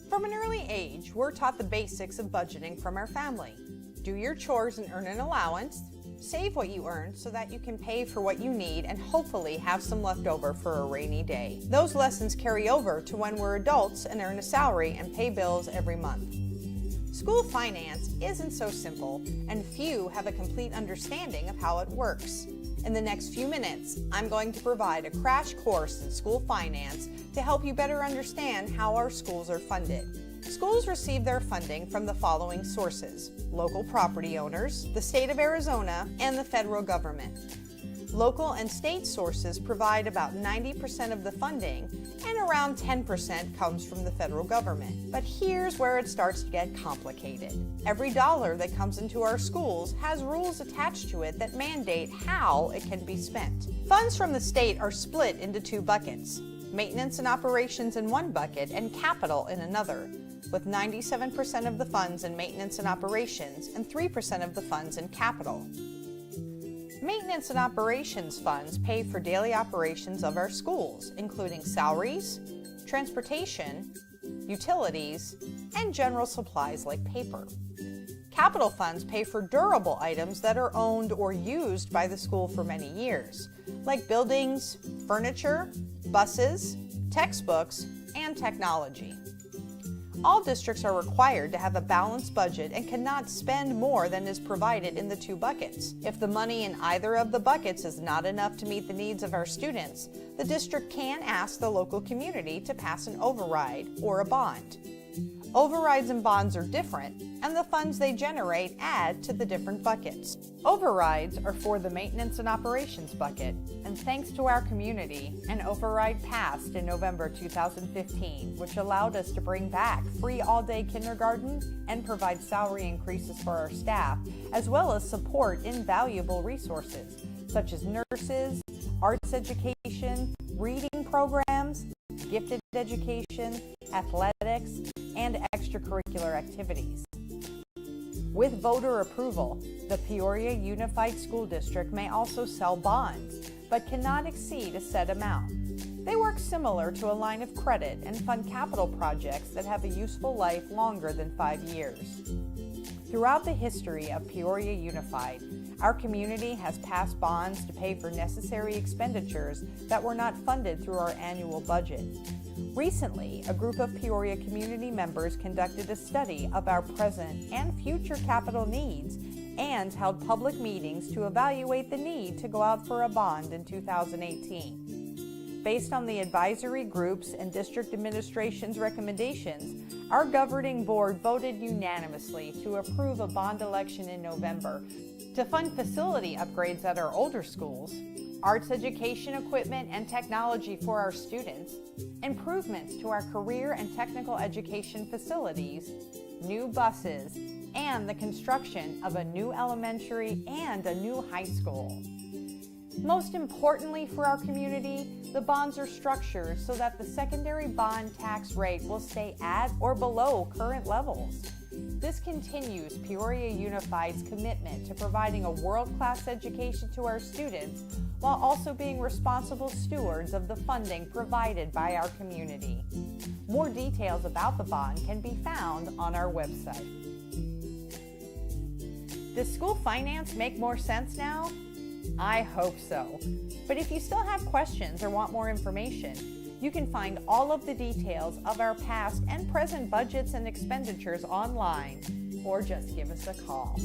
From an early age, we're taught the basics of budgeting from our family. Do your chores and earn an allowance. Save what you earn so that you can pay for what you need and hopefully have some left over for a rainy day. Those lessons carry over to when we're adults and earn a salary and pay bills every month. School finance isn't so simple, and few have a complete understanding of how it works. In the next few minutes, I'm going to provide a crash course in school finance to help you better understand how our schools are funded. Schools receive their funding from the following sources: local property owners, the state of Arizona, and the federal government. Local and state sources provide about 90% of the funding, and around 10% comes from the federal government. But here's where it starts to get complicated. Every dollar that comes into our schools has rules attached to it that mandate how it can be spent. Funds from the state are split into two buckets: maintenance and operations in one bucket and capital in another, with 97% of the funds in maintenance and operations and 3% of the funds in capital. Maintenance and operations funds pay for daily operations of our schools, including salaries, transportation, utilities, and general supplies like paper. Capital funds pay for durable items that are owned or used by the school for many years, like buildings, furniture, buses, textbooks, and technology. All districts are required to have a balanced budget and cannot spend more than is provided in the two buckets. If the money in either of the buckets is not enough to meet the needs of our students, the district can ask the local community to pass an override or a bond. Overrides and bonds are different, and the funds they generate add to the different buckets. Overrides are for the maintenance and operations bucket, and thanks to our community, an override passed in November 2015, which allowed us to bring back free all-day kindergarten and provide salary increases for our staff, as well as support invaluable resources, such as nurses, arts education, reading programs, gifted education, athletics, and extracurricular activities. With voter approval, the Peoria Unified School District may also sell bonds, but cannot exceed a set amount. They work similar to a line of credit and fund capital projects that have a useful life longer than 5 years. Throughout the history of Peoria Unified, Our community has passed bonds to pay for necessary expenditures that were not funded through our annual budget. Recently, a group of Peoria community members conducted a study of our present and future capital needs and held public meetings to evaluate the need to go out for a bond in 2018. Based on the advisory groups and district administration's recommendations, our governing board voted unanimously to approve a bond election in November to fund facility upgrades at our older schools, arts education equipment and technology for our students, improvements to our career and technical education facilities, new buses, and the construction of a new elementary and a new high school. Most importantly for our community, the bonds are structured so that the secondary bond tax rate will stay at or below current levels. This continues Peoria Unified's commitment to providing a world-class education to our students while also being responsible stewards of the funding provided by our community. More details about the bond can be found on our website. Does school finance make more sense now? I hope so. But if you still have questions or want more information, you can find all of the details of our past and present budgets and expenditures online, or just give us a call.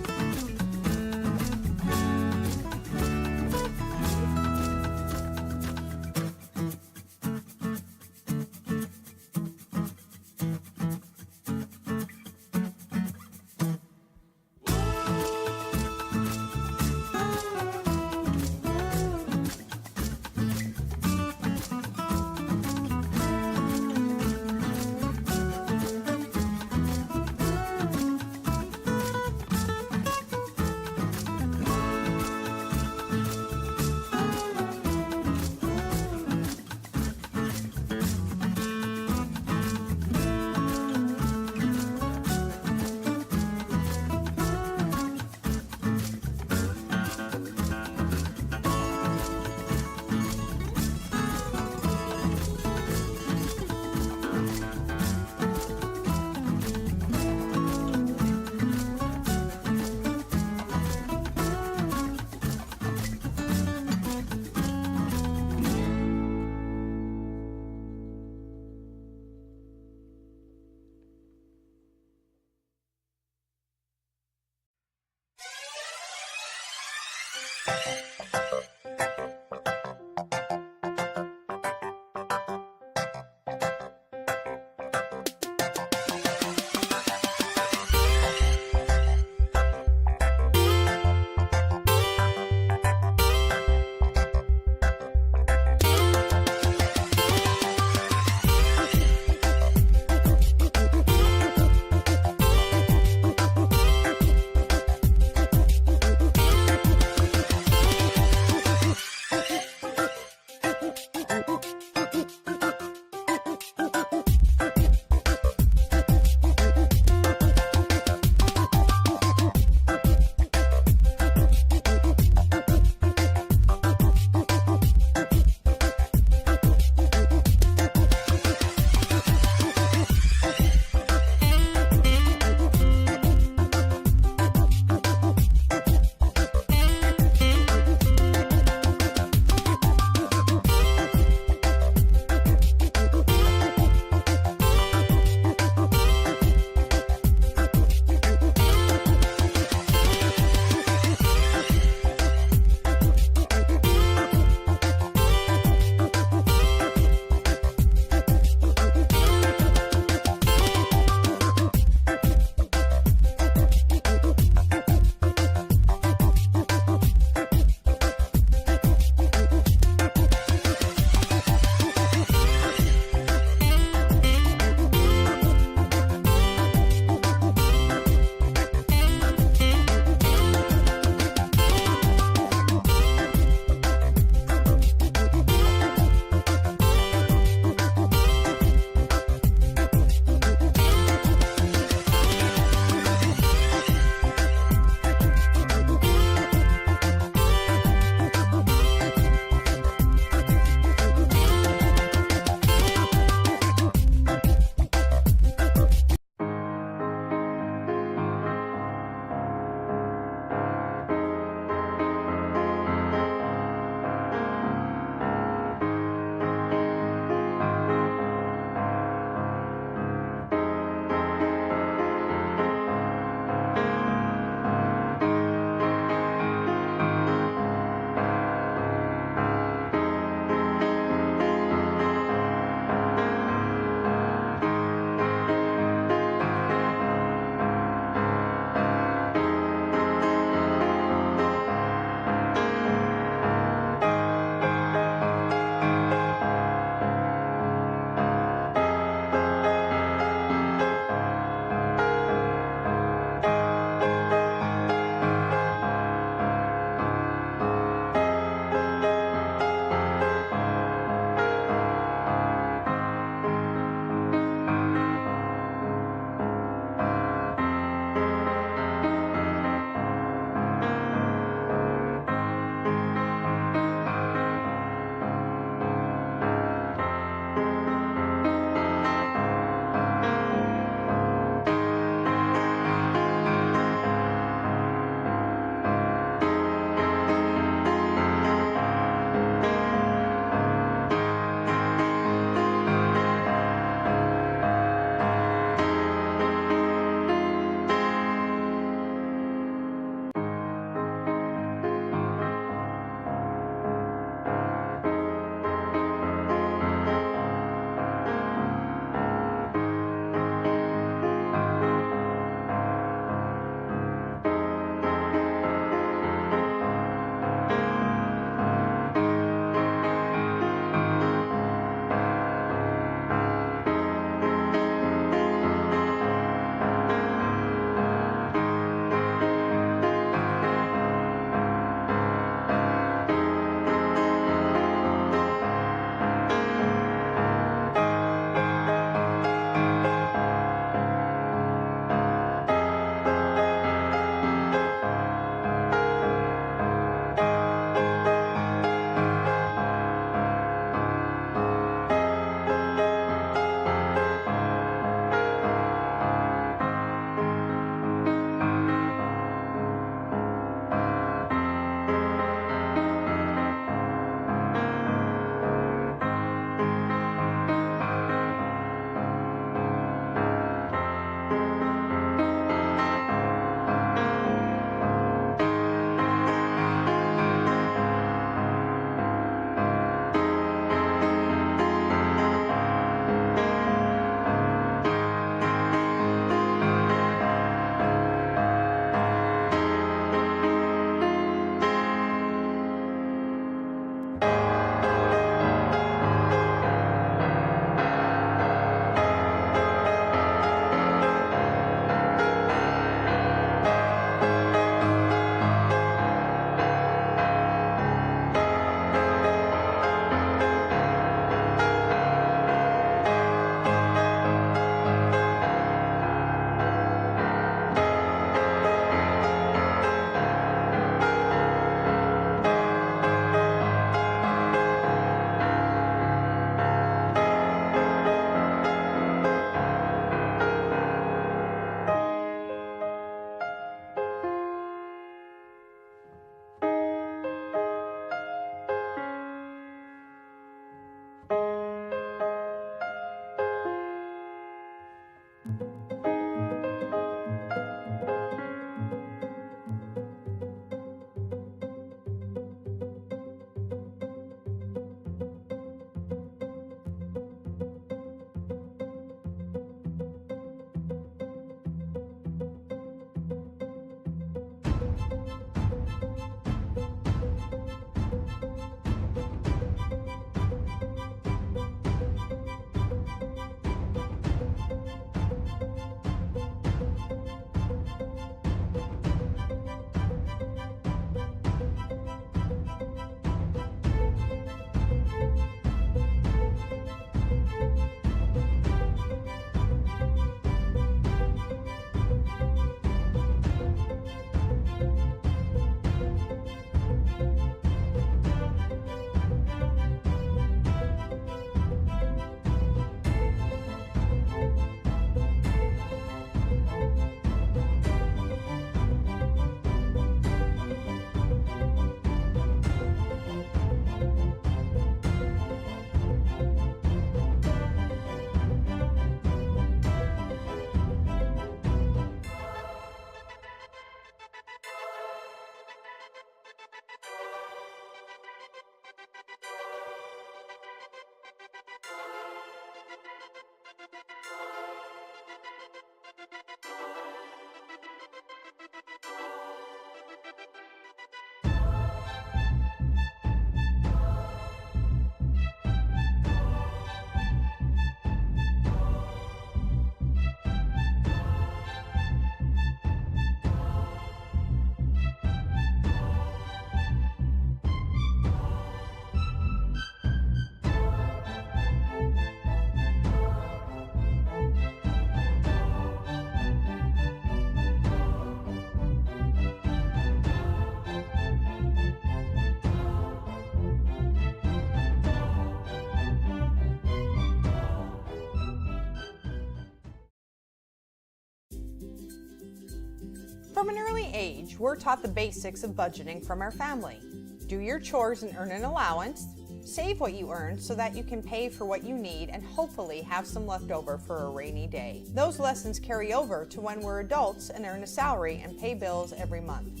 From an early age, we're taught the basics of budgeting from our family. Do your chores and earn an allowance. Save what you earn so that you can pay for what you need and hopefully have some left over for a rainy day. Those lessons carry over to when we're adults and earn a salary and pay bills every month.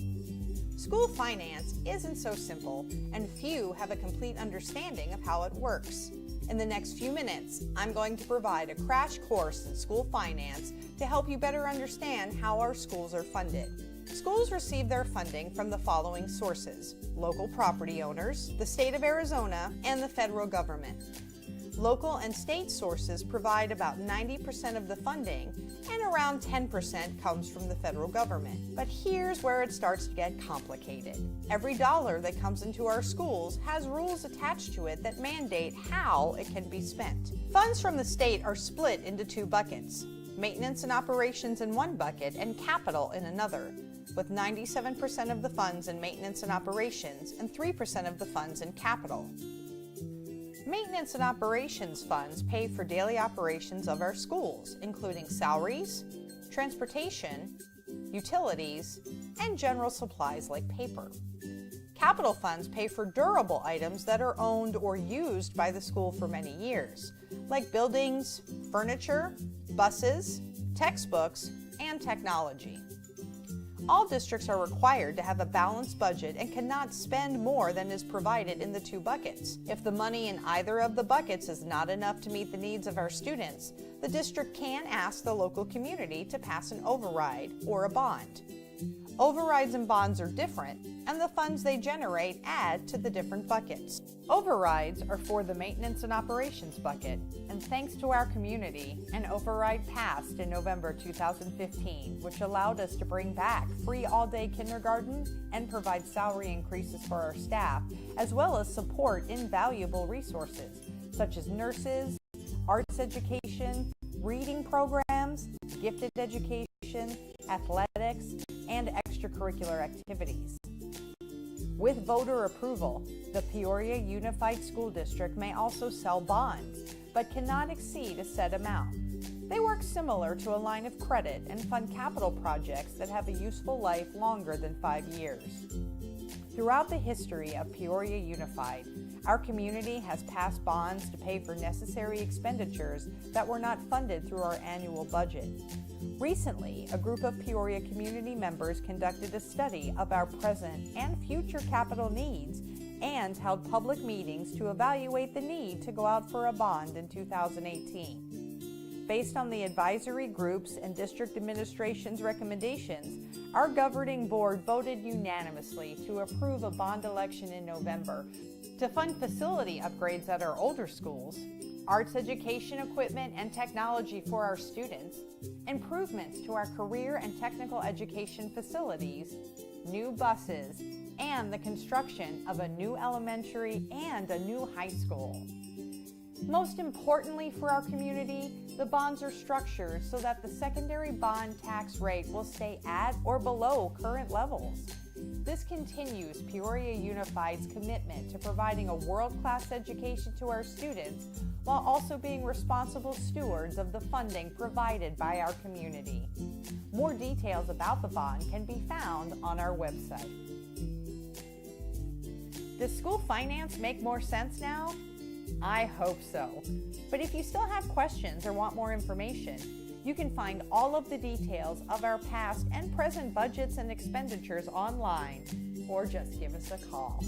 School finance isn't so simple, and few have a complete understanding of how it works. In the next few minutes, I'm going to provide a crash course in school finance to help you better understand how our schools are funded. Schools receive their funding from the following sources: local property owners, the state of Arizona, and the federal government. Local and state sources provide about 90% of the funding, and around 10% comes from the federal government. But here's where it starts to get complicated. Every dollar that comes into our schools has rules attached to it that mandate how it can be spent. Funds from the state are split into two buckets: maintenance and operations in one bucket and capital in another, with 97% of the funds in maintenance and operations and 3% of the funds in capital. Maintenance and operations funds pay for daily operations of our schools, including salaries, transportation, utilities, and general supplies like paper. Capital funds pay for durable items that are owned or used by the school for many years, like buildings, furniture, buses, textbooks, and technology. All districts are required to have a balanced budget and cannot spend more than is provided in the two buckets. If the money in either of the buckets is not enough to meet the needs of our students, the district can ask the local community to pass an override or a bond. Overrides and bonds are different, and the funds they generate add to the different buckets. Overrides are for the maintenance and operations bucket, and thanks to our community, an override passed in November 2015, which allowed us to bring back free all-day kindergarten and provide salary increases for our staff, as well as support invaluable resources, such as nurses, arts education, reading programs, gifted education, athletics, and extracurricular activities. With voter approval, the Peoria Unified School District may also sell bonds, but cannot exceed a set amount. They work similar to a line of credit and fund capital projects that have a useful life longer than 5 years. Throughout the history of Peoria Unified, our community has passed bonds to pay for necessary expenditures that were not funded through our annual budget. Recently, a group of Peoria community members conducted a study of our present and future capital needs and held public meetings to evaluate the need to go out for a bond in 2018. Based on the advisory groups and district administration's recommendations, our governing board voted unanimously to approve a bond election in November to fund facility upgrades at our older schools, arts education equipment and technology for our students, improvements to our career and technical education facilities, new buses, and the construction of a new elementary and a new high school. Most importantly for our community, the bonds are structured so that the secondary bond tax rate will stay at or below current levels. This continues Peoria Unified's commitment to providing a world-class education to our students while also being responsible stewards of the funding provided by our community. More details about the bond can be found on our website. Does school finance make more sense now? I hope so. But if you still have questions or want more information, you can find all of the details of our past and present budgets and expenditures online, or just give us a call.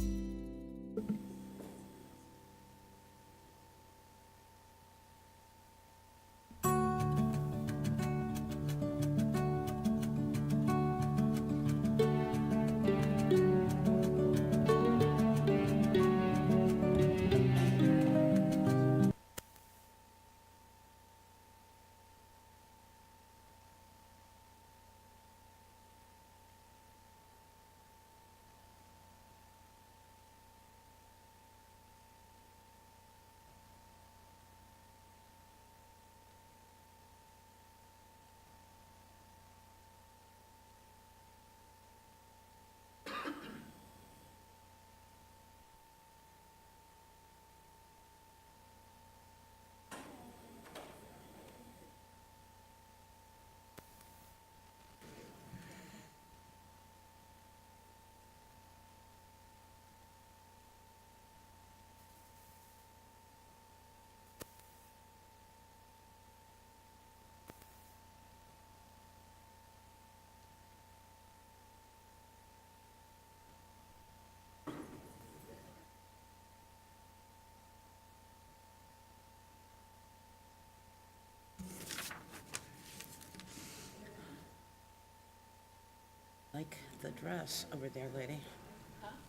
like the dress over there, lady.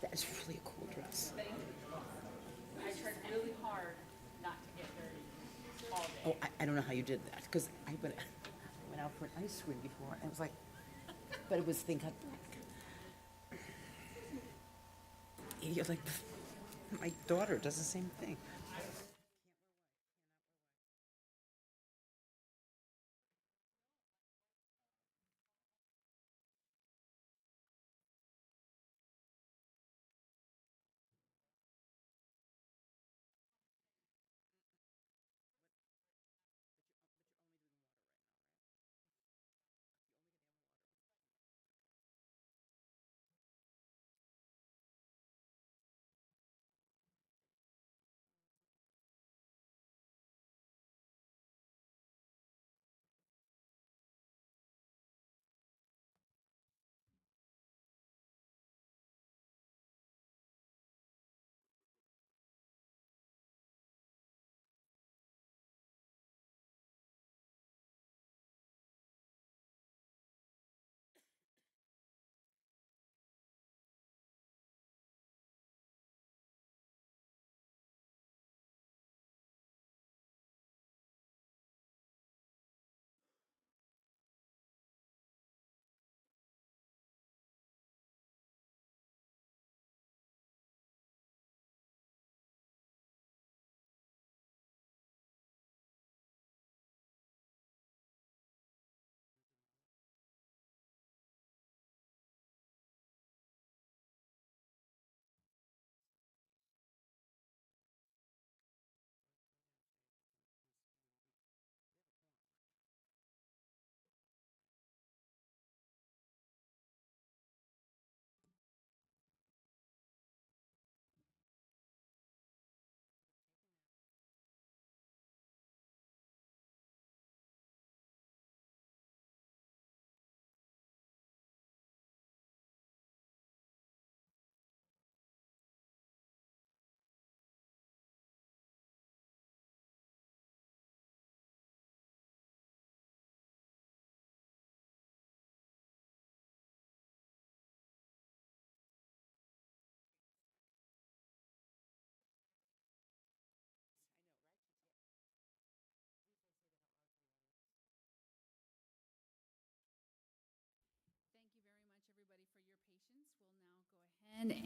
That's really a cool dress. I tried really hard not to get dirty all day. Oh, I don't know how you did that, because I went out for an ice cream before, and it was like, but it was thin cut black. You're like, my daughter does the same thing.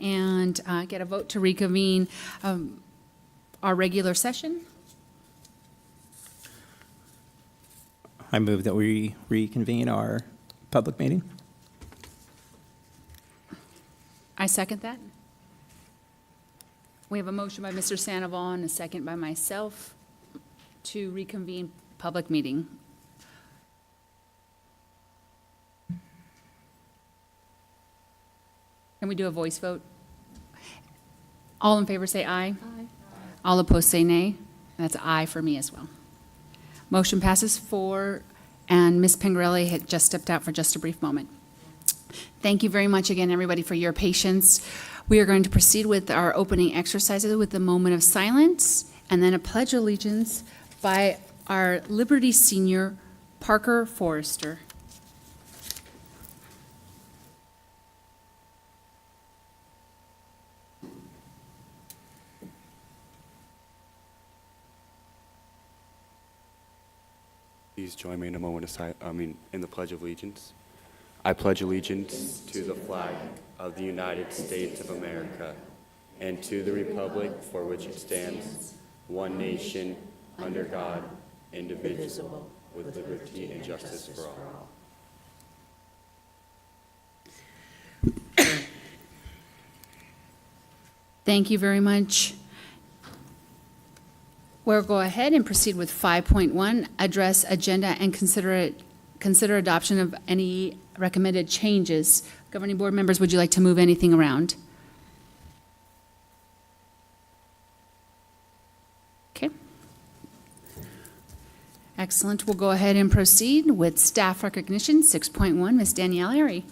And get a vote to reconvene our regular session. I move that we reconvene our public meeting. I second that. We have a motion by Mr. Sandoval and a second by myself to reconvene public meeting. Can we do a voice vote? All in favor say aye. Aye. All opposed say nay. That's aye for me as well. Motion passes 4, and Ms. Pengarelli had just stepped out for just a brief moment. Thank you very much again, everybody, for your patience. We are going to proceed with our opening exercises with a moment of silence and then a pledge of allegiance by our Liberty Senior, Parker Forrester. Please join me in a moment of in the Pledge of Allegiance. I pledge allegiance to the flag of the United States of America and to the republic for which it stands, one nation, under God, indivisible, with liberty and justice for all. Thank you very much. We'll go ahead and proceed with 5.1, address agenda and consider adoption of any recommended changes. Governing board members, would you like to move anything around? Okay. Excellent. We'll go ahead and proceed with staff recognition. 6.1, Ms. Danielle Airy.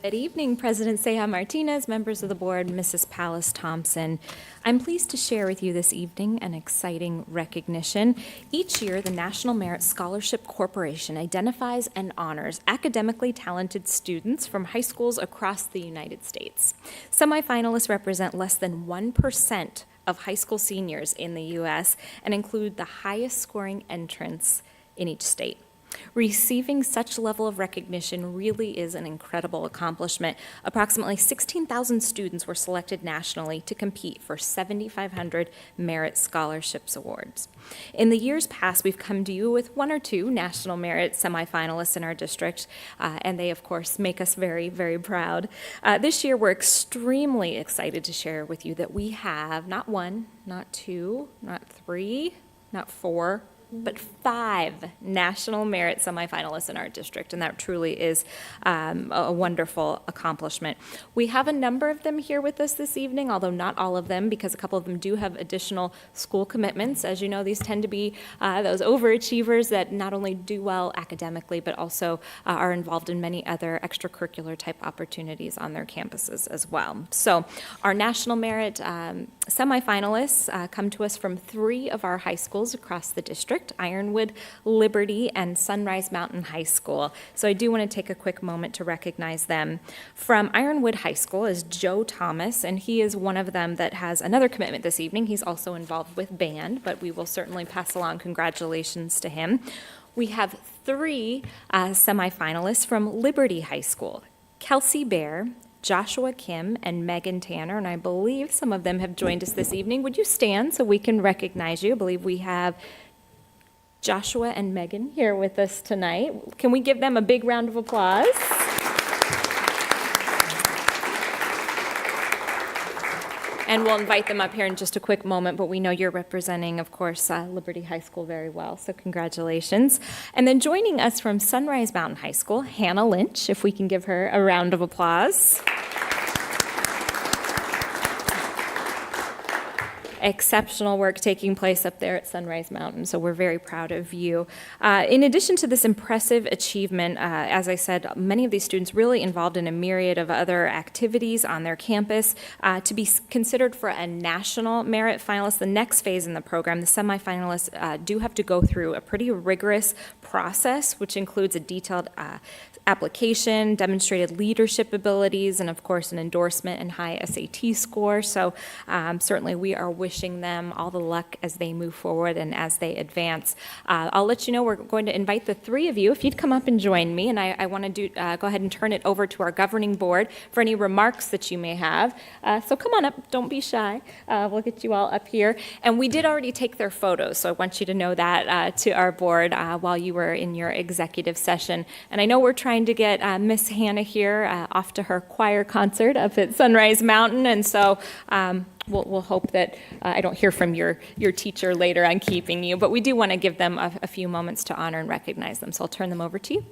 Good evening, President Ceja Martinez, members of the board, Mrs. Pallas Thompson. I'm pleased to share with you this evening an exciting recognition. Each year, the National Merit Scholarship Corporation identifies and honors academically talented students from high schools across the United States. Semifinalists represent less than 1% of high school seniors in the U.S. and include the highest scoring entrants in each state. Receiving such level of recognition really is an incredible accomplishment. Approximately 16,000 students were selected nationally to compete for 7,500 Merit Scholarships Awards. In the years past, we've come to you with one or two National Merit semifinalists in our district, and they, of course, make us very, very proud. This year, we're extremely excited to share with you that we have not one, not two, not three, not four, but 5 National Merit semifinalists in our district, and that truly is a wonderful accomplishment. We have a number of them here with us this evening, although not all of them, because a couple of them do have additional school commitments. As you know, these tend to be those overachievers that not only do well academically, but also are involved in many other extracurricular type opportunities on their campuses as well. So our National Merit semifinalists come to us from 3 of our high schools across the district: Ironwood, Liberty, and Sunrise Mountain High School. So I do want to take a quick moment to recognize them. From Ironwood High School is Joe Thomas, and he is one of them that has another commitment this evening. He's also involved with band, but we will certainly pass along congratulations to him. We have 3 semifinalists from Liberty High School: Kelsey Bear, Joshua Kim, and Megan Tanner, and I believe some of them have joined us this evening. Would you stand so we can recognize you? I believe we have Joshua and Megan here with us tonight. Can we give them a big round of applause? And we'll invite them up here in just a quick moment, but we know you're representing, of course, Liberty High School very well, so congratulations. And then joining us from Sunrise Mountain High School, Hannah Lynch, if we can give her a round of applause. Exceptional work taking place up there at Sunrise Mountain, so we're very proud of you. In addition to this impressive achievement, as I said, many of these students really involved in a myriad of other activities on their campus. To be considered for a national merit finalist, the next phase in the program, the semifinalists do have to go through a pretty rigorous process, which includes a detailed application, demonstrated leadership abilities, and of course an endorsement and high SAT score. So certainly we are wishing them all the luck as they move forward and as they advance. I'll let you know we're going to invite the 3 of you, if you'd come up and join me, and I want to go ahead and turn it over to our governing board for any remarks that you may have. So come on up, don't be shy. We'll get you all up here. And we did already take their photos, so I want you to know that to our board while you were in your executive session. And I know we're trying to get Miss Hannah here off to her choir concert up at Sunrise Mountain, and so we'll hope that I don't hear from your teacher later on keeping you, but we do want to give them a few moments to honor and recognize them, so I'll turn them over to you.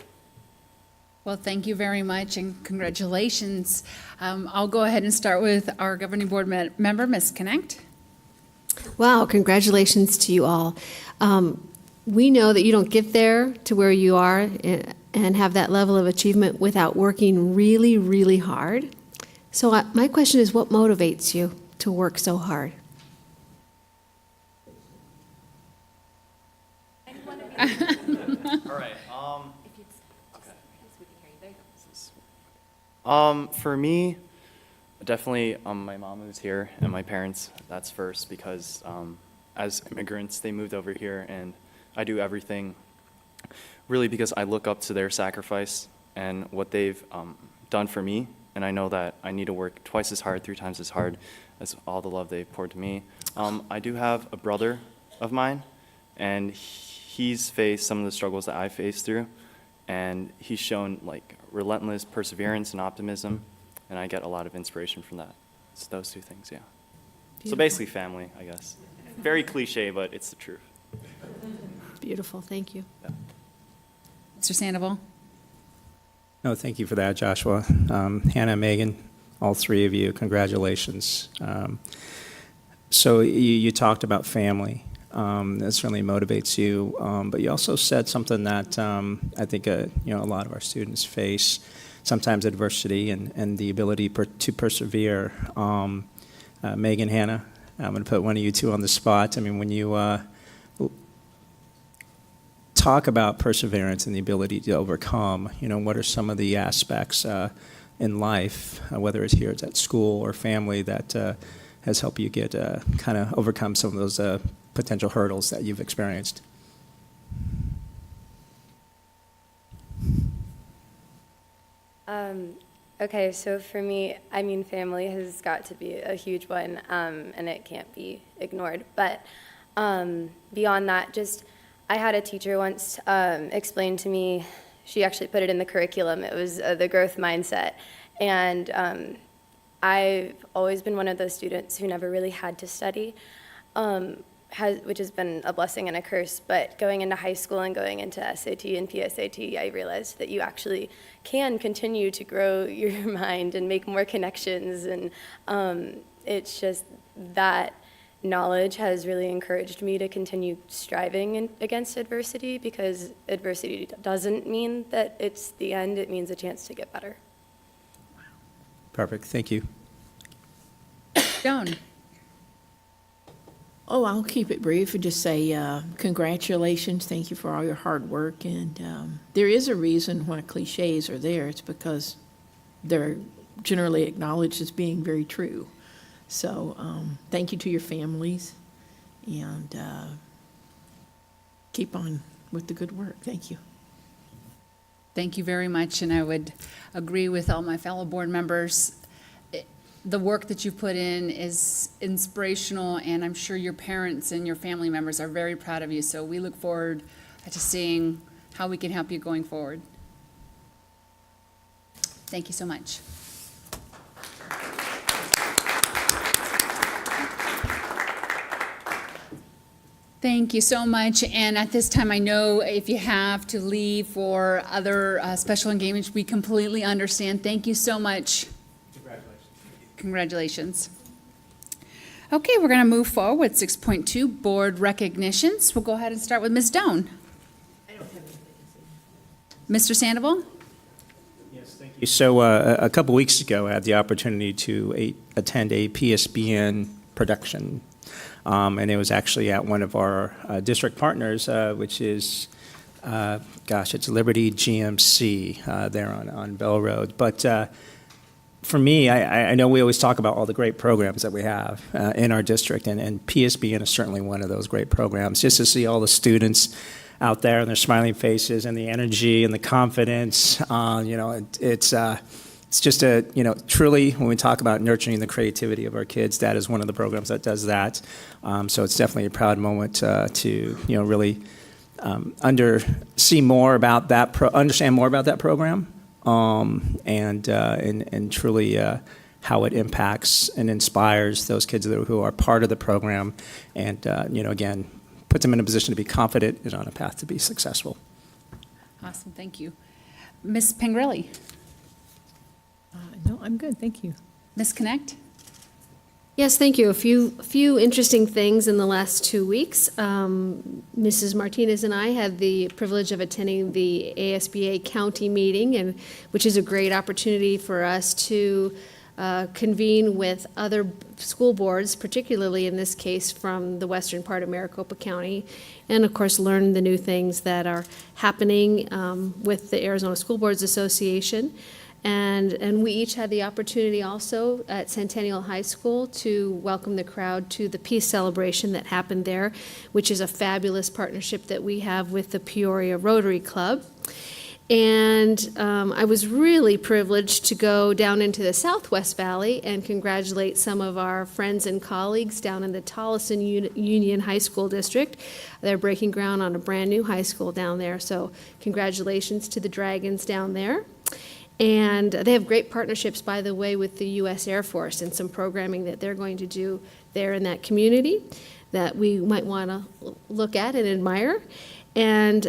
Well, thank you very much, and congratulations. I'll go ahead and start with our governing board member, Ms. Connect. Wow, congratulations to you all. We know that you don't get there to where you are and have that level of achievement without working really, really hard. So my question is, what motivates you to work so hard? All right. For me, definitely my mom who's here and my parents. That's first because as immigrants, they moved over here, and I do everything really because I look up to their sacrifice and what they've done for me, and I know that I need to work twice as hard, 3 times as hard as all the love they've poured to me. I do have a brother of mine, and he's faced some of the struggles that I faced through, and he's shown like relentless perseverance and optimism, and I get a lot of inspiration from that. It's those 2 things, yeah. Beautiful. So basically family, I guess. Very cliche, but it's the truth. Beautiful, thank you. Yeah. Mr. Sandoval. No, thank you for that, Joshua. Hannah, Megan, all 3 of you, congratulations. So you talked about family. That certainly motivates you, but you also said something that I think a lot of our students face. sometimes adversity and the ability to persevere. Megan, Hannah, I'm going to put one of you two on the spot. I mean, when you talk about perseverance and the ability to overcome, what are some of the aspects in life, whether it's here, it's at school or family, that has helped you get kind of overcome some of those potential hurdles that you've experienced? Okay, so for me, I mean, family has got to be a huge one, and it can't be ignored. But beyond that, I had a teacher once explain to me, she actually put it in the curriculum, it was the growth mindset. And I've always been one of those students who never really had to study, which has been a blessing and a curse. But going into high school and going into SAT and PSAT, I realized that you actually can continue to grow your mind and make more connections. And it's just that knowledge has really encouraged me to continue striving against adversity, because adversity doesn't mean that it's the end, it means a chance to get better. Perfect. Thank you. Joan? Oh, I'll keep it brief and just say congratulations. Thank you for all your hard work. And there is a reason why cliches are there. It's because they're generally acknowledged as being very true. So thank you to your families, and keep on with the good work. Thank you. Thank you very much, and I would agree with all my fellow board members. The work that you put in is inspirational, and I'm sure your parents and your family members are very proud of you, so we look forward to seeing how we can help you going forward. Thank you so much. Thank you so much. And at this time, I know if you have to leave for other special engagements, we completely understand. Thank you so much. Congratulations. Okay, we're going to move forward with 6.2, board recognitions. We'll go ahead and start with Ms. Doan. Mr. Sandoval? Yes, thank you. So a couple weeks ago, I had the opportunity to attend a PSBN production. And it was actually at one of our district partners, which is, it's Liberty GMC there on Bell Road. But for me, I know we always talk about all the great programs that we have in our district, and PSBN is certainly one of those great programs. Just to see all the students out there and their smiling faces and the energy and the confidence, it's just truly, when we talk about nurturing the creativity of our kids, that is one of the programs that does that. So it's definitely a proud moment to really understand more about that program, and truly how it impacts and inspires those kids who are part of the program, and again, puts them in a position to be confident and on a path to be successful. Awesome, thank you. Ms. Pengrelli? No, I'm good. Thank you. Ms. Connect? Yes, thank you. A few interesting things in the last 2 weeks. Mrs. Martinez and I had the privilege of attending the ASBA county meeting, which is a great opportunity for us to convene with other school boards, particularly in this case from the western part of Maricopa County, and of course learn the new things that are happening with the Arizona School Boards Association. And we each had the opportunity also at Centennial High School to welcome the crowd to the peace celebration that happened there, which is a fabulous partnership that we have with the Peoria Rotary Club. And I was really privileged to go down into the Southwest Valley and congratulate some of our friends and colleagues down in the Tolleson Union High School District. They're breaking ground on a brand new high school down there, so congratulations to the Dragons down there. And they have great partnerships, by the way, with the U.S. Air Force and some programming that they're going to do there in that community that we might want to look at and admire. And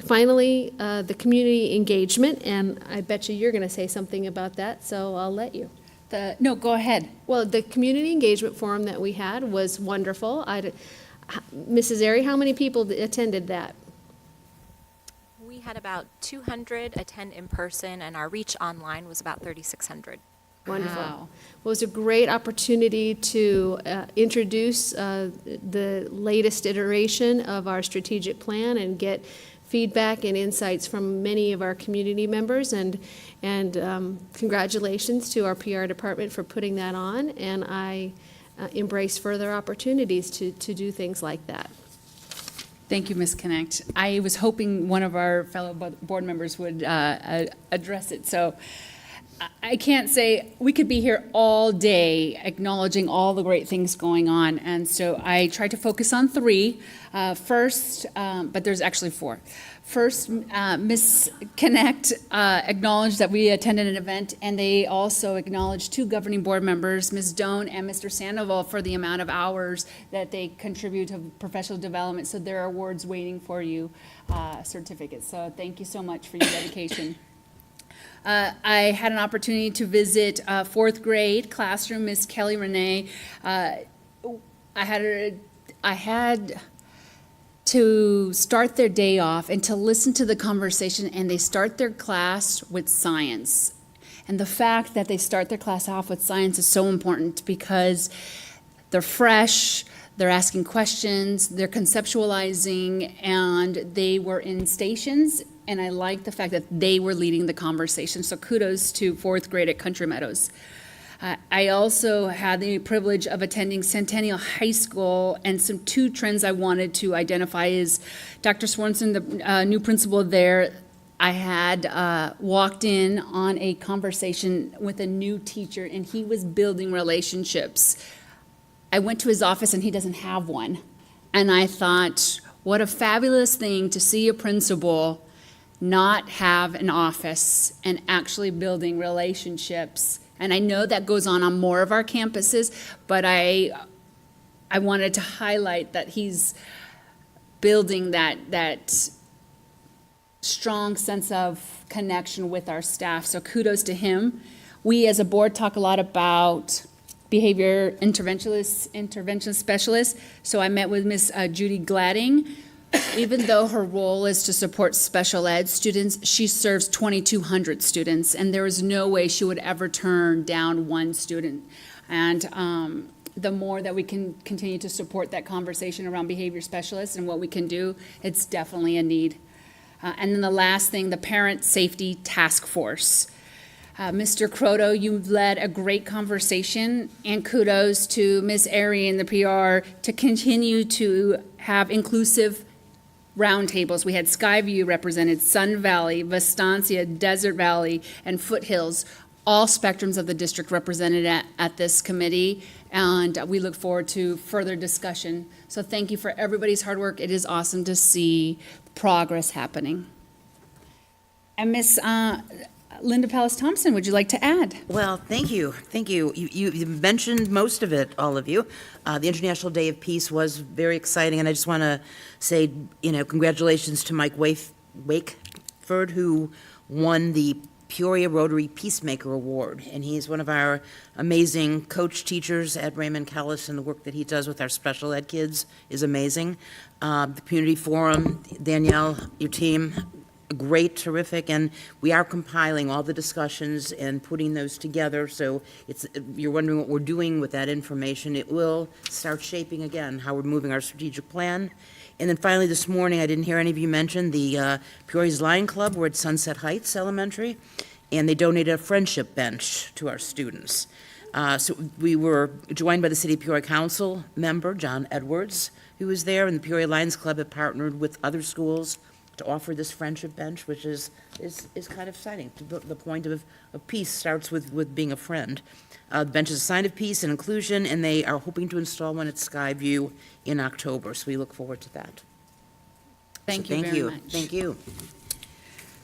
finally, the community engagement, and I bet you're going to say something about that, so I'll let you. No, go ahead. Well, the community engagement forum that we had was wonderful. Mrs. Airy, how many people attended that? We had about 200 attend in person, and our reach online was about 3,600. Wonderful. Wow. Well, it was a great opportunity to introduce the latest iteration of our strategic plan and get feedback and insights from many of our community members. And congratulations to our PR department for putting that on. And I embrace further opportunities to do things like that. Thank you, Ms. Connect. I was hoping one of our fellow board members would address it, so I can't say, we could be here all day acknowledging all the great things going on, and so I tried to focus on three. First, but there's actually four. First, Ms. Connect acknowledged that we attended an event, and they also acknowledged two governing board members, Ms. Doan and Mr. Sandoval, for the amount of hours that they contribute to professional development. So there are awards waiting for you, certificates. So thank you so much for your dedication. I had an opportunity to visit fourth grade classroom, Miss Kelly Renee. I had to start their day off and to listen to the conversation, and they start their class with science. And the fact that they start their class off with science is so important because they're fresh, they're asking questions, they're conceptualizing, and they were in stations, and I like the fact that they were leading the conversation. So kudos to fourth grade at Country Meadows. I also had the privilege of attending Centennial High School, and two trends I wanted to identify is Dr. Swanson, the new principal there. I had walked in on a conversation with a new teacher, and he was building relationships. I went to his office, and he doesn't have one. And I thought, what a fabulous thing to see a principal not have an office and actually building relationships. And I know that goes on more of our campuses, but I wanted to highlight that he's building that strong sense of connection with our staff. So kudos to him. We as a board talk a lot about behavior intervention specialists. So I met with Miss Judy Gladding. Even though her role is to support special ed students, she serves 2,200 students, and there is no way she would ever turn down one student. And the more that we can continue to support that conversation around behavior specialists and what we can do, it's definitely a need. And then the last thing, the Parent Safety Task Force. Mr. Croto, you've led a great conversation, and kudos to Ms. Airy and the PR to continue to have inclusive roundtables. We had Skyview represented, Sun Valley, Vistancia, Desert Valley, and Foothills, all spectrums of the district represented at this committee, and we look forward to further discussion. So thank you for everybody's hard work. It is awesome to see progress happening. And Miss Linda Pallas-Thompson, would you like to add? Well, thank you. Thank you. You mentioned most of it, all of you. The International Day of Peace was very exciting, and I just want to say, congratulations to Mike Wakeford, who won the Peoria Rotary Peacemaker Award. And he's one of our amazing coach teachers at Raymond Callis, and the work that he does with our special ed kids is amazing. The Community Forum, Danielle, your team, great, terrific, and we are compiling all the discussions and putting those together, so you're wondering what we're doing with that information. It will start shaping again how we're moving our strategic plan. And then finally this morning, I didn't hear any of you mention the Peoria's Lion Club. We're at Sunset Heights Elementary, and they donated a friendship bench to our students. So we were joined by the City of Peoria Council member, John Edwards, who was there, and the Peoria Lions Club had partnered with other schools to offer this friendship bench, which is kind of exciting. The point of peace starts with being a friend. The bench is a sign of peace and inclusion, and they are hoping to install one at Skyview in October, so we look forward to that. Thank you very much. Thank you.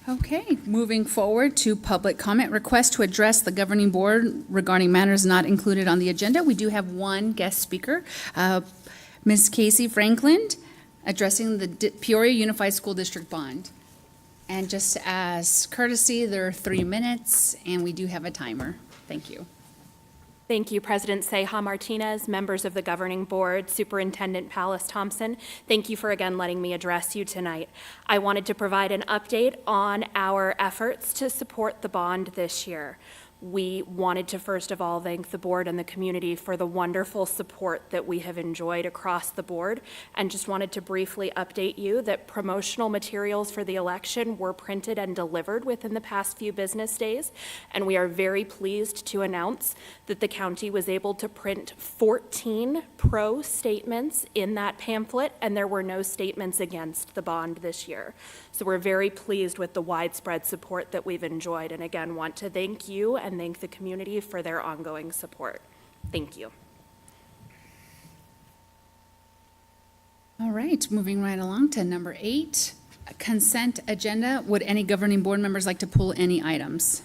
Okay, moving forward to public comment. Request to address the governing board regarding matters not included on the agenda. We do have one guest speaker, Ms. Casey Franklin, addressing the Peoria Unified School District bond. And just as courtesy, there are 3 minutes, and we do have a timer. Thank you. Thank you, President Seha Martinez, members of the Governing Board, Superintendent Pallas Thompson. Thank you for again letting me address you tonight. I wanted to provide an update on our efforts to support the bond this year. We wanted to first of all thank the board and the community for the wonderful support that we have enjoyed across the board, and just wanted to briefly update you that promotional materials for the election were printed and delivered within the past few business days, and we are very pleased to announce that the county was able to print 14 pro statements in that pamphlet, and there were no statements against the bond this year. So we're very pleased with the widespread support that we've enjoyed, and again, want to thank you and thank the community for their ongoing support. Thank you. All right, moving right along to number 8, consent agenda. Would any governing board members like to pull any items?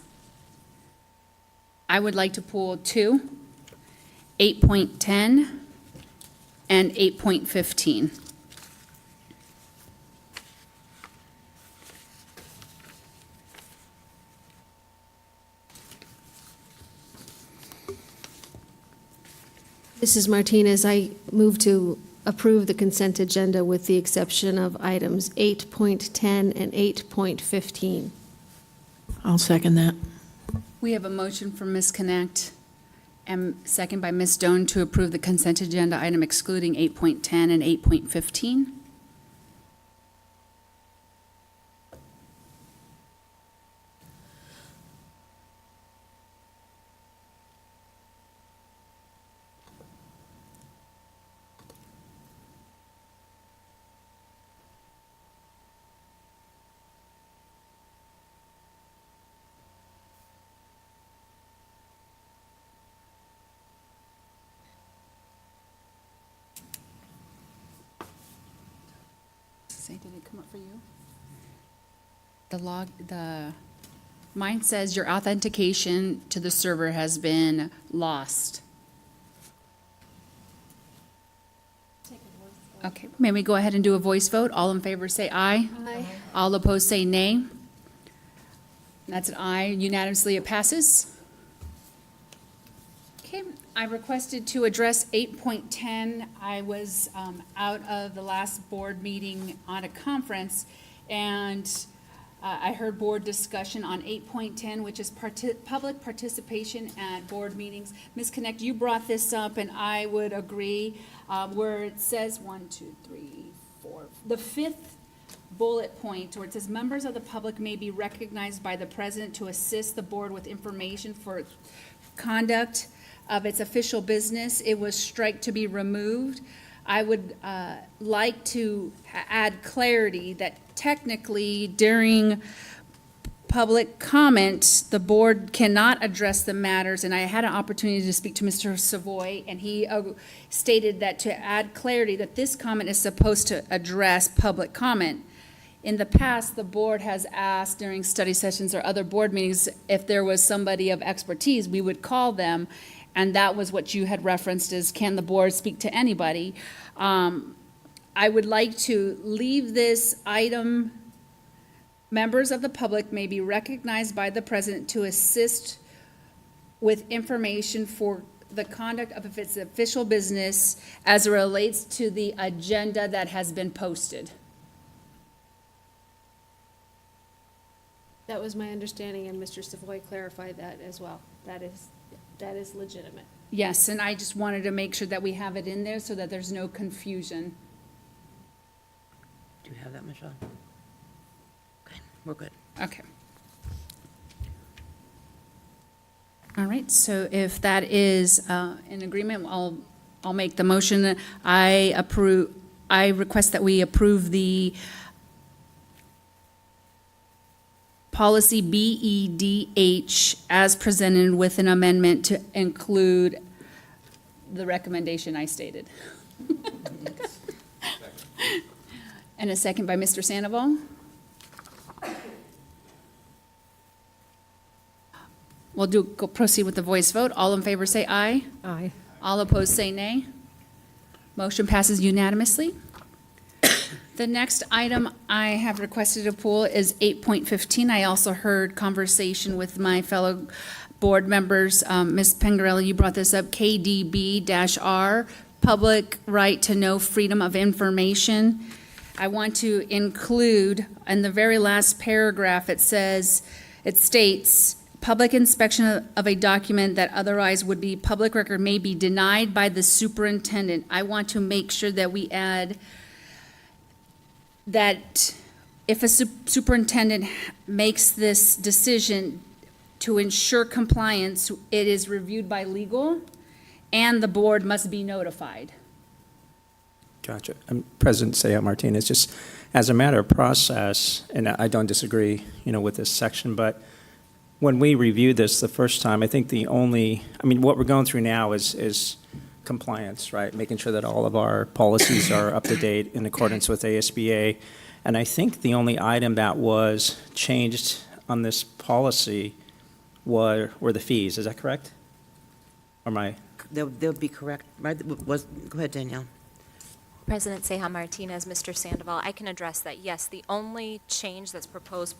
I would like to pull 2, 8.10, and 8.15. Mrs. Martinez, I move to approve the consent agenda with the exception of items 8.10 and 8.15. I'll second that. We have a motion from Ms. Connect and second by Ms. Doan to approve the consent agenda item excluding 8.10 and 8.15. Say, did it come up for you? Mine says your authentication to the server has been lost. Okay, may we go ahead and do a voice vote? All in favor say aye. Aye. All opposed say nay. That's an aye. Unanimously it passes. Okay, I requested to address 8.10. I was out of the last board meeting on a conference, and I heard board discussion on 8.10, which is public participation at board meetings. Ms. Connect, you brought this up, and I would agree, where it says 1, 2, 3, 4, the 5th bullet point, where it says members of the public may be recognized by the president to assist the board with information for conduct of its official business. It was strike to be removed. I would like to add clarity that technically during public comment, the board cannot address the matters, and I had an opportunity to speak to Mr. Savoy, and he stated that to add clarity that this comment is supposed to address public comment. In the past, the board has asked during study sessions or other board meetings if there was somebody of expertise, we would call them, and that was what you had referenced is, can the board speak to anybody? I would like to leave this item, members of the public may be recognized by the president to assist with information for the conduct of its official business as it relates to the agenda that has been posted. That was my understanding, and Mr. Savoy clarified that as well. That is legitimate. Yes, and I just wanted to make sure that we have it in there so that there's no confusion. Do you have that, Michelle? Okay, we're good. Okay. All right, so if that is in agreement, I'll make the motion. I request that we approve the policy BEDH as presented with an amendment to include the recommendation I stated. And a second by Mr. Sandoval. We'll proceed with the voice vote. All in favor say aye. Aye. All opposed say nay. Motion passes unanimously. The next item I have requested to pull is 8.15. I also heard conversation with my fellow Board members, Ms. Pengarelli, you brought this up, KDB-R, public right to know freedom of information. I want to include, in the very last paragraph, it states, public inspection of a document that otherwise would be public record may be denied by the superintendent. I want to make sure that we add that if a superintendent makes this decision to ensure compliance, it is reviewed by legal, and the board must be notified. Gotcha. President Seah Martinez, just as a matter of process, and I don't disagree, with this section, but when we reviewed this the first time, I think what we're going through now is compliance, right? Making sure that all of our policies are up to date in accordance with ASBA. And I think the only item that was changed on this policy were the fees. Is that correct? Or am I? They'll be correct, right? Go ahead, Danielle. President Seah Martinez, Mr. Sandoval, I can address that. Yes, the only change that's proposed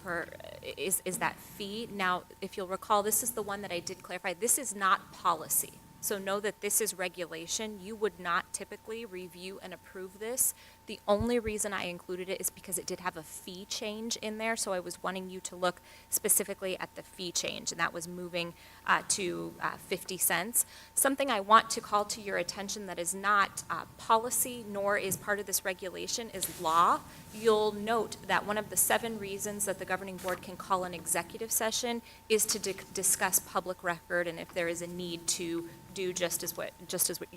is that fee. Now, if you'll recall, this is the one that I did clarify. This is not policy. So know that this is regulation. You would not typically review and approve this. The only reason I included it is because it did have a fee change in there, so I was wanting you to look specifically at the fee change, and that was moving to 50 cents. Something I want to call to your attention that is not policy nor is part of this regulation is law. You'll note that one of the 7 reasons that the governing board can call an executive session is to discuss public record and if there is a need to do just as what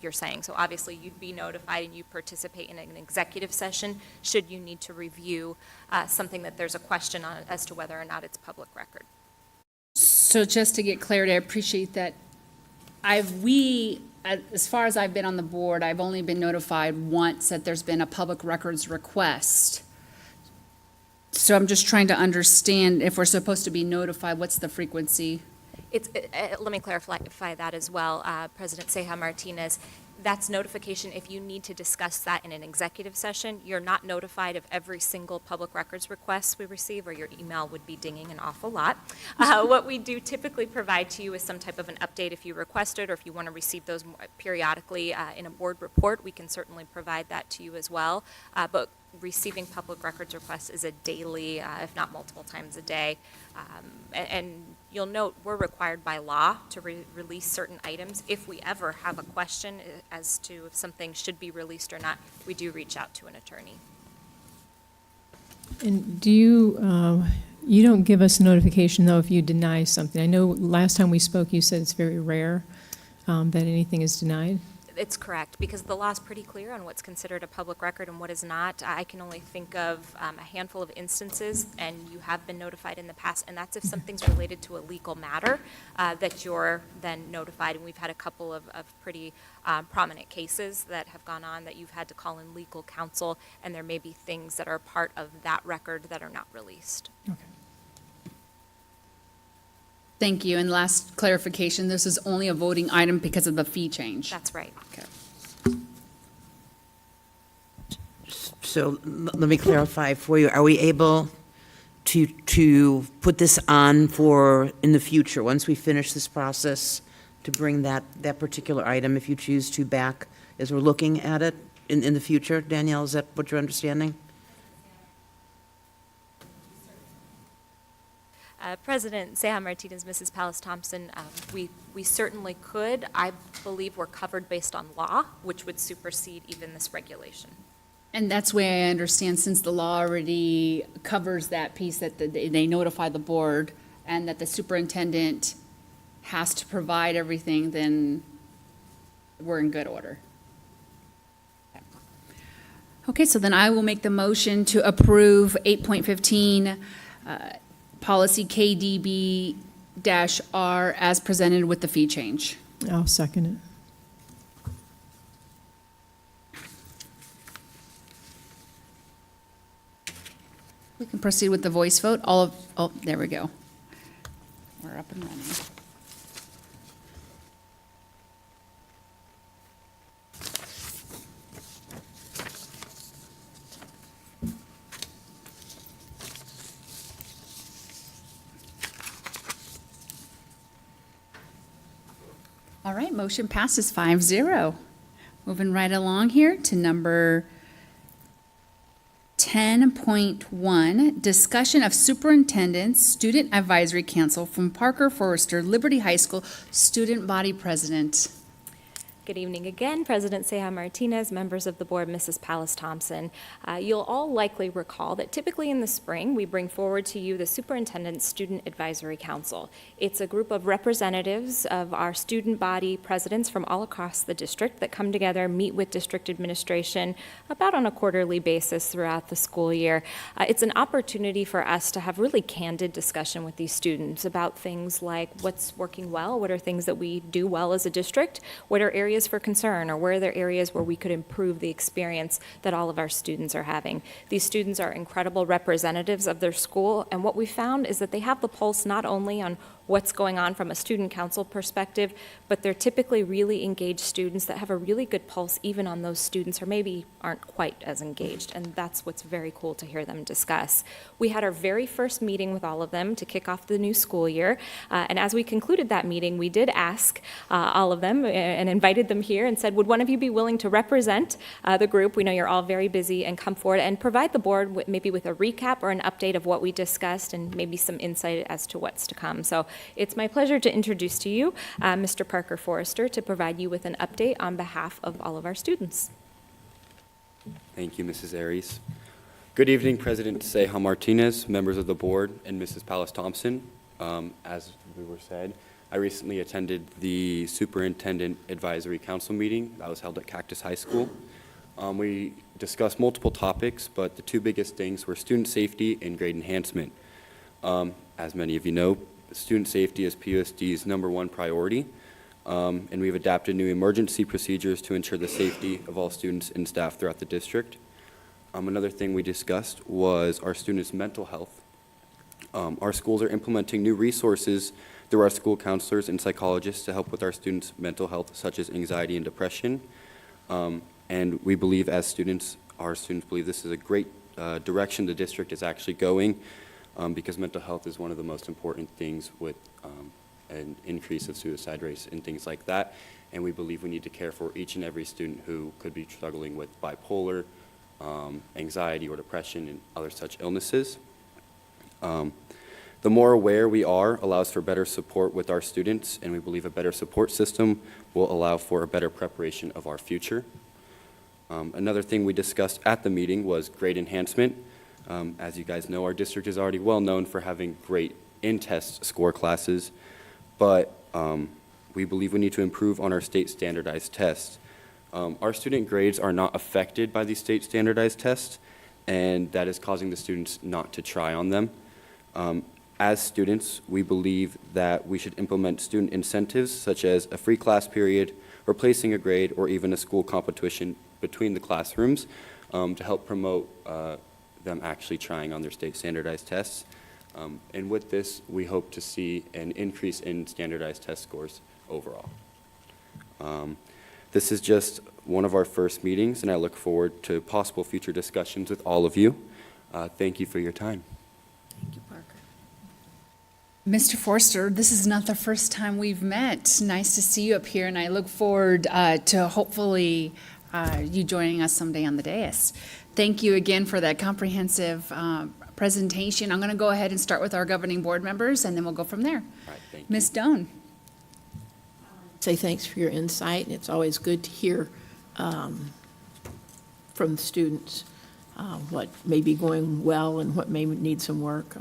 you're saying. So obviously you'd be notified and you participate in an executive session should you need to review something that there's a question on as to whether or not it's public record. So just to get clarity, I appreciate that. As far as I've been on the board, I've only been notified once that there's been a public records request. So I'm just trying to understand if we're supposed to be notified, what's the frequency? Let me clarify that as well, President Seah Martinez. That's notification if you need to discuss that in an executive session. You're not notified of every single public records request we receive, or your email would be dinging an awful lot. What we do typically provide to you is some type of an update if you request it, or if you want to receive those periodically in a board report, we can certainly provide that to you as well. But receiving public records requests is a daily, if not multiple times a day. And you'll note we're required by law to release certain items. If we ever have a question as to if something should be released or not, we do reach out to an attorney. And do you don't give us notification, though, if you deny something? I know last time we spoke, you said it's very rare that anything is denied. It's correct, because the law is pretty clear on what's considered a public record and what is not. I can only think of a handful of instances, and you have been notified in the past, and that's if something's related to a legal matter that you're then notified. And we've had a couple of pretty prominent cases that have gone on that you've had to call in legal counsel, and there may be things that are part of that record that are not released. Okay. Thank you. And last clarification, this is only a voting item because of the fee change. That's right. Okay. So let me clarify for you. Are we able to put this on for in the future, once we finish this process, to bring that particular item, if you choose to, back as we're looking at it in the future? Danielle, is that what you're understanding? President Seah Martinez, Mrs. Pallas Thompson, we certainly could. I believe we're covered based on law, which would supersede even this regulation. And that's where I understand, since the law already covers that piece, that they notify the board and that the superintendent has to provide everything, then we're in good order. Okay, so then I will make the motion to approve 8.15 policy KDB-R as presented with the fee change. I'll second it. We can proceed with the voice vote. There we go. We're up and running. All right, motion passes 5-0. Moving right along here to number 10.1, discussion of superintendent's student advisory council from Parker Forrester Liberty High School student body president. Good evening again, President Ceja Martinez, members of the board, Mrs. Pallas Thompson. You'll all likely recall that typically in the spring, we bring forward to you the Superintendent's Student Advisory Council. It's a group of representatives of our student body presidents from all across the district that come together, meet with district administration about on a quarterly basis throughout the school year. It's an opportunity for us to have really candid discussion with these students about things like what's working well, what are things that we do well as a district, what are areas for concern, or where are there areas where we could improve the experience that all of our students are having. These students are incredible representatives of their school, and what we found is that they have the pulse not only on what's going on from a student council perspective, but they're typically really engaged students that have a really good pulse even on those students who maybe aren't quite as engaged, and that's what's very cool to hear them discuss. We had our very first meeting with all of them to kick off the new school year, and as we concluded that meeting, we did ask all of them and invited them here and said, would one of you be willing to represent the group? We know you're all very busy, and come forward and provide the board maybe with a recap or an update of what we discussed and maybe some insight as to what's to come. So it's my pleasure to introduce to you Mr. Parker Forrester to provide you with an update on behalf of all of our students. Thank you, Mrs. Aries. Good evening, President Ceja Martinez, members of the board, and Mrs. Pallas Thompson. As we were said, I recently attended the Superintendent Advisory Council meeting that was held at Cactus High School. We discussed multiple topics, but the two biggest things were student safety and grade enhancement. As many of you know, student safety is PUSD's #1 priority, and we've adapted new emergency procedures to ensure the safety of all students and staff throughout the district. Another thing we discussed was our students' mental health. Our schools are implementing new resources through our school counselors and psychologists to help with our students' mental health, such as anxiety and depression. And we believe as students, our students believe this is a great direction the district is actually going, because mental health is one of the most important things with an increase of suicide rates and things like that. And we believe we need to care for each and every student who could be struggling with bipolar, anxiety or depression and other such illnesses. The more aware we are allows for better support with our students, and we believe a better support system will allow for a better preparation of our future. Another thing we discussed at the meeting was grade enhancement. As you guys know, our district is already well known for having great in-test score classes, but we believe we need to improve on our state standardized tests. Our student grades are not affected by these state standardized tests, and that is causing the students not to try on them. As students, we believe that we should implement student incentives such as a free class period, replacing a grade, or even a school competition between the classrooms to help promote them actually trying on their state standardized tests. And with this, we hope to see an increase in standardized test scores overall. This is just one of our first meetings, and I look forward to possible future discussions with all of you. Thank you for your time. Thank you, Parker. Mr. Forster, this is not the first time we've met. Nice to see you up here, and I look forward to hopefully you joining us someday on the dais. Thank you again for that comprehensive presentation. I'm going to go ahead and start with our governing board members, and then we'll go from there. All right, thank you. Ms. Doan. Say thanks for your insight, and it's always good to hear from the students what may be going well and what may need some work.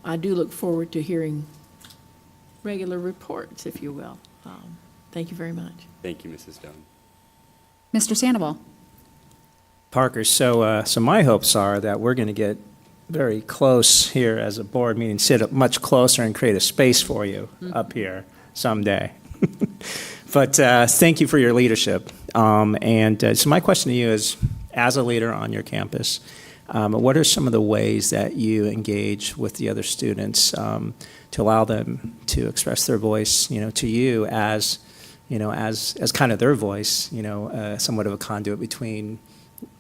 I do look forward to hearing regular reports, if you will. Thank you very much. Thank you, Mrs. Doan. Mr. Sandoval. Parker, so my hopes are that we're going to get very close here as a board meeting, sit up much closer and create a space for you up here someday. But thank you for your leadership. So my question to you is, as a leader on your campus, what are some of the ways that you engage with the other students to allow them to express their voice, to you as kind of their voice, somewhat of a conduit between,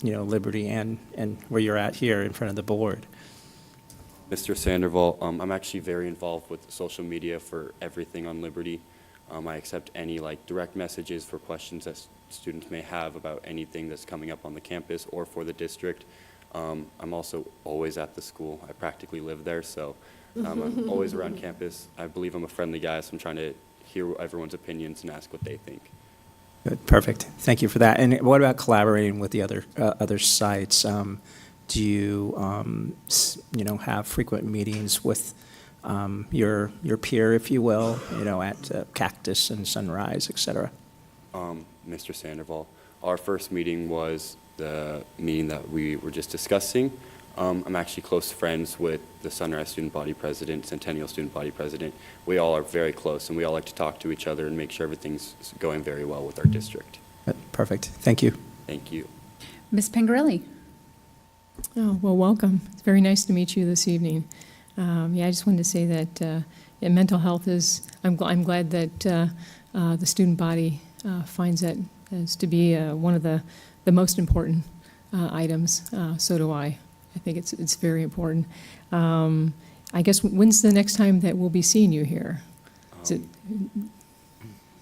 Liberty and where you're at here in front of the board? Mr. Sandoval, I'm actually very involved with social media for everything on Liberty. I accept any like direct messages for questions that students may have about anything that's coming up on the campus or for the district. I'm also always at the school. I practically live there, so I'm always around campus. I believe I'm a friendly guy, so I'm trying to hear everyone's opinions and ask what they think. Good, perfect. Thank you for that. And what about collaborating with the other sites? Do you, have frequent meetings with your peer, if you will, at Cactus and Sunrise, et cetera? Mr. Sandoval, our first meeting was the meeting that we were just discussing. I'm actually close friends with the Sunrise Student Body President, Centennial Student Body President. We all are very close, and we all like to talk to each other and make sure everything's going very well with our district. Perfect. Thank you. Thank you. Ms. Pingarelli? Oh, well, welcome. It's very nice to meet you this evening. I just wanted to say that mental health is, I'm glad that the student body finds that as to be one of the most important items. So do I. I think it's very important. I guess, when's the next time that we'll be seeing you here? Is it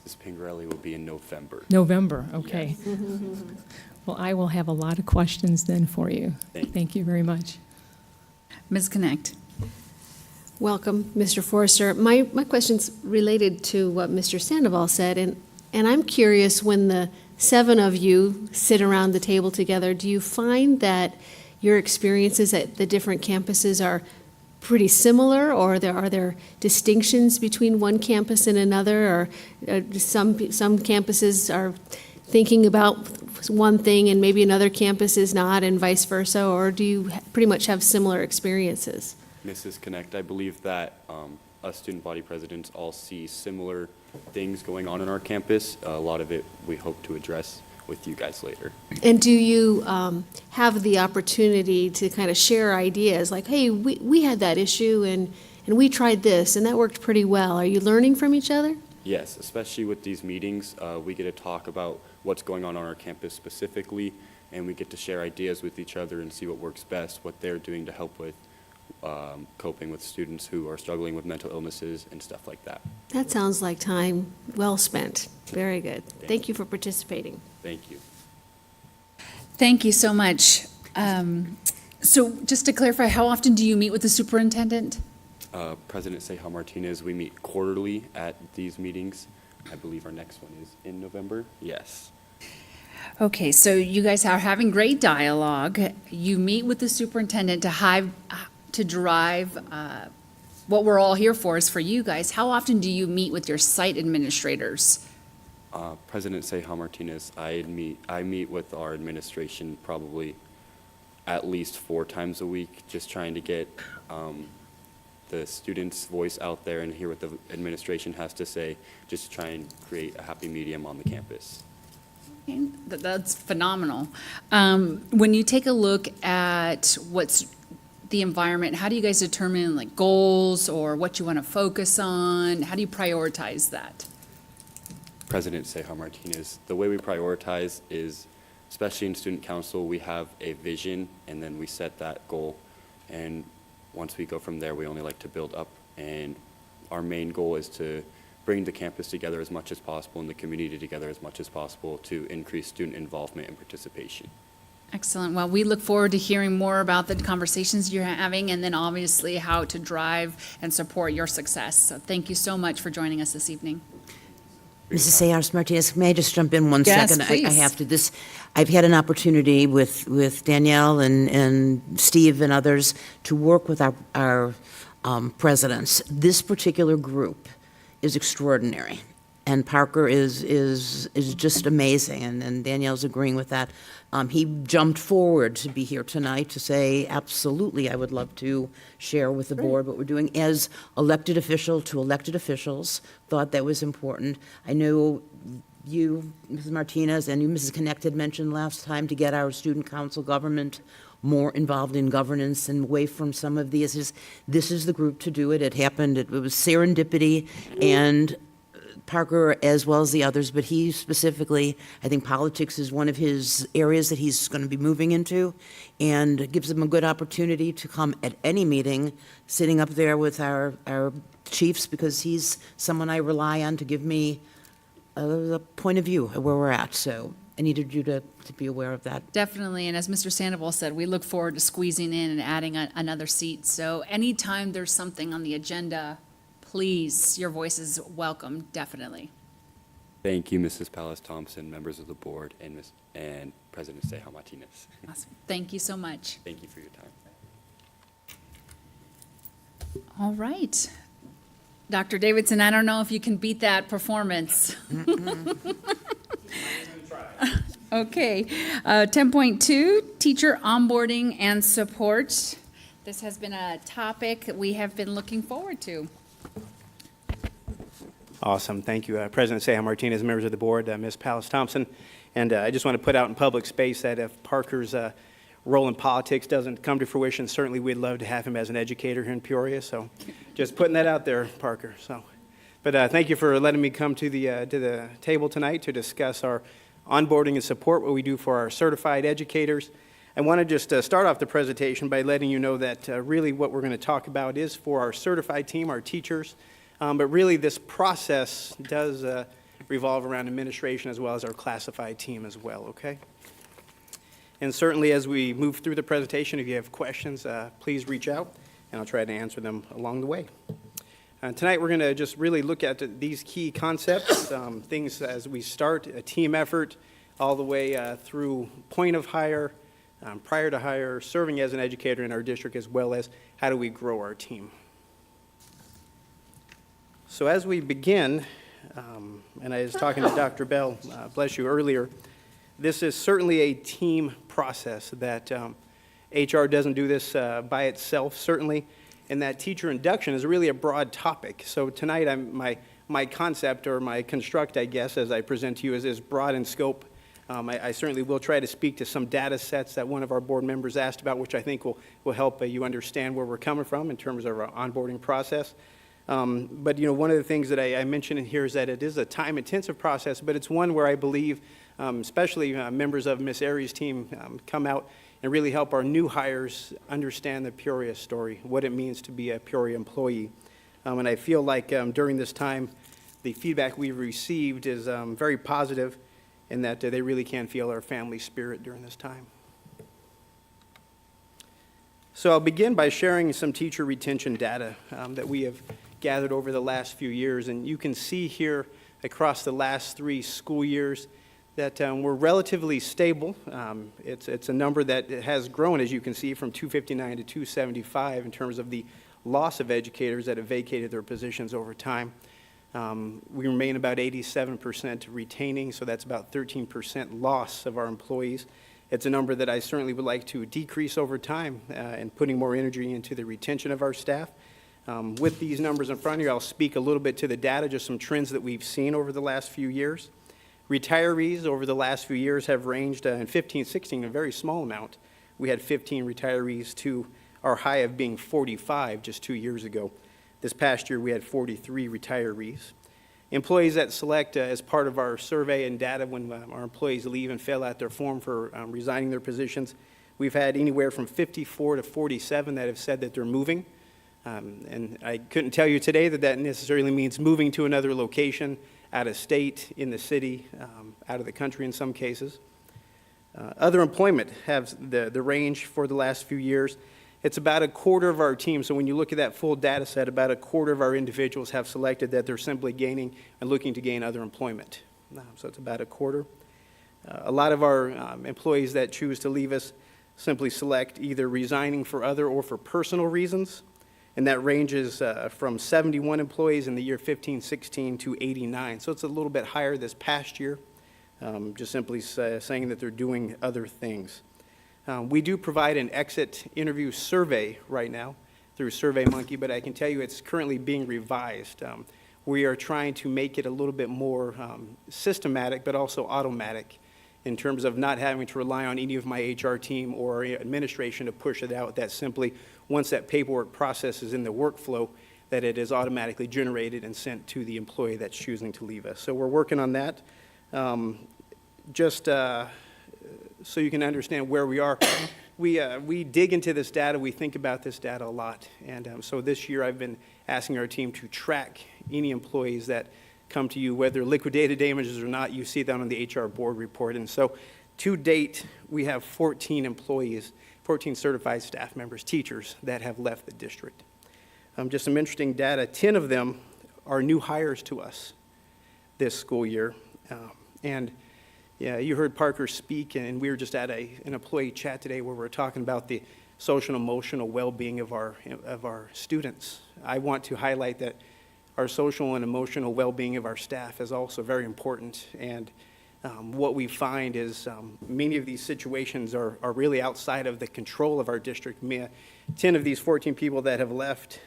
Ms. Pingarelli will be in November. November? Okay. Yes. Well, I will have a lot of questions then for you. Thank you. You very much. Ms. Connect? Welcome, Mr. Forrester. My question's related to what Mr. Sandoval said, and I'm curious, when the 7 of you sit around the table together, do you find that your experiences at the different campuses are pretty similar, or are there distinctions between one campus and another, or some campuses are thinking about one thing and maybe another campus is not, and vice versa, or do you pretty much have similar experiences? Mrs. Connect, I believe that us student body presidents all see similar things going on in our campus. A lot of it we hope to address with you guys later. And do you have the opportunity to kind of share ideas, like, hey, we had that issue and we tried this and that worked pretty well? Are you learning from each other? Yes, especially with these meetings, we get to talk about what's going on our campus specifically, and we get to share ideas with each other and see what works best, what they're doing to help with coping with students who are struggling with mental illnesses and stuff like that. That sounds like time well spent. Very good. Thank you for participating. Thank you. Thank you so much. So just to clarify, how often do you meet with the superintendent? President Ceja Martinez, we meet quarterly at these meetings. I believe our next one is in November. Yes. Okay, so you guys are having great dialogue. You meet with the superintendent to drive what we're all here for is for you guys. How often do you meet with your site administrators? President Ceja Martinez, I meet with our administration probably at least 4 times a week, just trying to get the students' voice out there and hear what the administration has to say, just to try and create a happy medium on the campus. That's phenomenal. When you take a look at what's the environment, how do you guys determine like goals or what you want to focus on? How do you prioritize that? President Ceja Martinez, the way we prioritize is, especially in student council, we have a vision and then we set that goal. And once we go from there, we only like to build up. And our main goal is to bring the campus together as much as possible and the community together as much as possible to increase student involvement and participation. Excellent. Well, we look forward to hearing more about the conversations you're having and then obviously how to drive and support your success. So thank you so much for joining us this evening. Mrs. Sayers Martinez, may I just jump in one Yes, second? I please. have to. I've had an opportunity with Danielle and Steve and others to work with our presidents. This particular group is extraordinary, and Parker is just amazing, and Danielle's agreeing with that. He jumped forward to be here tonight to say, absolutely, I would love to share with the board what we're doing as elected official to elected officials, thought that was important. I know you, Mrs. Martinez, and you, Mrs. Connect, had mentioned last time to get our student council government more involved in governance and away from some of these. This is the group to do it. It happened, it was serendipity, and Parker as well as the others, but he specifically, I think politics is one of his areas that he's going to be moving into, and it gives him a good opportunity to come at any meeting, sitting up there with our Chiefs, because he's someone I rely on to give me a point of view of where we're at. So I needed you to be aware of that. Definitely, and as Mr. Sandoval said, we look forward to squeezing in and adding another seat. So anytime there's something on the agenda, please, your voice is welcome, definitely. Thank you, Mrs. Pallas Thompson, members of the board, and President Ceja Martinez. Awesome. Thank you so much. Thank you for your time. All right. Dr. Davidson, I don't know if you can beat that performance. Okay. 10.2, teacher onboarding and support. This has been a topic we have been looking forward to. Awesome. Thank you, President Ceja Martinez, members of the board, Ms. Pallas Thompson. And I just want to put out in public space that if Parker's role in politics doesn't come to fruition, certainly we'd love to have him as an educator here in Peoria. So just putting that out there, Parker. But thank you for letting me come to the table tonight to discuss our onboarding and support, what we do for our certified educators. I want to just start off the presentation by letting you know that really what we're going to talk about is for our certified team, our teachers. But really this process does revolve around administration as well as our classified team as well, okay? And certainly as we move through the presentation, if you have questions, please reach out and I'll try to answer them along the way. Tonight we're going to just really look at these key concepts, things as we start a team effort all the way through point of hire, prior to hire, serving as an educator in our district, as well as how do we grow our team. So as we begin, and I was talking to Dr. Bell, bless you, earlier, this is certainly a team process that HR doesn't do this by itself, certainly, and that teacher induction is really a broad topic. So tonight, my concept or my construct, I guess, as I present to you is broad in scope. I certainly will try to speak to some data sets that one of our board members asked about, which I think will help you understand where we're coming from in terms of our onboarding process. But one of the things that I mentioned in here is that it is a time-intensive process, but it's one where I believe, especially members of Ms. Aries' team, come out and really help our new hires understand the Peoria story, what it means to be a Peoria employee. And I feel like during this time, the feedback we've received is very positive in that they really can feel our family spirit during this time. So I'll begin by sharing some teacher retention data that we have gathered over the last few years. And you can see here across the last 3 school years that we're relatively stable. It's a number that has grown, as you can see, from 259 to 275 in terms of the loss of educators that have vacated their positions over time. We remain about 87% retaining, so that's about 13% loss of our employees. It's a number that I certainly would like to decrease over time and putting more energy into the retention of our staff. With these numbers in front of you, I'll speak a little bit to the data, just some trends that we've seen over the last few years. Retirees over the last few years have ranged in 15, 16, a very small amount. We had 15 retirees to our high of being 45 just 2 years ago. This past year, we had 43 retirees. Employees that select as part of our survey and data when our employees leave and fill out their form for resigning their positions, we've had anywhere from 54 to 47 that have said that they're moving. And I couldn't tell you today that necessarily means moving to another location, out of state, in the city, out of the country in some cases. Other employment has the range for the last few years. It's about a quarter of our team. So when you look at that full data set, about a quarter of our individuals have selected that they're simply gaining and looking to gain other employment. So it's about a quarter. A lot of our employees that choose to leave us simply select either resigning for other or for personal reasons. And that ranges from 71 employees in the year 15-16 to 89. So it's a little bit higher this past year, just simply saying that they're doing other things. We do provide an exit interview survey right now through SurveyMonkey, but I can tell you it's currently being revised. We are trying to make it a little bit more systematic, but also automatic in terms of not having to rely on any of my HR team or administration to push it out. That simply, once that paperwork process is in the workflow, that it is automatically generated and sent to the employee that's choosing to leave us. So we're working on that. So you can understand where we are. We dig into this data. We think about this data a lot. And so this year I've been asking our team to track any employees that come to you, whether liquidated damages or not. You see that on the HR board report. And so to date, we have 14 employees, 14 certified staff members, teachers, that have left the district. Just some interesting data. 10 of them are new hires to us this school year. And yeah, you heard Parker speak, and we were just at an employee chat today where we were talking about the social and emotional well-being of our students. I want to highlight that our social and emotional well-being of our staff is also very important. And what we find is many of these situations are really outside of the control of our district. 10 of these 14 people that have left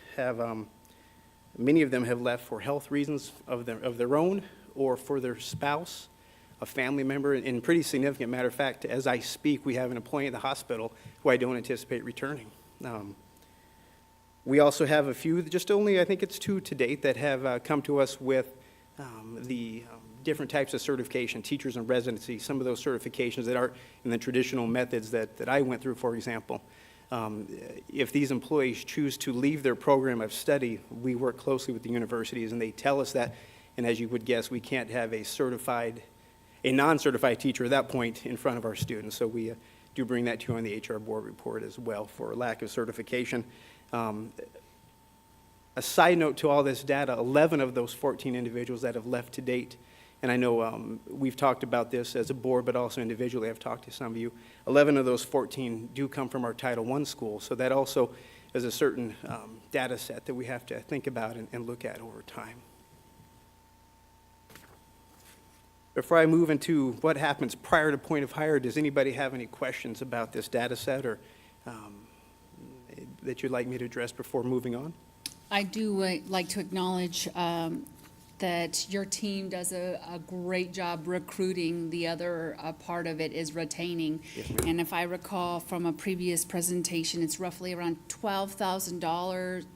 many of them have left for health reasons of their own or for their spouse, a family member. And pretty significant, matter of fact, as I speak, we have an employee at the hospital who I don't anticipate returning. We also have a few, just only, I think it's 2 to date, that have come to us with the different types of certification, teachers in residency, some of those certifications that aren't in the traditional methods that I went through, for example. If these employees choose to leave their program of study, we work closely with the universities, and they tell us that, and as you would guess, we can't have a non-certified teacher at that point in front of our students. So we do bring that to you on the HR board report as well for lack of certification. A side note to all this data, 11 of those 14 individuals that have left to date, and I know we've talked about this as a board, but also individually I've talked to some of you, 11 of those 14 do come from our Title I school, so that also is a certain data set that we have to think about and look at over time. Before I move into what happens prior to point of hire, does anybody have any questions about this data set or that you'd like me to address before moving on? I do like to acknowledge that your team does a great job recruiting. The other part of it is retaining. Yes, ma'am. And if I recall from a previous presentation, it's roughly around $12,000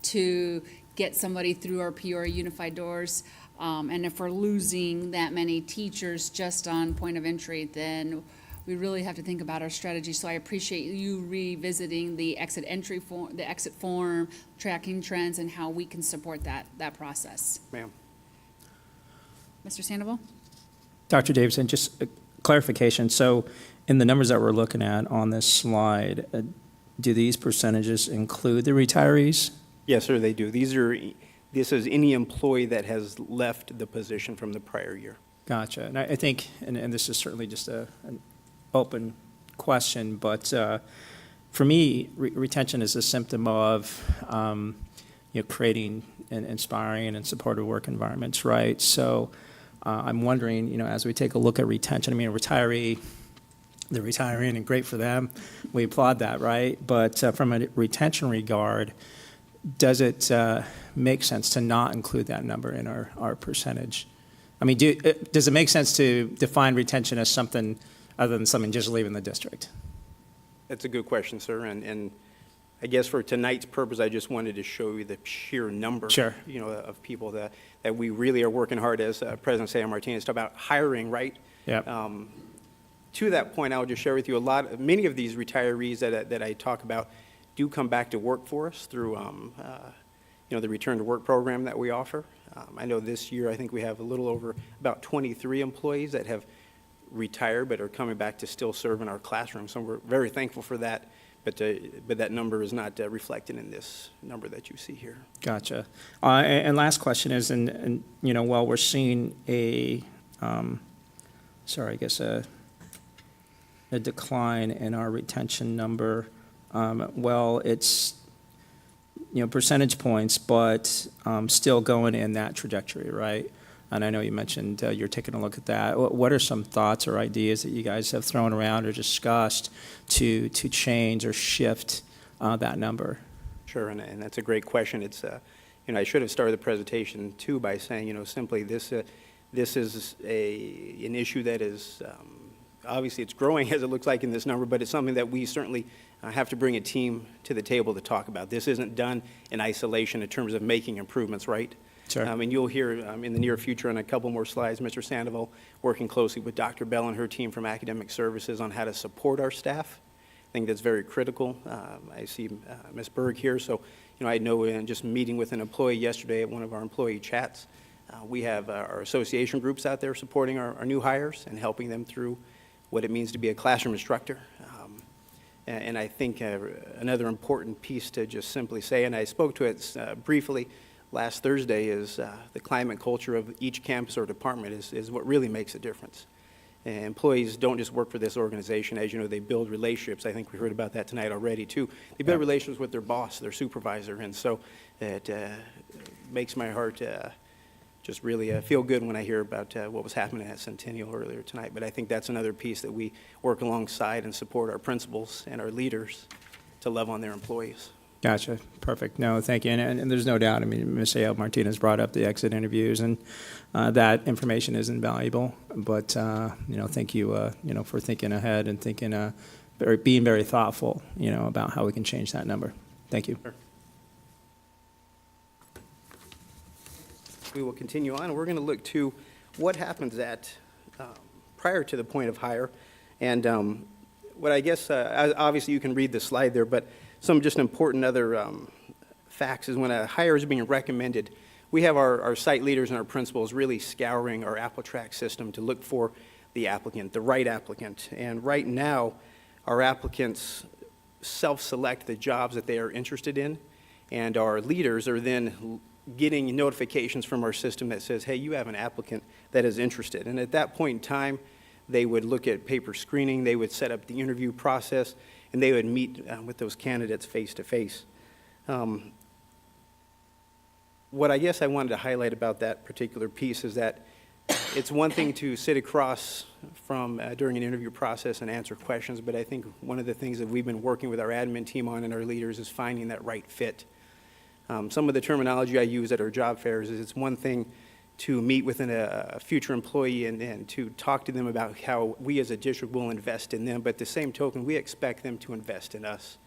to get somebody through our Peoria Unified Doors. And if we're losing that many teachers just on point of entry, then we really have to think about our strategy. So I appreciate you revisiting the exit entry form, the exit form, tracking trends, and how we can support that process. Ma'am. Mr. Sandoval? Dr. Davidson, just a clarification. So in the numbers that we're looking at on this slide, do these percentages include the retirees? Yes, sir, they do. This is any employee that has left the position from the prior year. Gotcha. And I think, and this is certainly just an open question, but for me, retention is a symptom of creating and inspiring and supportive work environments, right? So I'm wondering, as we take a look at retention, I mean, they're retiring and great for them. We applaud that, right? But from a retention regard, does it make sense to not include that number in our percentage? I mean, does it make sense to define retention as something other than something just leaving the district? That's a good question, sir. And I guess for tonight's purpose, I just wanted to show you the sheer number, Sure. of people that we really are working hard, as President Sam Martinez talked about hiring, right? Yep. To that point, I'll just share with you many of these retirees that I talk about do come back to work for us through, the return to work program that we offer. I know this year, I think we have a little over about 23 employees that have retired but are coming back to still serve in our classroom. So we're very thankful for that, but that number is not reflected in this number that you see here. Gotcha. And last question is, and while we're seeing a decline in our retention number, it's percentage points, but still going in that trajectory, right? And I know you mentioned you're taking a look at that. What are some thoughts or ideas that you guys have thrown around or discussed to change or shift that number? Sure, and that's a great question. It's I should have started the presentation too by saying simply this is an issue that is obviously it's growing as it looks like in this number, but it's something that we certainly have to bring a team to the table to talk about. This isn't done in isolation in terms of making improvements, right? Sure. And you'll hear in the near future on a couple more slides, Mr. Sandoval working closely with Dr. Bell and her team from Academic Services on how to support our staff. I think that's very critical. I see Ms. Berg here, so I know in just meeting with an employee yesterday at one of our employee chats, we have our association groups out there supporting our new hires and helping them through what it means to be a classroom instructor. And I think another important piece to just simply say, and I spoke to it briefly last Thursday, is the climate culture of each campus or department is what really makes a difference. And employees don't just work for this organization. As you know, they build relationships. I think we heard about that tonight already, too. They build relationships with their boss, their supervisor, and so it makes my heart just really feel good when I hear about what was happening at Centennial earlier tonight. But I think that's another piece that we work alongside and support our principals and our leaders to love on their employees. Gotcha. Perfect. No, thank you. And there's no doubt, I mean, Ms. A.L. Martinez brought up the exit interviews, and that information is invaluable. But, thank you, for thinking ahead and thinking, being very thoughtful, about how we can change that number. Thank you. Sure. We will continue on. We're going to look to what happens prior to the point of hire. And what I guess, obviously you can read the slide there, but some just important other facts is when a hire is being recommended, we have our site leaders and our principals really scouring our AppleTrack system to look for the applicant, the right applicant. And right now, our applicants self-select the jobs that they are interested in, and our leaders are then getting notifications from our system that says, hey, you have an applicant that is interested. And at that point in time, they would look at paper screening, they would set up the interview process, and they would meet with those candidates face-to-face. What I guess I wanted to highlight about that particular piece is that it's one thing to sit across from during an interview process and answer questions, but I think one of the things that we've been working with our admin team on and our leaders is finding that right fit. Some of the terminology I use at our job fairs is it's one thing to meet with a future employee and to talk to them about how we as a district will invest in them, but at the same token, we expect them to invest in us.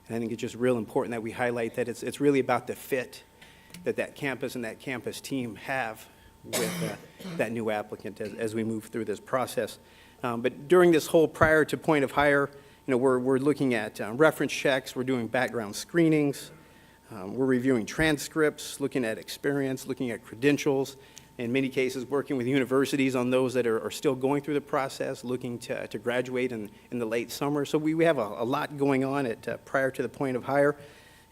And I think it's just real important that we highlight that it's really about the fit that campus and that campus team have with that new applicant as we move through this process. But during this whole prior to point of hire, we're looking at reference checks, we're doing background screenings, we're reviewing transcripts, looking at experience, looking at credentials, in many cases working with universities on those that are still going through the process, looking to graduate in the late summer. So we have a lot going on at prior to the point of hire.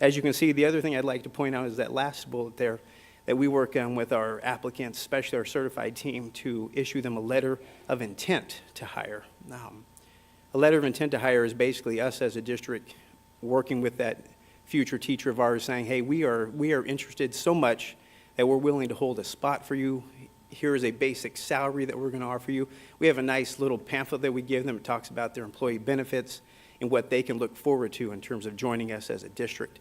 As you can see, the other thing I'd like to point out is that last bullet there, that we work with our applicants, especially our certified team, to issue them a letter of intent to hire. A letter of intent to hire is basically us as a district working with that future teacher of ours saying, hey, we are interested so much that we're willing to hold a spot for you. Here is a basic salary that we're going to offer you. We have a nice little pamphlet that we give them. It talks about their employee benefits and what they can look forward to in terms of joining us as a district.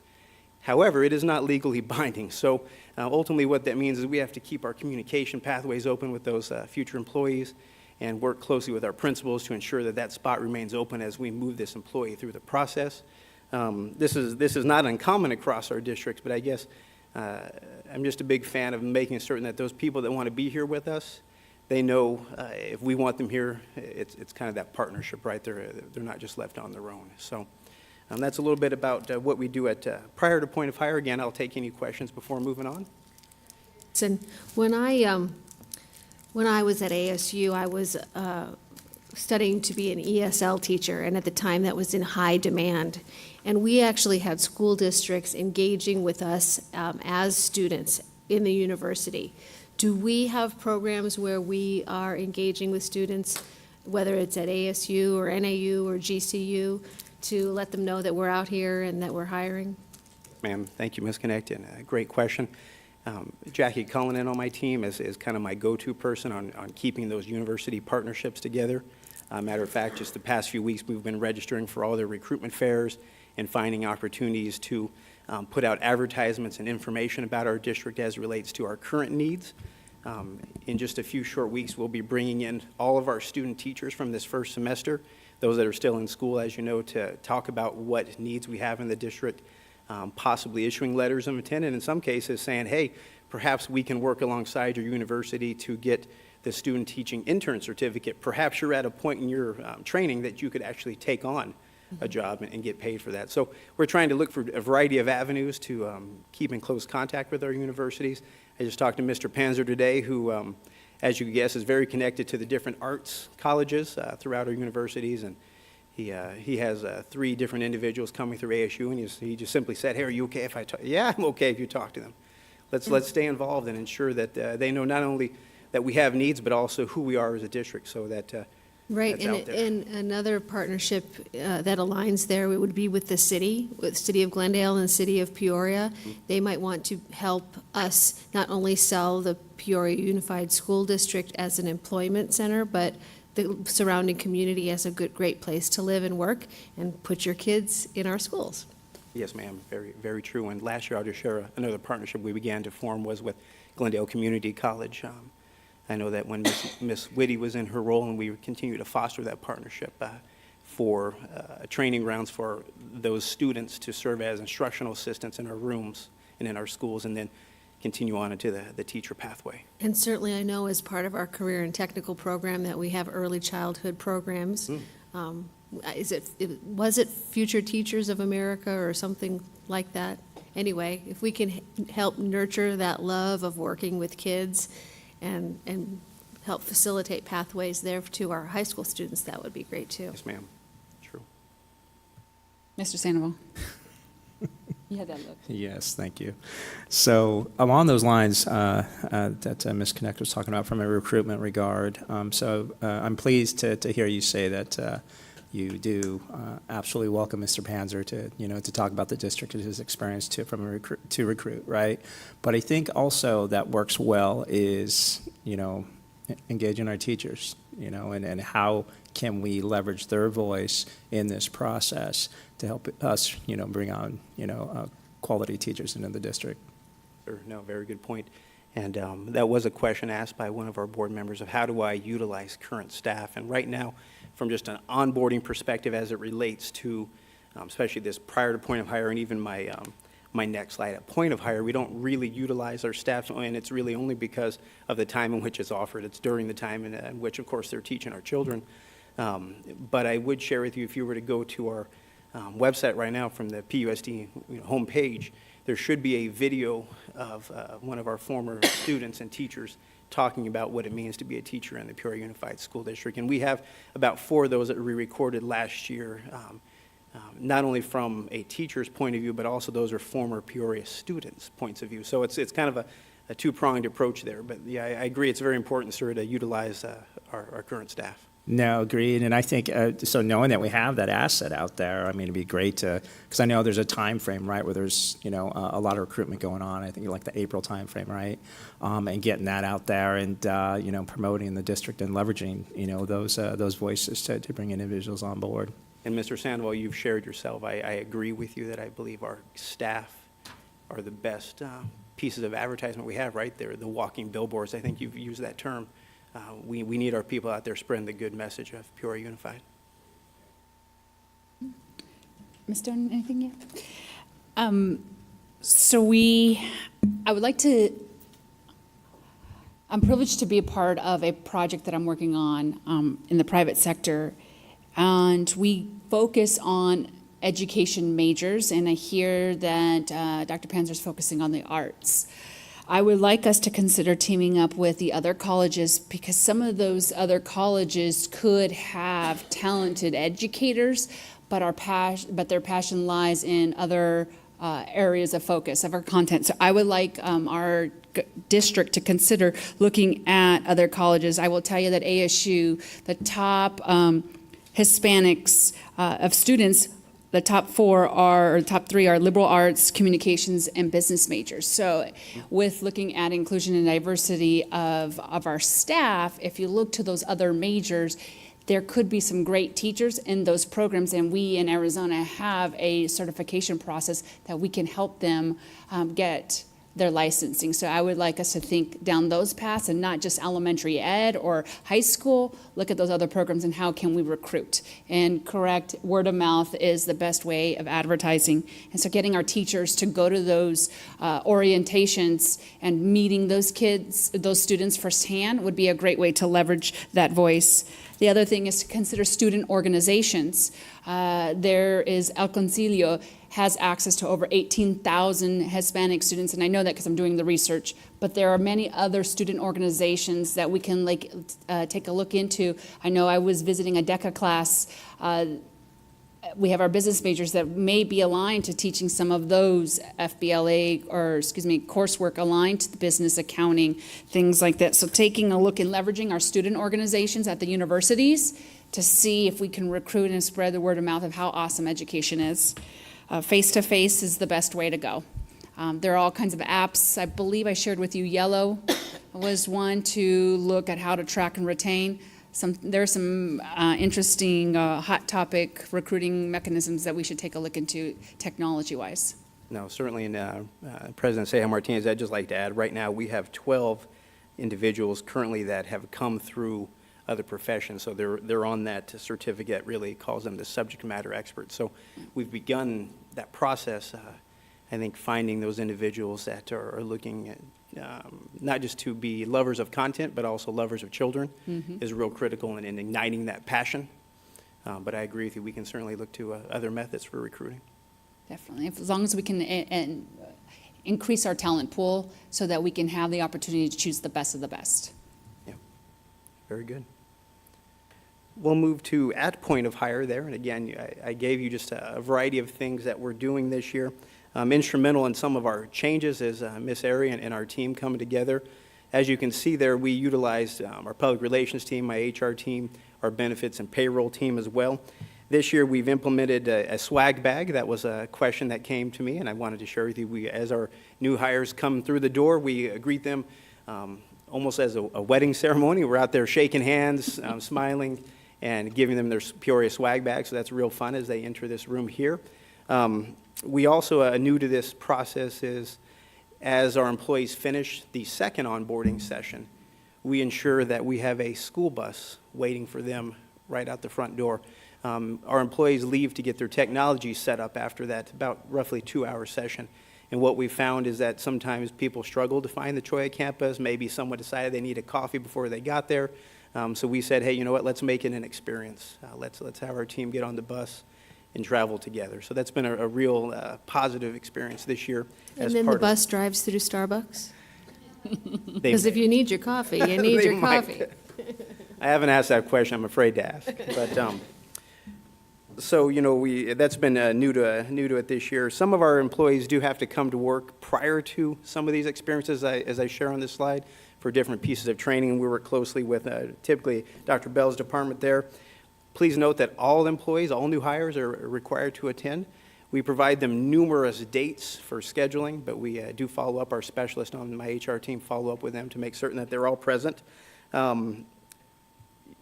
However, it is not legally binding. So ultimately what that means is we have to keep our communication pathways open with those future employees and work closely with our principals to ensure that that spot remains open as we move this employee through the process. This is not uncommon across our districts, but I guess I'm just a big fan of making certain that those people that want to be here with us, they know if we want them here, it's kind of that partnership right there. They're not just left on their own. So that's a little bit about what we do at prior to point of hire. Again, I'll take any questions before moving on. And when I was at ASU, I was studying to be an ESL teacher, and at the time that was in high demand. And we actually had school districts engaging with us as students in the university. Do we have programs where we are engaging with students, whether it's at ASU or NAU or GCU, to let them know that we're out here and that we're hiring? Ma'am, thank you, Ms. Connecton. Great question. Jackie Cullinan on my team is kind of my go-to person on keeping those university partnerships together. Matter of fact, just the past few weeks, we've been registering for all their recruitment fairs and finding opportunities to put out advertisements and information about our district as it relates to our current needs. In just a few short weeks, we'll be bringing in all of our student teachers from this first semester, those that are still in school, as you know, to talk about what needs we have in the district, possibly issuing letters of intent, and in some cases saying, hey, perhaps we can work alongside your university to get the student teaching intern certificate. Perhaps you're at a point in your training that you could actually take on a job and get paid for that. So we're trying to look for a variety of avenues to keep in close contact with our universities. I just talked to Mr. Panzer today, who, as you can guess, is very connected to the different arts colleges throughout our universities, and he has 3 different individuals coming through ASU, and he just simply said, "Hey, are you okay if I talk?" "Yeah, I'm okay if you talk to them." Let's stay involved and ensure that they know not only that we have needs, but also who we are as a district, so that Right, that's out there. and another partnership that aligns there would be with the city of Glendale and the city of Peoria. They might want to help us not only sell the Peoria Unified School District as an employment center, but the surrounding community as a great place to live and work, and put your kids in our schools. Yes, ma'am, very, very true. And last year, I'll just share another partnership we began to form was with Glendale Community College. I know that when Miss Whitty was in her role, and we continue to foster that partnership for training grounds for those students to serve as instructional assistants in our rooms and in our schools, and then continue on into the teacher pathway. And certainly, I know as part of our career and technical program that we have early childhood programs. Was it Future Teachers of America or something like that? Anyway, if we can help nurture that love of working with kids and help facilitate pathways there to our high school students, that would be great too. Yes, ma'am. True. Mr. Sandoval? You had that look. Yes, thank you. So along those lines that Ms. Connect was talking about from a recruitment regard, I'm pleased to hear you say that you do absolutely welcome Mr. Panzer to talk about the district and his experience from a recruit, right? But I think also that works well is, engaging our teachers, and how can we leverage their voice in this process to help us, bring on, quality teachers into the district. Sure. No, very good point. And that was a question asked by one of our board members of how do I utilize current staff? And right now, from just an onboarding perspective as it relates to, especially this prior to point of hire and even my next slide, at point of hire, we don't really utilize our staff, and it's really only because of the time in which it's offered. It's during the time in which, of course, they're teaching our children. But I would share with you, if you were to go to our website right now from the PUSD homepage, there should be a video of one of our former students and teachers talking about what it means to be a teacher in the Peoria Unified School District. And we have about 4 of those that we recorded last year, not only from a teacher's point of view, but also those are former Peoria students' points of view. So it's kind of a two-pronged approach there. But yeah, I agree, it's very important, sir, to utilize our current staff. No, agreed. And I think, so knowing that we have that asset out there, I mean, it'd be great to, because I know there's a time frame, right, where there's, a lot of recruitment going on. I think like the April time frame, right? And getting that out there and, promoting the district and leveraging, those voices to bring individuals on board. And Mr. Sandoval, you've shared yourself. I agree with you that I believe our staff are the best pieces of advertisement we have, right? They're the walking billboards. I think you've used that term. We need our people out there spreading the good message of Peoria Unified. Ms. Stone, anything yet? I would like to, I'm privileged to be a part of a project that I'm working on in the private sector, and we focus on education majors, and I hear that Dr. Panzer is focusing on the arts. I would like us to consider teaming up with the other colleges, because some of those other colleges could have talented educators, but their passion lies in other areas of focus of our content. So I would like our district to consider looking at other colleges. I will tell you that ASU, the top Hispanics of students, the top 3 are liberal arts, communications, and business majors. So with looking at inclusion and diversity of our staff, if you look to those other majors, there could be some great teachers in those programs, and we in Arizona have a certification process that we can help them get their licensing. So I would like us to think down those paths and not just elementary ed or high school, look at those other programs and how can we recruit. And correct, word of mouth is the best way of advertising. And so getting our teachers to go to those orientations and meeting those kids, those students firsthand would be a great way to leverage that voice. The other thing is to consider student organizations. There is El Concilio has access to over 18,000 Hispanic students, and I know that because I'm doing the research, but there are many other student organizations that we can take a look into. I know I was visiting a DECA class. We have our business majors that may be aligned to teaching some of those FBLA, or coursework aligned to the business accounting, things like that. So taking a look and leveraging our student organizations at the universities to see if we can recruit and spread the word of mouth of how awesome education is. Face-to-face is the best way to go. There are all kinds of apps. I believe I shared with you Yellow was one to look at how to track and retain. There are some interesting hot topic recruiting mechanisms that we should take a look into technology-wise. No, certainly, and President Ceja Martinez, I'd just like to add, right now we have 12 individuals currently that have come through other professions, so they're on that certificate, really calls them the subject matter experts. So we've begun that process, I think finding those individuals that are looking at not just to be lovers of content, but also lovers of children is real critical in igniting that passion. But I agree with you, we can certainly look to other methods for recruiting. Definitely, as long as we can increase our talent pool so that we can have the opportunity to choose the best of the best. Yeah, very good. We'll move to at point of hire there, and again, I gave you just a variety of things that we're doing this year. Instrumental in some of our changes is Miss Ari and our team coming together. As you can see there, we utilized our public relations team, my HR team, our benefits and payroll team as well. This year, we've implemented a swag bag. That was a question that came to me, and I wanted to share with you. As our new hires come through the door, we greet them almost as a wedding ceremony. We're out there shaking hands, smiling, and giving them their Peoria swag bag, so that's real fun as they enter this room here. We also, new to this process is, as our employees finish the second onboarding session, we ensure that we have a school bus waiting for them right out the front door. Our employees leave to get their technology set up after that, about roughly 2-hour session. And what we found is that sometimes people struggle to find the Cholla campus. Maybe someone decided they needed coffee before they got there. So we said, hey, you know what, let's make it an experience. Let's have our team get on the bus and travel together. So that's been a real positive experience this year. And then the bus drives through Starbucks? Because Because if you need your coffee, you need your coffee. I haven't asked that question, I'm afraid to ask. But, so, you know, that's been new to it this year. Some of our employees do have to come to work prior to some of these experiences, as I share on this slide, for different pieces of training. We work closely with typically Dr. Bell's department there. Please note that all employees, all new hires are required to attend. We provide them numerous dates for scheduling, but we do follow up. Our specialist on my HR team follow up with them to make certain that they're all present.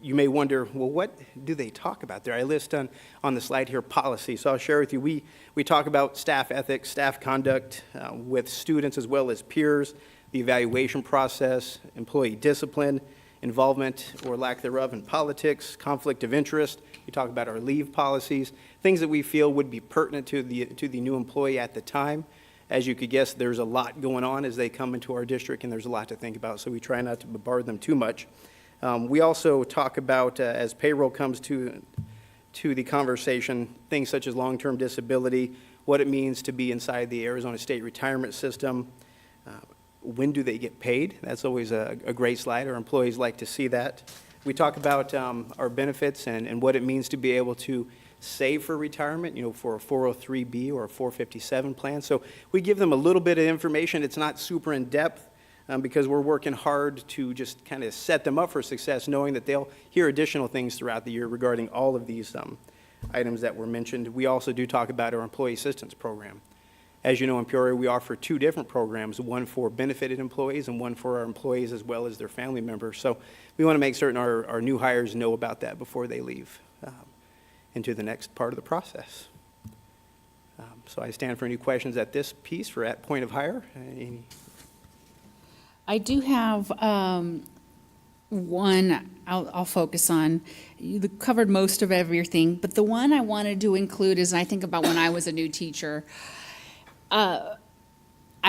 You may wonder, well, what do they talk about there? I list on the slide here policy. So I'll share with you, we talk about staff ethics, staff conduct with students as well as peers, the evaluation process, employee discipline, involvement or lack thereof in politics, conflict of interest. We talk about our leave policies, things that we feel would be pertinent to the new employee at the time. As you could guess, there's a lot going on as they come into our district, and there's a lot to think about, so we try not to bombard them too much. We also talk about, as payroll comes to the conversation, things such as long-term disability, what it means to be inside the Arizona State retirement system. When do they get paid? That's always a great slide. Our employees like to see that. We talk about our benefits and what it means to be able to save for retirement, you know, for a 403B or a 457 plan. So we give them a little bit of information. It's not super in-depth because we're working hard to just kind of set them up for success, knowing that they'll hear additional things throughout the year regarding all of these items that were mentioned. We also do talk about our employee assistance program. As you know, in Peoria, we offer 2 different programs, one for benefited employees and one for our employees as well as their family members. So we want to make certain our new hires know about that before they leave into the next part of the process. So I stand for any questions at this piece for at point of hire. Any I do have one I'll focus on. You covered most of everything, but the one I wanted to include is, I think about when I was a new teacher, I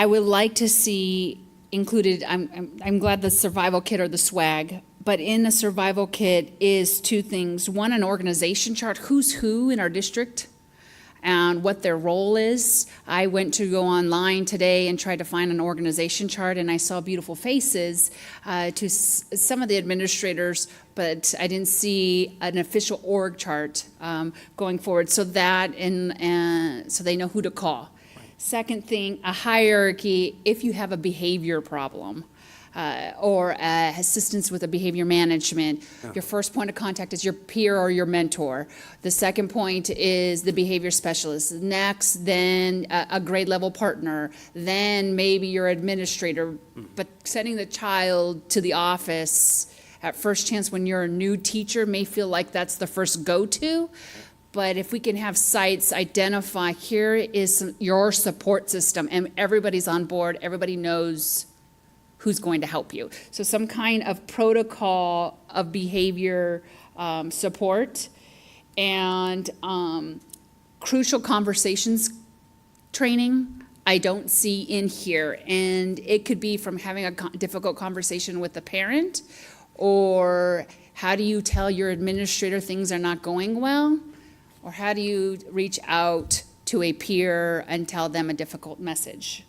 would like to see included, I'm glad the survival kit or the swag, but in a survival kit is two things. One, an organization chart, who's who in our district and what their role is. I went to go online today and tried to find an organization chart, and I saw beautiful faces to some of the administrators, but I didn't see an official org chart going forward, so that and so they know who to call. Second thing, a hierarchy if you have a behavior problem. Or assistance with a behavior management. Your first point of contact is your peer or your mentor. The second point is the behavior specialist. Next, then a grade level partner. Then maybe your administrator. But sending the child to the office at first chance when you're a new teacher may feel like that's the first go-to. But if we can have sites identify, here is your support system, and everybody's on board, everybody knows who's going to help you. So some kind of protocol of behavior support and crucial conversations training I don't see in here. And it could be from having a difficult conversation with a parent, or how do you tell your administrator things are not going well, or how do you reach out to a peer and tell them a difficult message.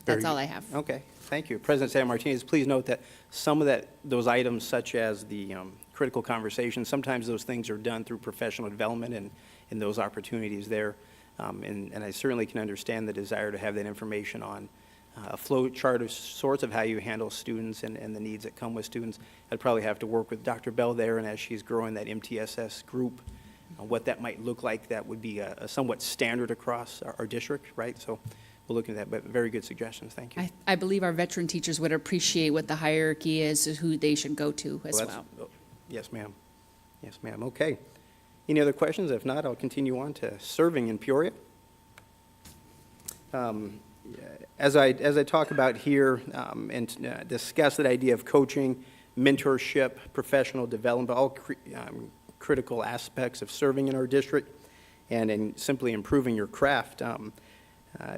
That's all I have. Okay, thank you. President San Martinez, please note that some of those items, such as the critical conversations, sometimes those things are done through professional development and those opportunities there. And I certainly can understand the desire to have that information on a flow chart of sorts of how you handle students and the needs that come with students. I'd probably have to work with Dr. Bell there, and as she's growing that MTSS group, what that might look like, that would be a somewhat standard across our district, right? So we'll look at that, but very good suggestions, thank you. I believe our veteran teachers would appreciate what the hierarchy is, who they should go to as Well, well. Yes, ma'am. Yes, ma'am. Okay. Any other questions? If not, I'll continue on to serving in Peoria. As I talk about here and discuss that idea of coaching, mentorship, professional development, all critical aspects of serving in our district and in simply improving your craft.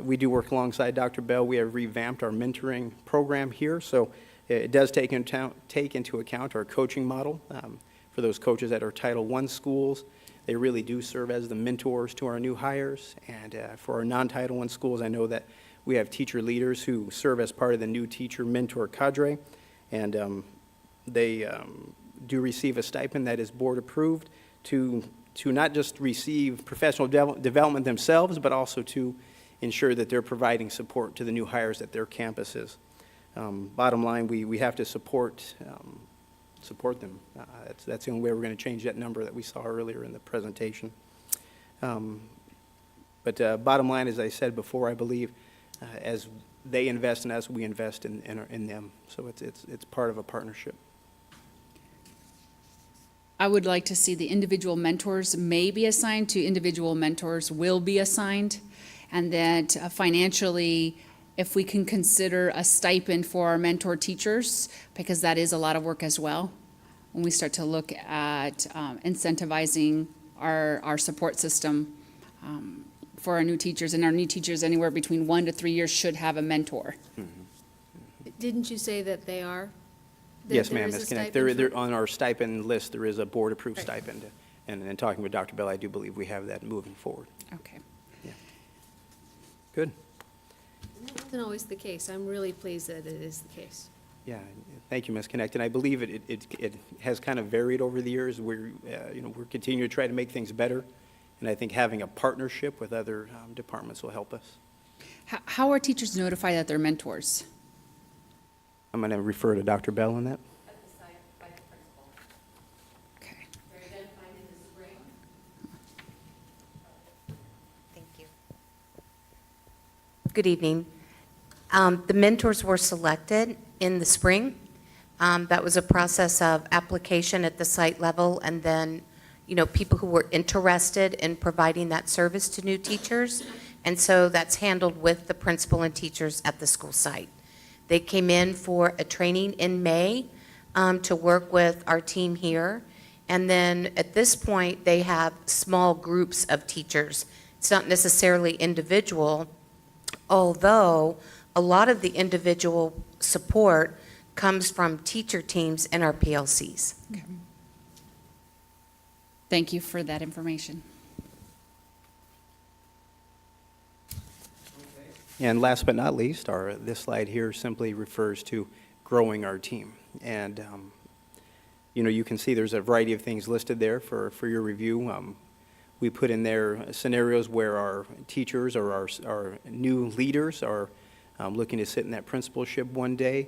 We do work alongside Dr. Bell. We have revamped our mentoring program here, so it does take into account our coaching model for those coaches at our Title I schools. They really do serve as the mentors to our new hires, and for our non-Title I schools, I know that we have teacher leaders who serve as part of the new teacher mentor cadre, and they do receive a stipend that is board approved to not just receive professional development themselves, but also to ensure that they're providing support to the new hires at their campuses. Bottom line, we have to support them. That's the only way we're going to change that number that we saw earlier in the presentation. But bottom line, as I said before, I believe as they invest in us, we invest in them. So it's part of a partnership. I would like to see the individual mentors may be assigned to individual mentors will be assigned, and that financially, if we can consider a stipend for our mentor teachers, because that is a lot of work as well, when we start to look at incentivizing our support system for our new teachers, and our new teachers anywhere between 1 to 3 years should have a mentor. Didn't you say that they are? Yes, ma'am, Ms. Connect. There, on our stipend list, there is a board-approved Right. stipend. And talking with Dr. Bell, I do believe we have that moving forward. Okay. Good. That wasn't always the case. I'm really pleased that it is the case. Yeah, thank you, Ms. Connect. And I believe it has kind of varied over the years. We're continuing to try to make things better. And I think having a partnership with other departments will help us. How are teachers notified that they're mentors? I'm going to refer to Dr. Bell on that. Okay. Thank you. Good evening. The mentors were selected in the spring. That was a process of application at the site level, and then, people who were interested in providing that service to new teachers. And so that's handled with the principal and teachers at the school site. They came in for a training in May to work with our team here. And then at this point, they have small groups of teachers. It's not necessarily individual, although a lot of the individual support comes from teacher teams in our PLCs. Thank you for that information. And last but not least, this slide here simply refers to growing our team. And, you can see there's a variety of things listed there for your review. We put in there scenarios where our teachers or our new leaders are looking to sit in that principalship one day.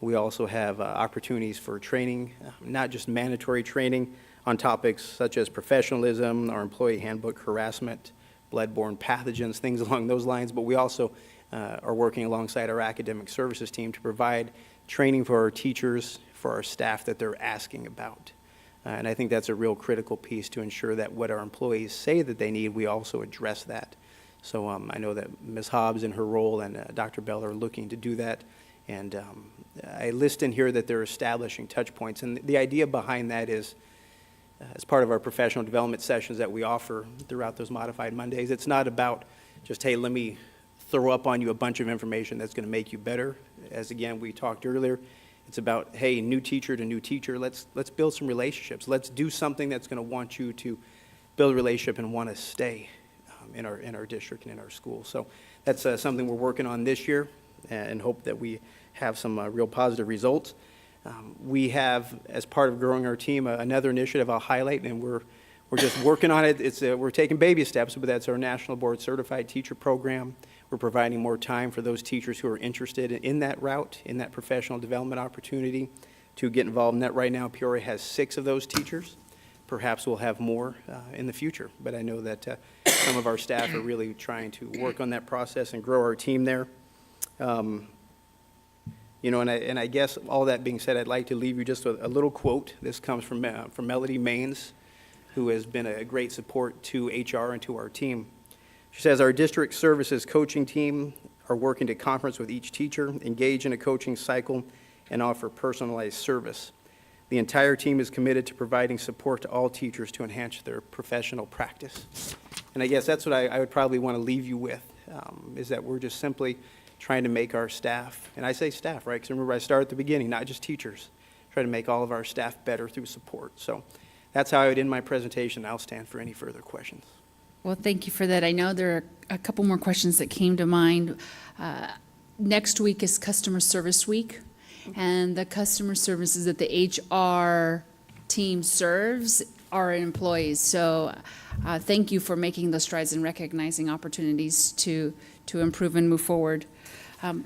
We also have opportunities for training, not just mandatory training on topics such as professionalism, our employee handbook, harassment, bloodborne pathogens, things along those lines, but we also are working alongside our academic services team to provide training for our teachers, for our staff that they're asking about. And I think that's a real critical piece to ensure that what our employees say that they need, we also address that. So I know that Ms. Hobbs in her role and Dr. Bell are looking to do that. And I list in here that they're establishing touch points. And the idea behind that is, as part of our professional development sessions that we offer throughout those modified Mondays, it's not about just, hey, let me throw up on you a bunch of information that's going to make you better. As again, we talked earlier, it's about, hey, new teacher to new teacher, let's build some relationships. Let's do something that's going to want you to build a relationship and want to stay in our district and in our school. So that's something we're working on this year and hope that we have some real positive results. We have, as part of growing our team, another initiative I'll highlight, and we're just working on it. We're taking baby steps, but that's our National Board Certified Teacher Program. We're providing more time for those teachers who are interested in that route, in that professional development opportunity, to get involved in that. Right now, Peoria has 6 of those teachers. Perhaps we'll have more in the future, but I know that some of our staff are really trying to work on that process and grow our team there. And I guess all that being said, I'd like to leave you just a little quote. This comes from Melody Maines, who has been a great support to HR and to our team. She says, our district services coaching team are working to conference with each teacher, engage in a coaching cycle, and offer personalized service. The entire team is committed to providing support to all teachers to enhance their professional practice. And I guess that's what I would probably want to leave you with, is that we're just simply trying to make our staff, and I say staff, right, because remember I started at the beginning, not just teachers, try to make all of our staff better through support. So that's how I would end my presentation. I'll stand for any further questions. Well, thank you for that. I know there are a couple more questions that came to mind. Next week is Customer Service Week, and the customer services that the HR team serves are employees. So thank you for making those strides and recognizing opportunities to improve and move forward.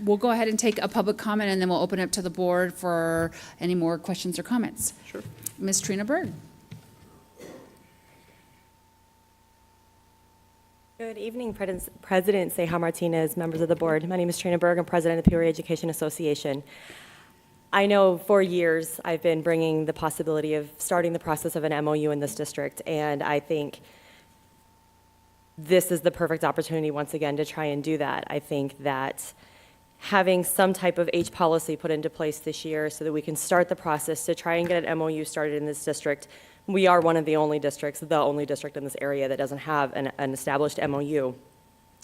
We'll go ahead and take a public comment, and then we'll open it up to the board for any more questions or comments. Sure. Ms. Trina Berg. Good evening, President Ceja Martinez, members of the board. My name is Trina Berg. I'm president of the Peoria Education Association. I know for years I've been bringing the possibility of starting the process of an MOU in this district, and I think this is the perfect opportunity once again to try and do that. I think that having some type of H policy put into place this year so that we can start the process to try and get an MOU started in this district. We are one of the only districts, the only district in this area that doesn't have an established MOU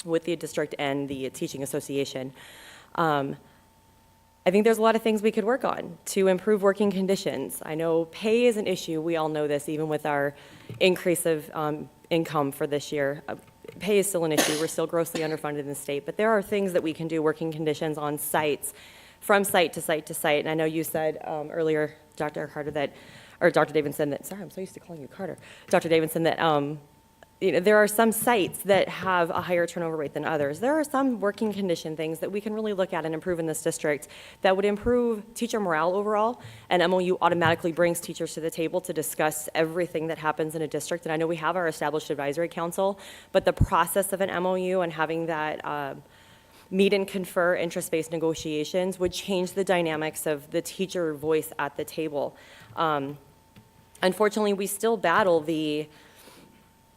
with the district and the teaching association. I think there's a lot of things we could work on to improve working conditions. I know pay is an issue. We all know this, even with our increase of income for this year. Pay is still an issue. We're still grossly underfunded in the state. But there are things that we can do, working conditions on sites, from site to site to site. And I know you said earlier, Dr. Carter, or Dr. Davidson, that, sorry, I'm so used to calling you Carter. Dr. Davidson, that there are some sites that have a higher turnover rate than others. There are some working condition things that we can really look at and improve in this district that would improve teacher morale overall. And MOU automatically brings teachers to the table to discuss everything that happens in a district. And I know we have our established advisory council, but the process of an MOU and having that meet and confer interest-based negotiations would change the dynamics of the teacher voice at the table. Unfortunately, we still battle the